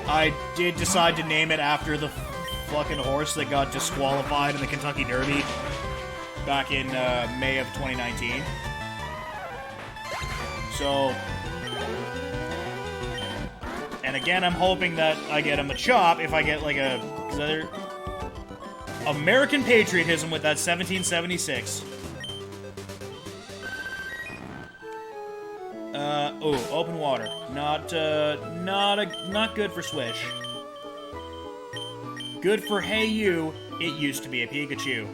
Speaker 1: I did decide to name it after the fucking horse that got disqualified in the Kentucky Derby back in May of 2019. So, and again, I'm hoping that I get him a chop if I get like a American patriotism with that 1776. Oh, open water. Not good for Swish. Good for Hey You, it used to be a Pikachu.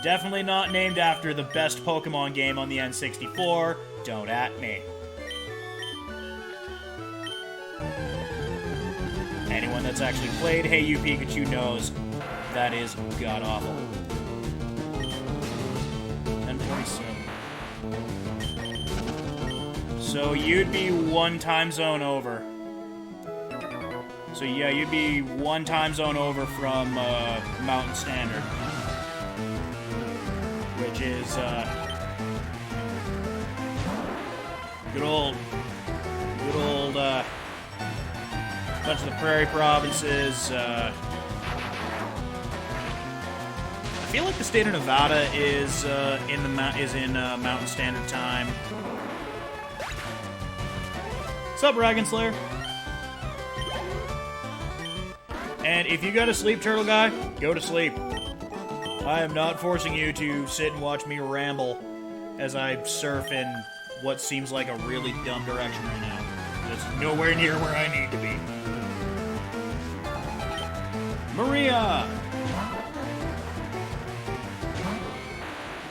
Speaker 1: Definitely not named after the best Pokemon game on the N64. Don't at me. Anyone that's actually played Hey You Pikachu knows that is god-awful. 1047. So you'd be one time zone over. So yeah, you'd be one time zone over from Mountain Standard. Which is, good old, bunch of the prairie provinces. I feel like the state of Nevada is in Mountain Standard Time. What's up, Dragon Slayer? And if you gotta sleep, Turtle Guy, go to sleep. I am not forcing you to sit and watch me ramble as I surf in what seems like a really dumb direction right now. It's nowhere near where I need to be. Maria!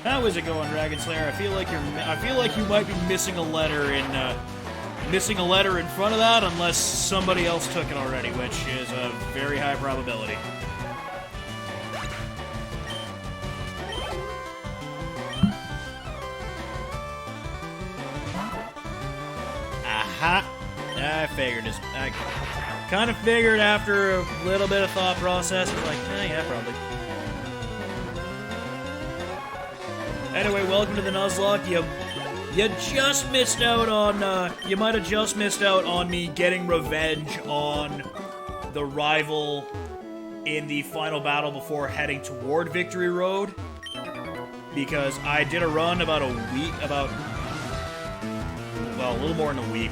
Speaker 1: How is it going, Dragon Slayer? I feel like you might be missing a letter in front of that, unless somebody else took it already, which is a very high probability. Aha! I figured this. I kind of figured after a little bit of thought process, I was like, yeah, probably. Anyway, welcome to the Nuzlocke. You just missed out on, you might have just missed out on me getting revenge on the rival in the final battle before heading toward Victory Road. Because I did a run about a little more than a week.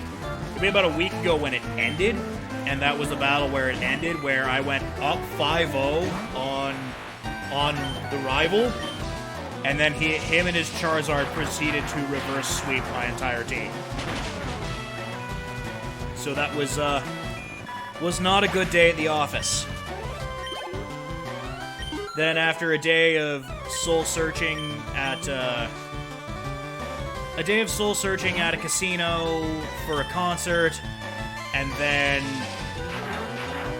Speaker 1: It'd be about a week ago when it ended, and that was the battle where it ended, where I went up 5-0 on the rival. And then him and his Charizard proceeded to reverse sweep my entire team. So that was not a good day at the office. Then after a day of soul searching at a casino for a concert, and then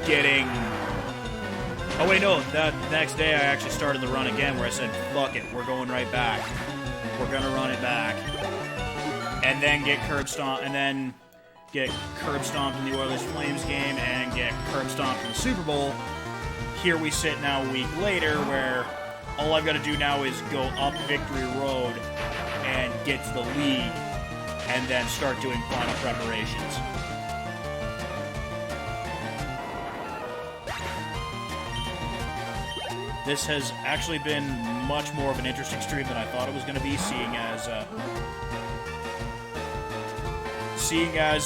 Speaker 1: getting... Oh wait, no, that next day I actually started the run again where I said, fuck it, we're going right back. We're gonna run it back. And then get curb stomped in the Oilers Flames game and get curb stomped in the Super Bowl. Here we sit now a week later where all I've got to do now is go up Victory Road and get to the league and then start doing final preparations. This has actually been much more of an interesting stream than I thought it was going to be, seeing as,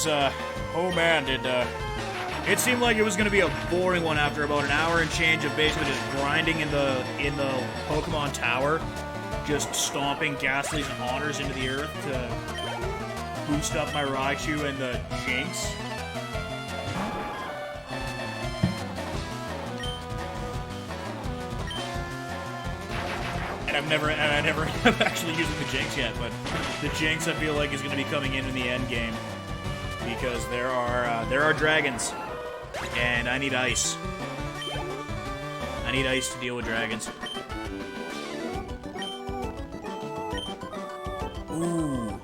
Speaker 1: oh man, it seemed like it was going to be a boring one after about an hour and change of basically just grinding in the Pokemon Tower, just stomping Ghastly's honors into the earth to boost up my Raichu and the Jinx. And I never have actually used the Jinx yet, but the Jinx I feel like is going to be coming in the end game because there are dragons, and I need ice. I need ice to deal with dragons. Ooh.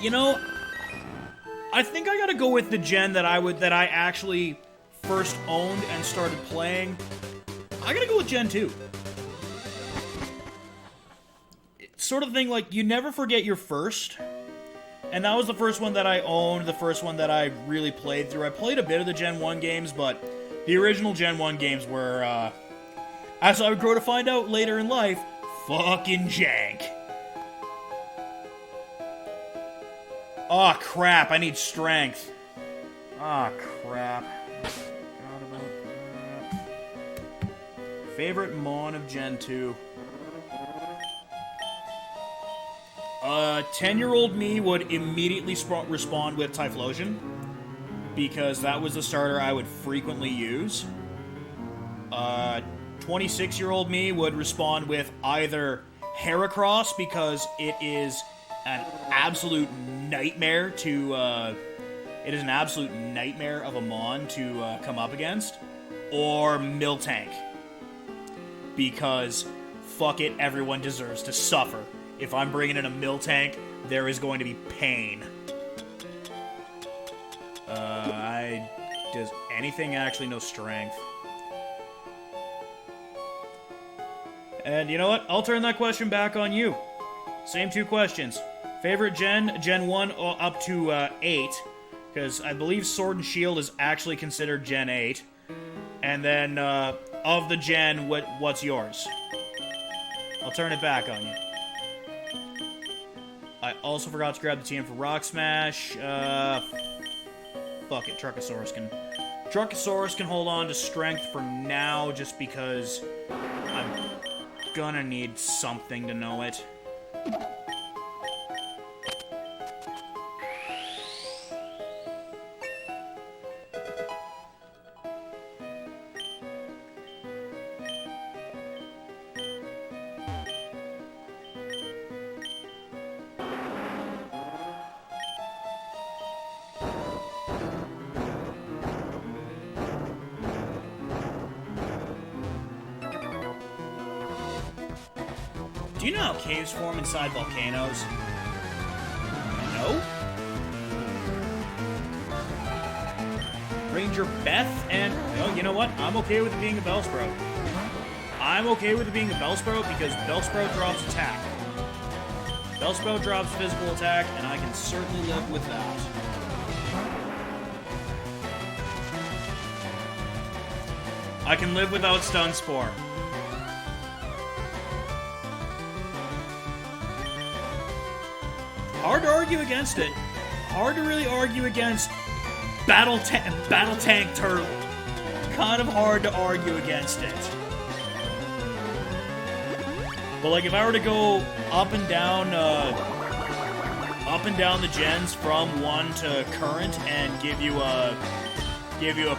Speaker 1: You know, I think I gotta go with the gen that I actually first owned and started playing. I gotta go with Gen 2. It's sort of thing like, you never forget your first. And that was the first one that I owned, the first one that I really played through. I played a bit of the Gen 1 games, but the original Gen 1 games were, as I would grow to find out later in life, fucking jank. Aw, oh, crap, I need strength. Ah, oh, crap. Forgot about that. Favorite Mon of Gen 2. 10-year-old me would immediately respond with Typhlosion, because that was the starter I would frequently use. 26-year-old me would respond with either Heracross, because it is an absolute nightmare to, it is an absolute nightmare of a Mon to come up against, or Miltank, because fuck it, everyone deserves to suffer. If I'm bringing in a Miltank, there is going to be pain. Does anything actually know strength? And you know what? I'll turn that question back on you. Same two questions. Favorite gen? Gen 1 up to 8. Because I believe Sword and Shield is actually considered Gen 8. And then, of the gen, what's yours? I'll turn it back on you. I also forgot to grab the TM for Rock Smash. Fuck it, Truckosaurus can hold on to strength for now, just because I'm gonna need something to know it. Do you know how caves form inside volcanoes? No? Ranger Beth, and oh, you know what? I'm okay with it being a Bellsprout. I'm okay with it being a Bellsprout because Bellsprout drops attack. Bellsprout drops physical attack, and I can certainly live with that. I can live without Stun Spore. Hard to argue against it. Hard to really argue against Battle Tank Turtle. Kind of hard to argue against it. But like, if I were to go up and down the gens from 1 to current and give you a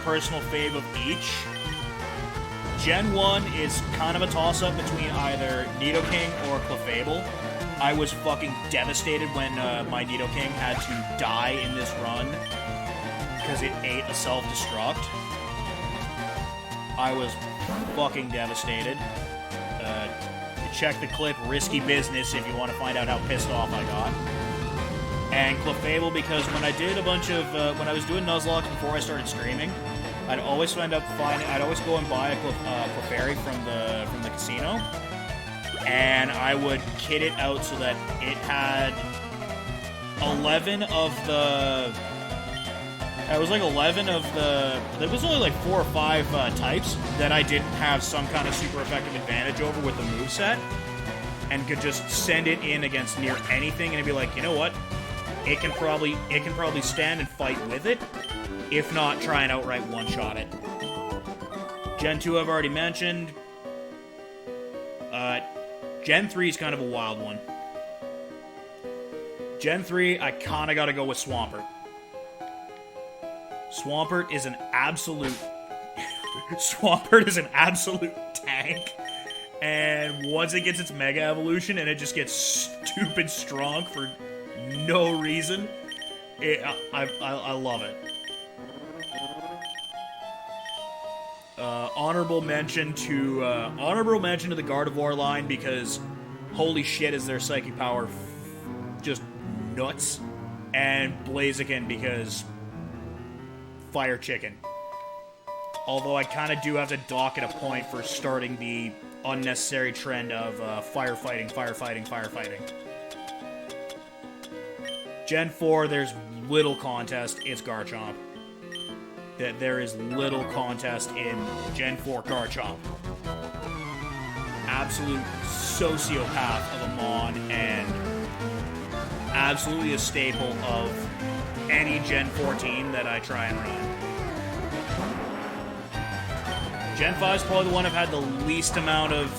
Speaker 1: personal fave of each, Gen 1 is kind of a toss-up between either Nidoking or Clefable. I was fucking devastated when my Nidoking had to die in this run because it ate a self-destruct. I was fucking devastated. Check the clip Risky Business if you want to find out how pissed off I got. And Clefable, because when I did a bunch of when I was doing Nuzlocke before I started streaming, I'd always go and buy a Clefairy from the casino. And I would kit it out so that it had 11 of the... It was like 11 of the... There was only like 4 or 5 types that I didn't have some kind of super effective advantage over with the moveset. And could just send it in against near anything and it'd be like, you know what? It can probably stand and fight with it. If not, try and outright one-shot it. Gen 2 I've already mentioned. Gen 3 is kind of a wild one. Gen 3, I kind of got to go with Swampert. Swampert is an absolute Swampert is an absolute tank. And once it gets its Mega Evolution and it just gets stupid strong for no reason, I love it. Honorable mention to the Gardevoir line because holy shit is their psychic power just nuts, and Blaziken because fire chicken. Although I kind of do have to dock at a point for starting the unnecessary trend of firefighting. Gen 4, there's little contest, it's Garchomp. There is little contest in Gen 4 Garchomp. Absolute sociopath of a Mon, and absolutely a staple of any Gen 14 that I try and run. Gen 5 is probably the one I've had the least amount of,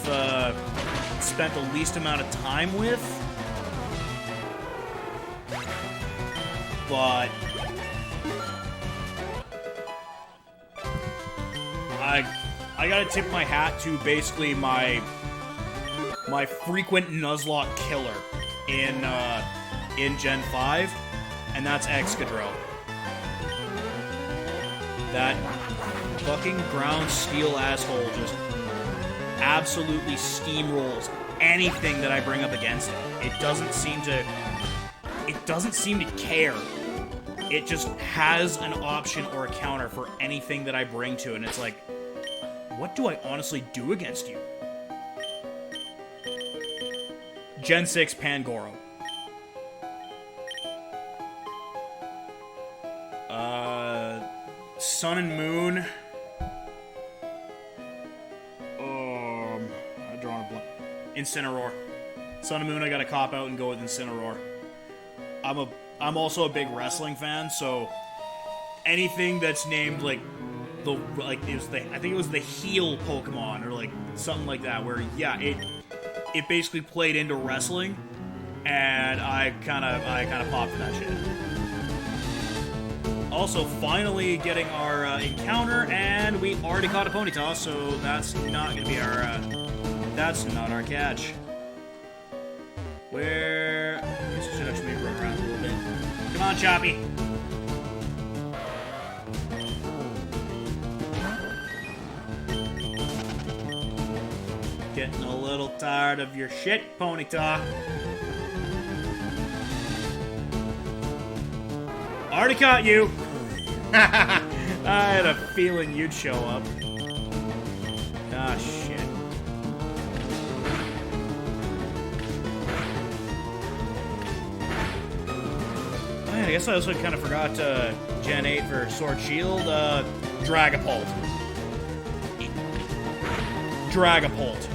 Speaker 1: spent the least amount of time with. But I gotta tip my hat to basically my frequent Nuzlocke killer in Gen 5, and that's Excadrill. That fucking ground steel asshole just absolutely steamrolls anything that I bring up against it. It doesn't seem to care. It just has an option or a counter for anything that I bring to it, and it's like, what do I honestly do against you? Gen 6 Pangoro. Sun and Moon. I draw a blank. Incineroar. Sun and Moon, I gotta cop out and go with Incineroar. I'm also a big wrestling fan, so anything that's named I think it was the heel Pokemon or like something like that, where yeah, it basically played into wrestling, and I kind of popped for that shit. Also, finally getting our encounter, and we already caught a Ponyta, so that's not gonna be that's not our catch. Where I guess I should actually run around a little bit. Come on, Choppy. Getting a little tired of your shit, Ponyta. Already caught you. I had a feeling you'd show up. Ah, shit. I guess I also kind of forgot Gen 8 for Sword Shield. Dragapult. Dragapult.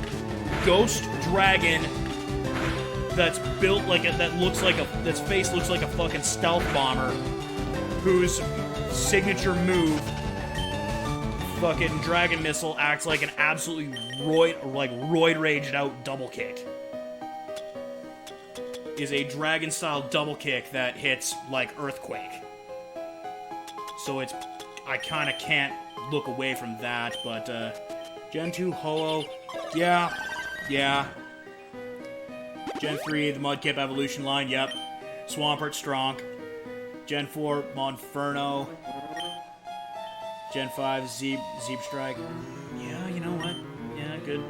Speaker 1: Ghost dragon that's built like that's face looks like a fucking stealth bomber, whose signature move, fucking Dragon Missile, acts like an absolutely roid raged out double kick. Is a dragon-style double kick that hits like Earthquake. So I kind of can't look away from that, but Gen 2 Ho-Oh, yeah. Gen 3, the Mudkip evolution line, yep. Swampert Stronk. Gen 4, Monferno. Gen 5, Zeebstrike. Yeah, you know what? Yeah, good.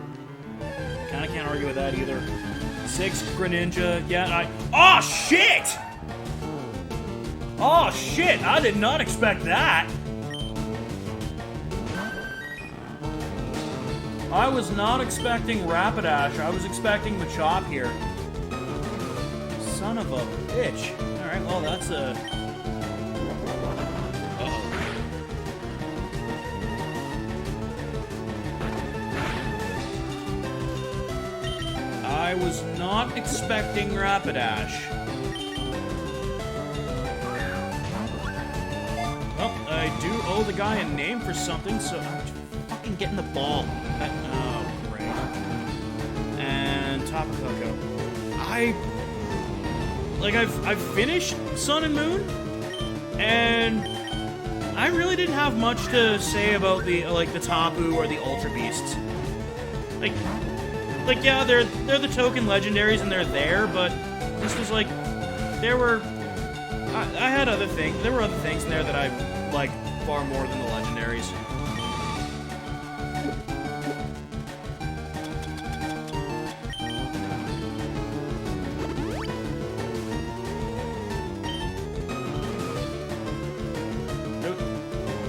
Speaker 1: Kinda can't argue with that either. 6, Greninja. Yeah, oh, shit! Oh, shit! I did not expect that! I was not expecting Rapidash. I was expecting Machop here. Son of a bitch. Alright, well, that's a... I was not expecting Rapidash. Well, I do owe the guy a name for something, so I'm fucking getting the ball. Oh, great. And Tapu Koko. I've finished Sun and Moon, and I really didn't have much to say about the Tapu or the Ultra Beasts. Like yeah, they're the token legendaries and they're there, but this was like there were I had other things. There were other things in there that I liked far more than the legendaries.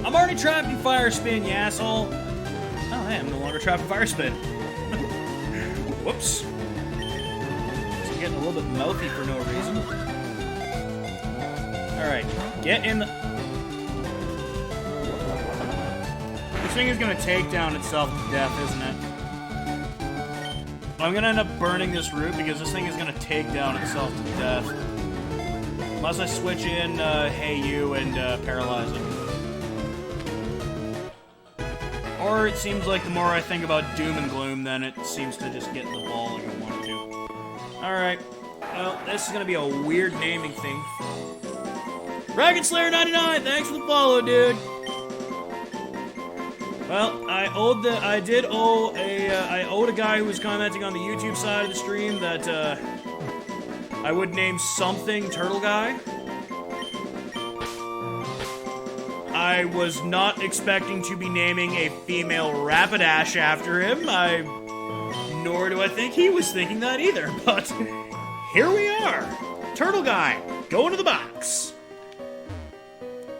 Speaker 1: I'm already trapped in Fire Spin, you asshole. Oh, hey, I'm no longer trapped in Fire Spin. Whoops. It's getting a little bit mouthy for no reason. Alright, get in the... This thing is going to take down itself to death, isn't it? I'm going to end up burning this root because this thing is going to take down itself to death. Unless I switch in Hey You and paralyze it. Or it seems like the more I think about Doom and Gloom, then it seems to just get in the ball like I want it to. Alright. Well, this is gonna be a weird naming thing. Dragon Slayer 99, thanks for the follow, dude. Well, I owed a guy who was commenting on the YouTube side of the stream that I would name something Turtle Guy. I was not expecting to be naming a female Rapidash after him, nor do I think he was thinking that either, but here we are. Turtle Guy, go into the box.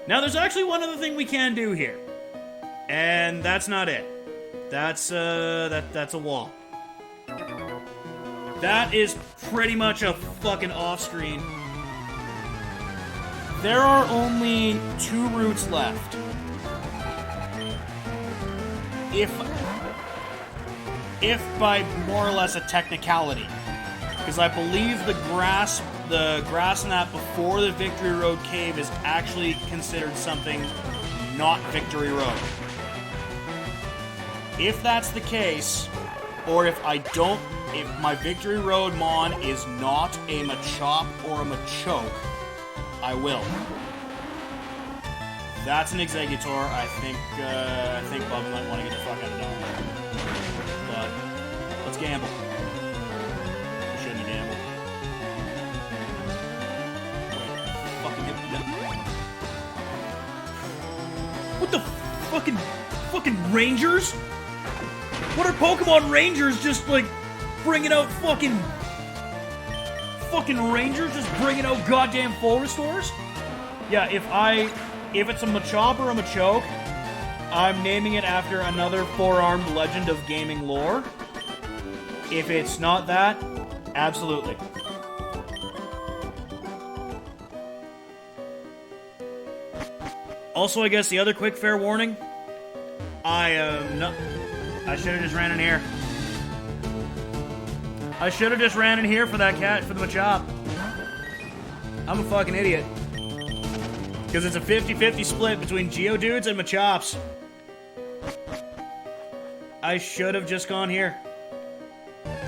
Speaker 1: Now, there's actually one other thing we can do here, and that's not it. That's a wall. That is pretty much a fucking off-screen. There are only 2 routes left. If by more or less a technicality. Because I believe the grass in that before the Victory Road cave is actually considered something not Victory Road. If that's the case, or if my Victory Road Mon is not a Machop or a Machoke, I will. That's an Exeggutor. I think Bubba might want to get the fuck out of Dome. But let's gamble. We shouldn't have gambled. Fucking get What the fucking Rangers? What are Pokemon Rangers just like bringing out fucking Rangers just bringing out goddamn full restores? Yeah, if it's a Machop or a Machoke, I'm naming it after another 4-armed legend of gaming lore. If it's not that, absolutely. Also, I guess the other quick fair warning, I should have just ran in here. I should have just ran in here for that cat, for the Machop. I'm a fucking idiot. Because it's a 50-50 split between Geodudes and Machops. I should have just gone here.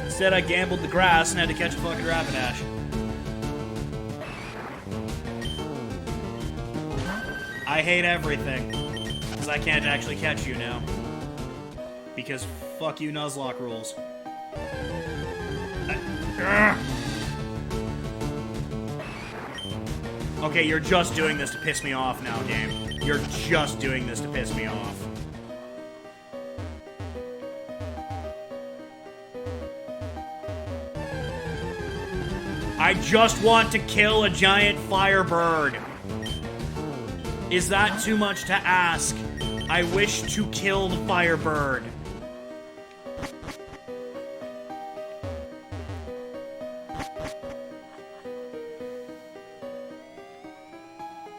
Speaker 1: Instead, I gambled the grass and had to catch a fucking Rapidash. I hate everything. Because I can't actually catch you now. Because fuck you, Nuzlocke rules. Okay, you're just doing this to piss me off now, game. You're just doing this to piss me off. I just want to kill a giant firebird. Is that too much to ask? I wish to kill the firebird.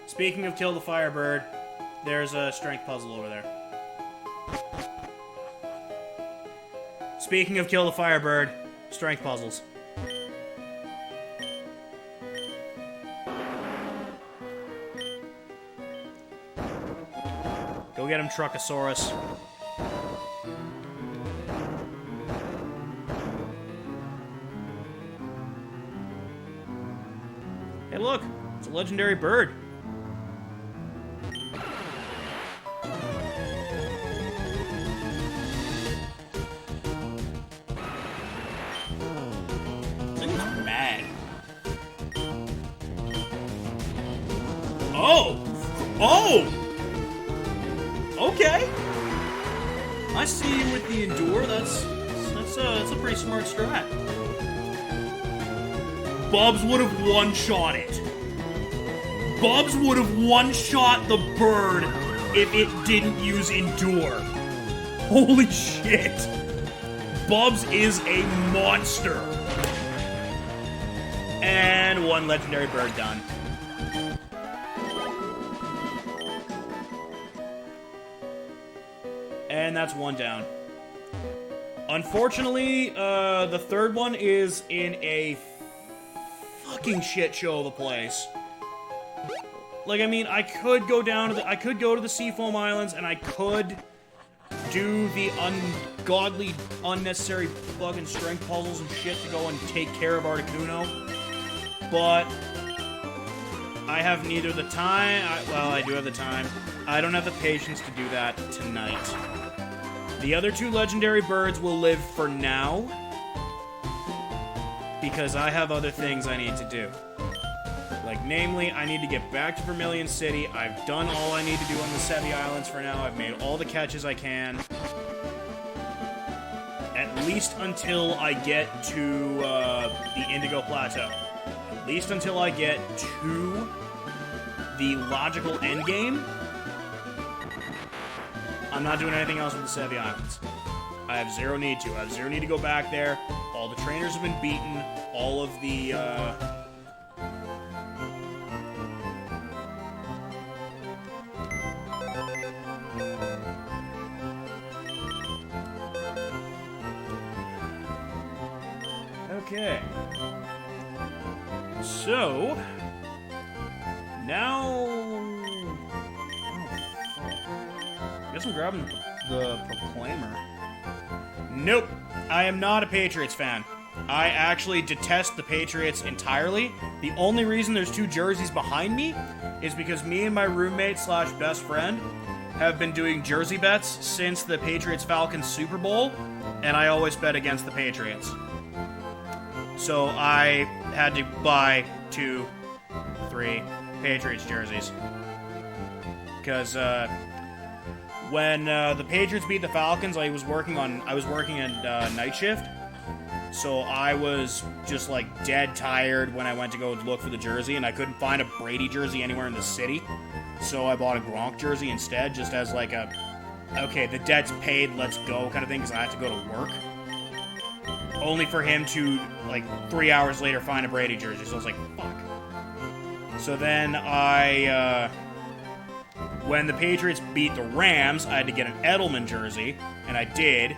Speaker 1: Speaking of kill the firebird, there's a strength puzzle over there. Speaking of kill the firebird, strength puzzles. Go get him, Truckosaurus. Hey, look! It's a legendary bird. Oh! Okay. I see you with the Endure. That's a pretty smart strat. Bubs would have one-shot it. Bubs would have one-shot the bird if it didn't use Endure. Holy shit. Bubs is a monster. And one legendary bird done. And that's one down. Unfortunately, the third one is in a fucking shit show of a place. Like, I mean, I could go to the Seafoam Islands, and I could do the ungodly, unnecessary fucking strength puzzles and shit to go and take care of Articuno. But I have neither the time, well, I do have the time. I don't have the patience to do that tonight. The other two legendary birds will live for now, because I have other things I need to do. Like, namely, I need to get back to Vermilion City. I've done all I need to do on the Sevi Islands for now. I've made all the catches I can. At least until I get to the Indigo Plateau. At least until I get to the logical endgame. I'm not doing anything else with the Sevi Islands. I have zero need to. I have zero need to go back there. All the trainers have been beaten. All of the, Okay. So, now... I guess I'm grabbing the Proclaimer. Nope. I am not a Patriots fan. I actually detest the Patriots entirely. The only reason there's two jerseys behind me is because me and my roommate slash best friend have been doing jersey bets since the Patriots-Falcons Super Bowl, and I always bet against the Patriots. So I had to buy 2, 3 Patriots jerseys. Because, when the Patriots beat the Falcons, I was working at night shift, so I was just like dead tired when I went to go look for the jersey, and I couldn't find a Brady jersey anywhere in the city, so I bought a Gronk jersey instead, just as like a, okay, the debt's paid, let's go kind of thing, because I had to go to work. Only for him to, like, 3 hours later find a Brady jersey, so I was like, fuck. So then when the Patriots beat the Rams, I had to get an Edelman jersey, and I did.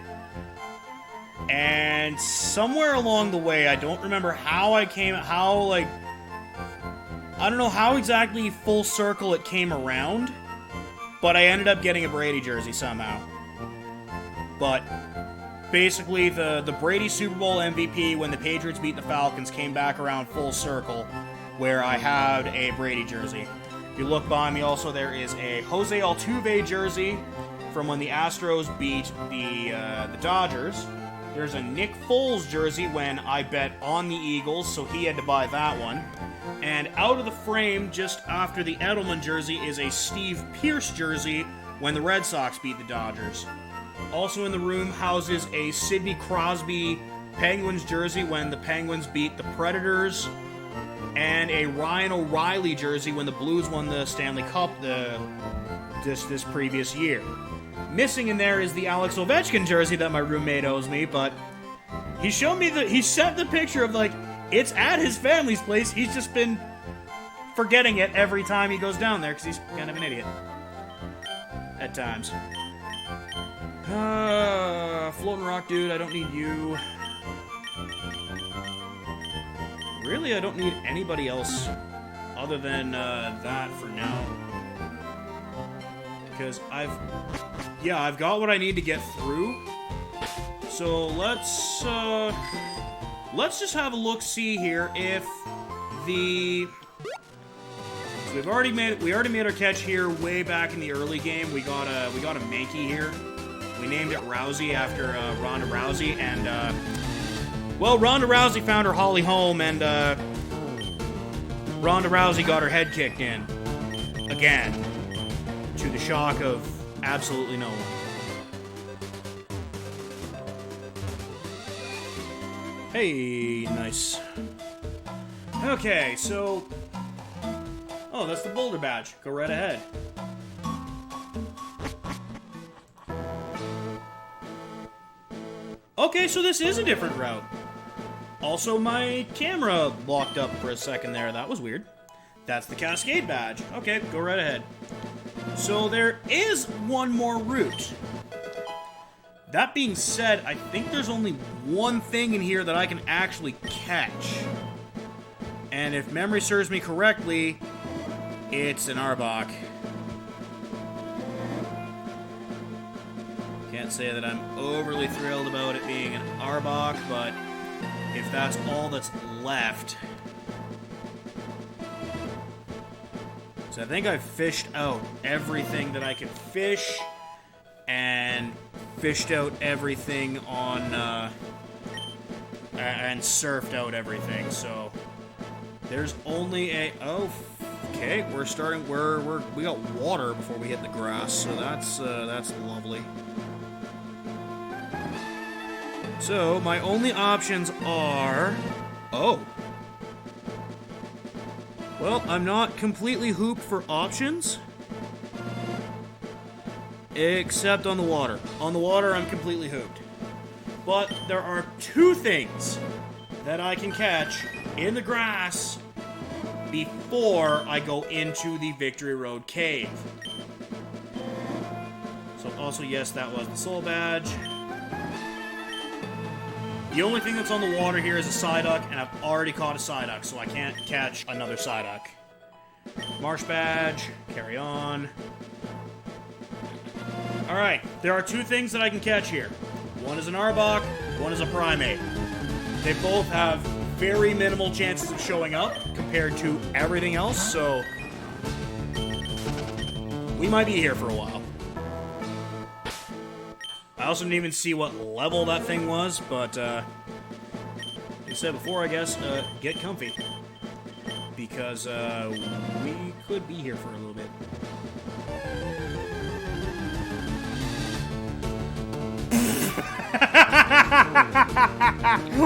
Speaker 1: And somewhere along the way, I don't remember how I don't know how exactly full circle it came around, but I ended up getting a Brady jersey somehow. But basically, the Brady Super Bowl MVP when the Patriots beat the Falcons came back around full circle, where I had a Brady jersey. If you look behind me also, there is a Jose Altuve jersey from when the Astros beat the Dodgers. There's a Nick Foles jersey when I bet on the Eagles, so he had to buy that one. And out of the frame, just after the Edelman jersey, is a Steve Pearce jersey when the Red Sox beat the Dodgers. Also in the room houses a Sidney Crosby Penguins jersey when the Penguins beat the Predators, and a Ryan O'Reilly jersey when the Blues won the Stanley Cup this previous year. Missing in there is the Alex Ovechkin jersey that my roommate owes me, but he showed me he sent the picture of, like, it's at his family's place. He's just been forgetting it every time he goes down there because he's kind of an idiot at times. Floating Rock Dude, I don't need you. Really, I don't need anybody else other than that for now. Because I've got what I need to get through. So let's just have a look-see here if the... So we already made our catch here way back in the early game. We got a Mankey here. We named it Rousey after Ronda Rousey, and well, Ronda Rousey found her Holly home, and Ronda Rousey got her head kicked in again. to the shock of absolutely no one. Hey, nice. Okay, so... Oh, that's the boulder badge. Go right ahead. Okay, so this is a different route. Also, my camera locked up for a second there. That was weird. That's the Cascade badge. Okay, go right ahead. So there is one more route. That being said, I think there's only one thing in here that I can actually catch. And if memory serves me correctly, it's an Arbok. Can't say that I'm overly thrilled about it being an Arbok, but if that's all that's left... So I think I've fished out everything that I could fish, and fished out everything on, and surfed out everything, so there's only a, oh, okay, we're starting, we got water before we hit the grass, so that's lovely. So, my only options are, oh. Well, I'm not completely hooped for options. Except on the water. On the water, I'm completely hooped. But there are two things that I can catch in the grass before I go into the Victory Road Cave. So also, yes, that was the soul badge. The only thing that's on the water here is a Psyduck, and I've already caught a Psyduck, so I can't catch another Psyduck. Marsh badge, carry on. Alright, there are two things that I can catch here. One is an Arbok, one is a Primate. They both have very minimal chances of showing up compared to everything else, so we might be here for a while. I also didn't even see what level that thing was, but, like I said before, I guess, get comfy. Because, we could be here for a little bit.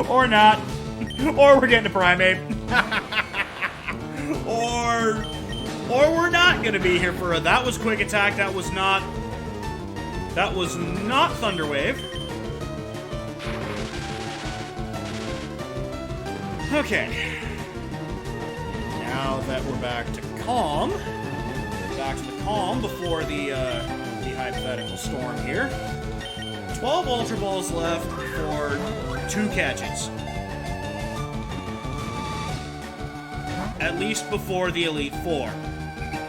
Speaker 1: Or not. Or we're getting a Primate. Or we're not gonna be here for a... That was Quick Attack, that was not Thunderwave. Okay. Now that we're back to calm. Back to the calm before the hypothetical storm here. 12 Ultra Balls left for 2 catches. At least before the Elite Four.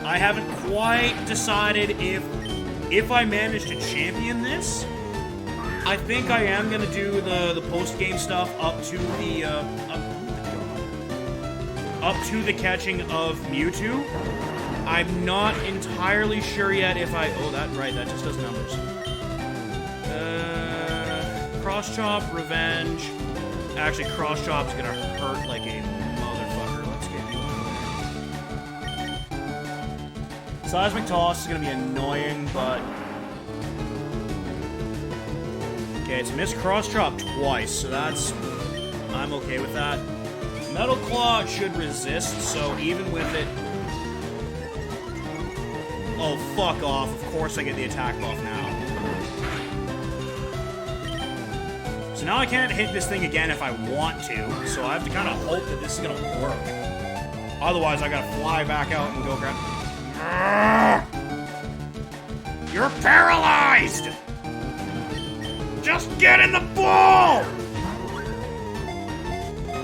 Speaker 1: I haven't quite decided if I manage to champion this. I think I am gonna do the post-game stuff up to the catching of Mewtwo. I'm not entirely sure yet if I... Oh, that just does numbers. Cross Chop, Revenge. Actually, Cross Chop's gonna hurt like a motherfucker. Let's get you. Seismic Toss is gonna be annoying, but... Okay, it's missed Cross Chop twice, so that's... I'm okay with that. Metal Claw should resist, so even with it... Oh, fuck off. Of course I get the attack buff now. So now I can't hit this thing again if I want to, so I have to kind of hope that this is going to work. Otherwise, I gotta fly back out and go grab... You're paralyzed! Just get in the ball!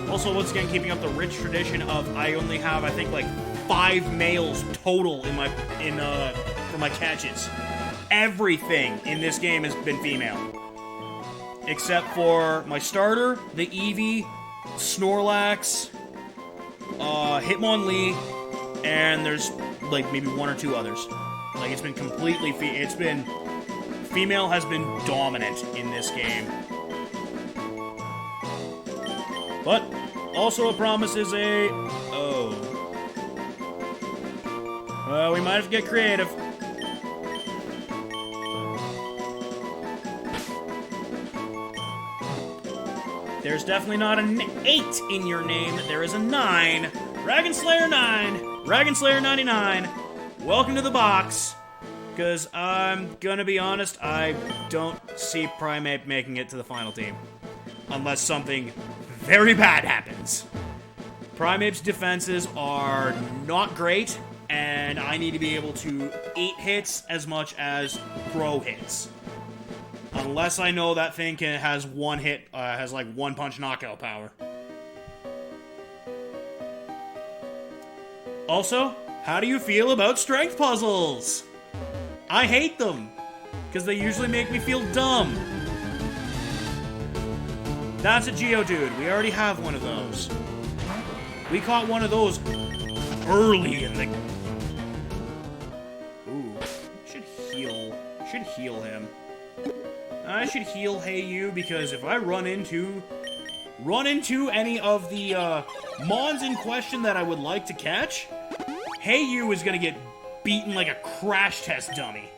Speaker 1: Also, once again, keeping up the rich tradition of I only have, I think, like 5 males total for my catches. Everything in this game has been female. Except for my starter, the Eevee, Snorlax, Hitmonlee, and there's, like, maybe 1 or 2 others. Like, it's been completely female has been dominant in this game. But, also a promise is a... Oh. We might have to get creative. There's definitely not an 8 in your name. There is a 9. Dragon Slayer 9. Dragon Slayer 99. Welcome to the box. Because I'm gonna be honest, I don't see Primeape making it to the final team. Unless something very bad happens. Primeape's defenses are not great, and I need to be able to 8 hits as much as Crow hits. Unless I know that thing has one hit, has like one punch knockout power. Also, how do you feel about strength puzzles? I hate them, because they usually make me feel dumb. That's a Geodude. We already have one of those. We caught one of those early in the... Ooh, should heal him. I should heal Hey You, because if I run into any of the Mons in question that I would like to catch, Hey You is gonna get beaten like a crash test dummy.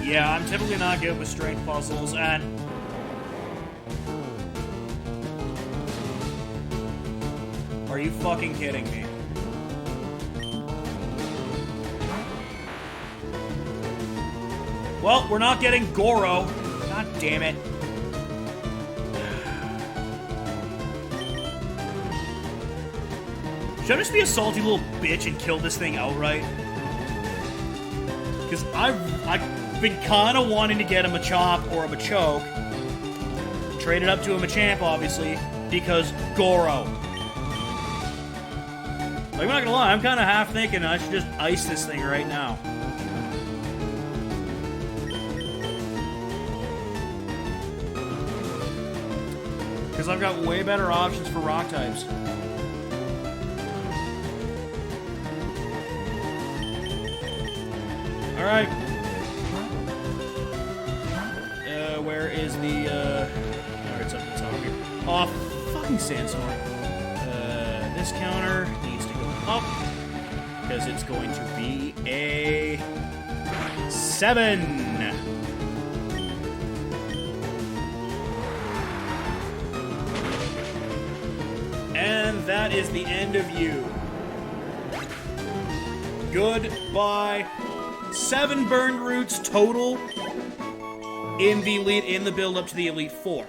Speaker 1: Yeah, I'm typically not good with strength puzzles, and... Are you fucking kidding me? Well, we're not getting Goro. God damn it. Should I just be a salty little bitch and kill this thing outright? Because I've been kind of wanting to get a Machop or a Machoke. Trade it up to a Machamp, obviously, because Goro. Like, I'm not gonna lie, I'm kind of half thinking I should just ice this thing right now. Because I've got way better options for rock types. Alright. Where is the, Alright, it's up at the top here. Oh, fucking Sandstorm. This counter needs to go up, because it's going to be a 7. And that is the end of you. Goodbye. 7 burned roots total in the build up to the Elite Four.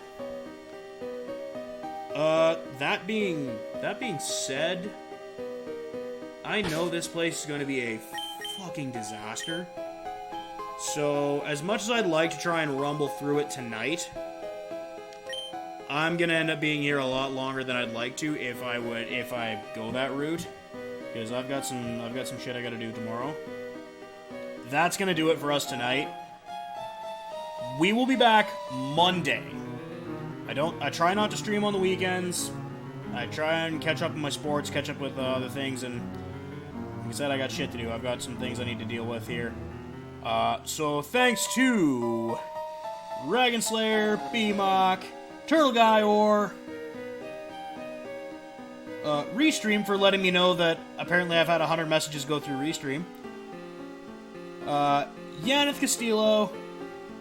Speaker 1: That being said, I know this place is going to be a fucking disaster. So, as much as I'd like to try and rumble through it tonight, I'm gonna end up being here a lot longer than I'd like to if I go that route, because I've got some shit I gotta do tomorrow. That's gonna do it for us tonight. We will be back Monday. I try not to stream on the weekends. I try and catch up on my sports, catch up with other things, and like I said, I got shit to do. I've got some things I need to deal with here. So thanks to Dragon Slayer, BMOC, Turtle Guy, or Restream for letting me know that apparently I've had 100 messages go through Restream. Yaneth Castillo,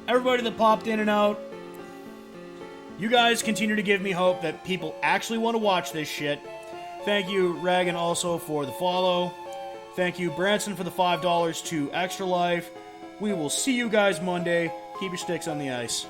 Speaker 1: everybody that popped in and out. You guys continue to give me hope that people actually want to watch this shit. Thank you, Reagan, also for the follow. Thank you, Branson, for the $5 to Extra Life. We will see you guys Monday. Keep your sticks on the ice.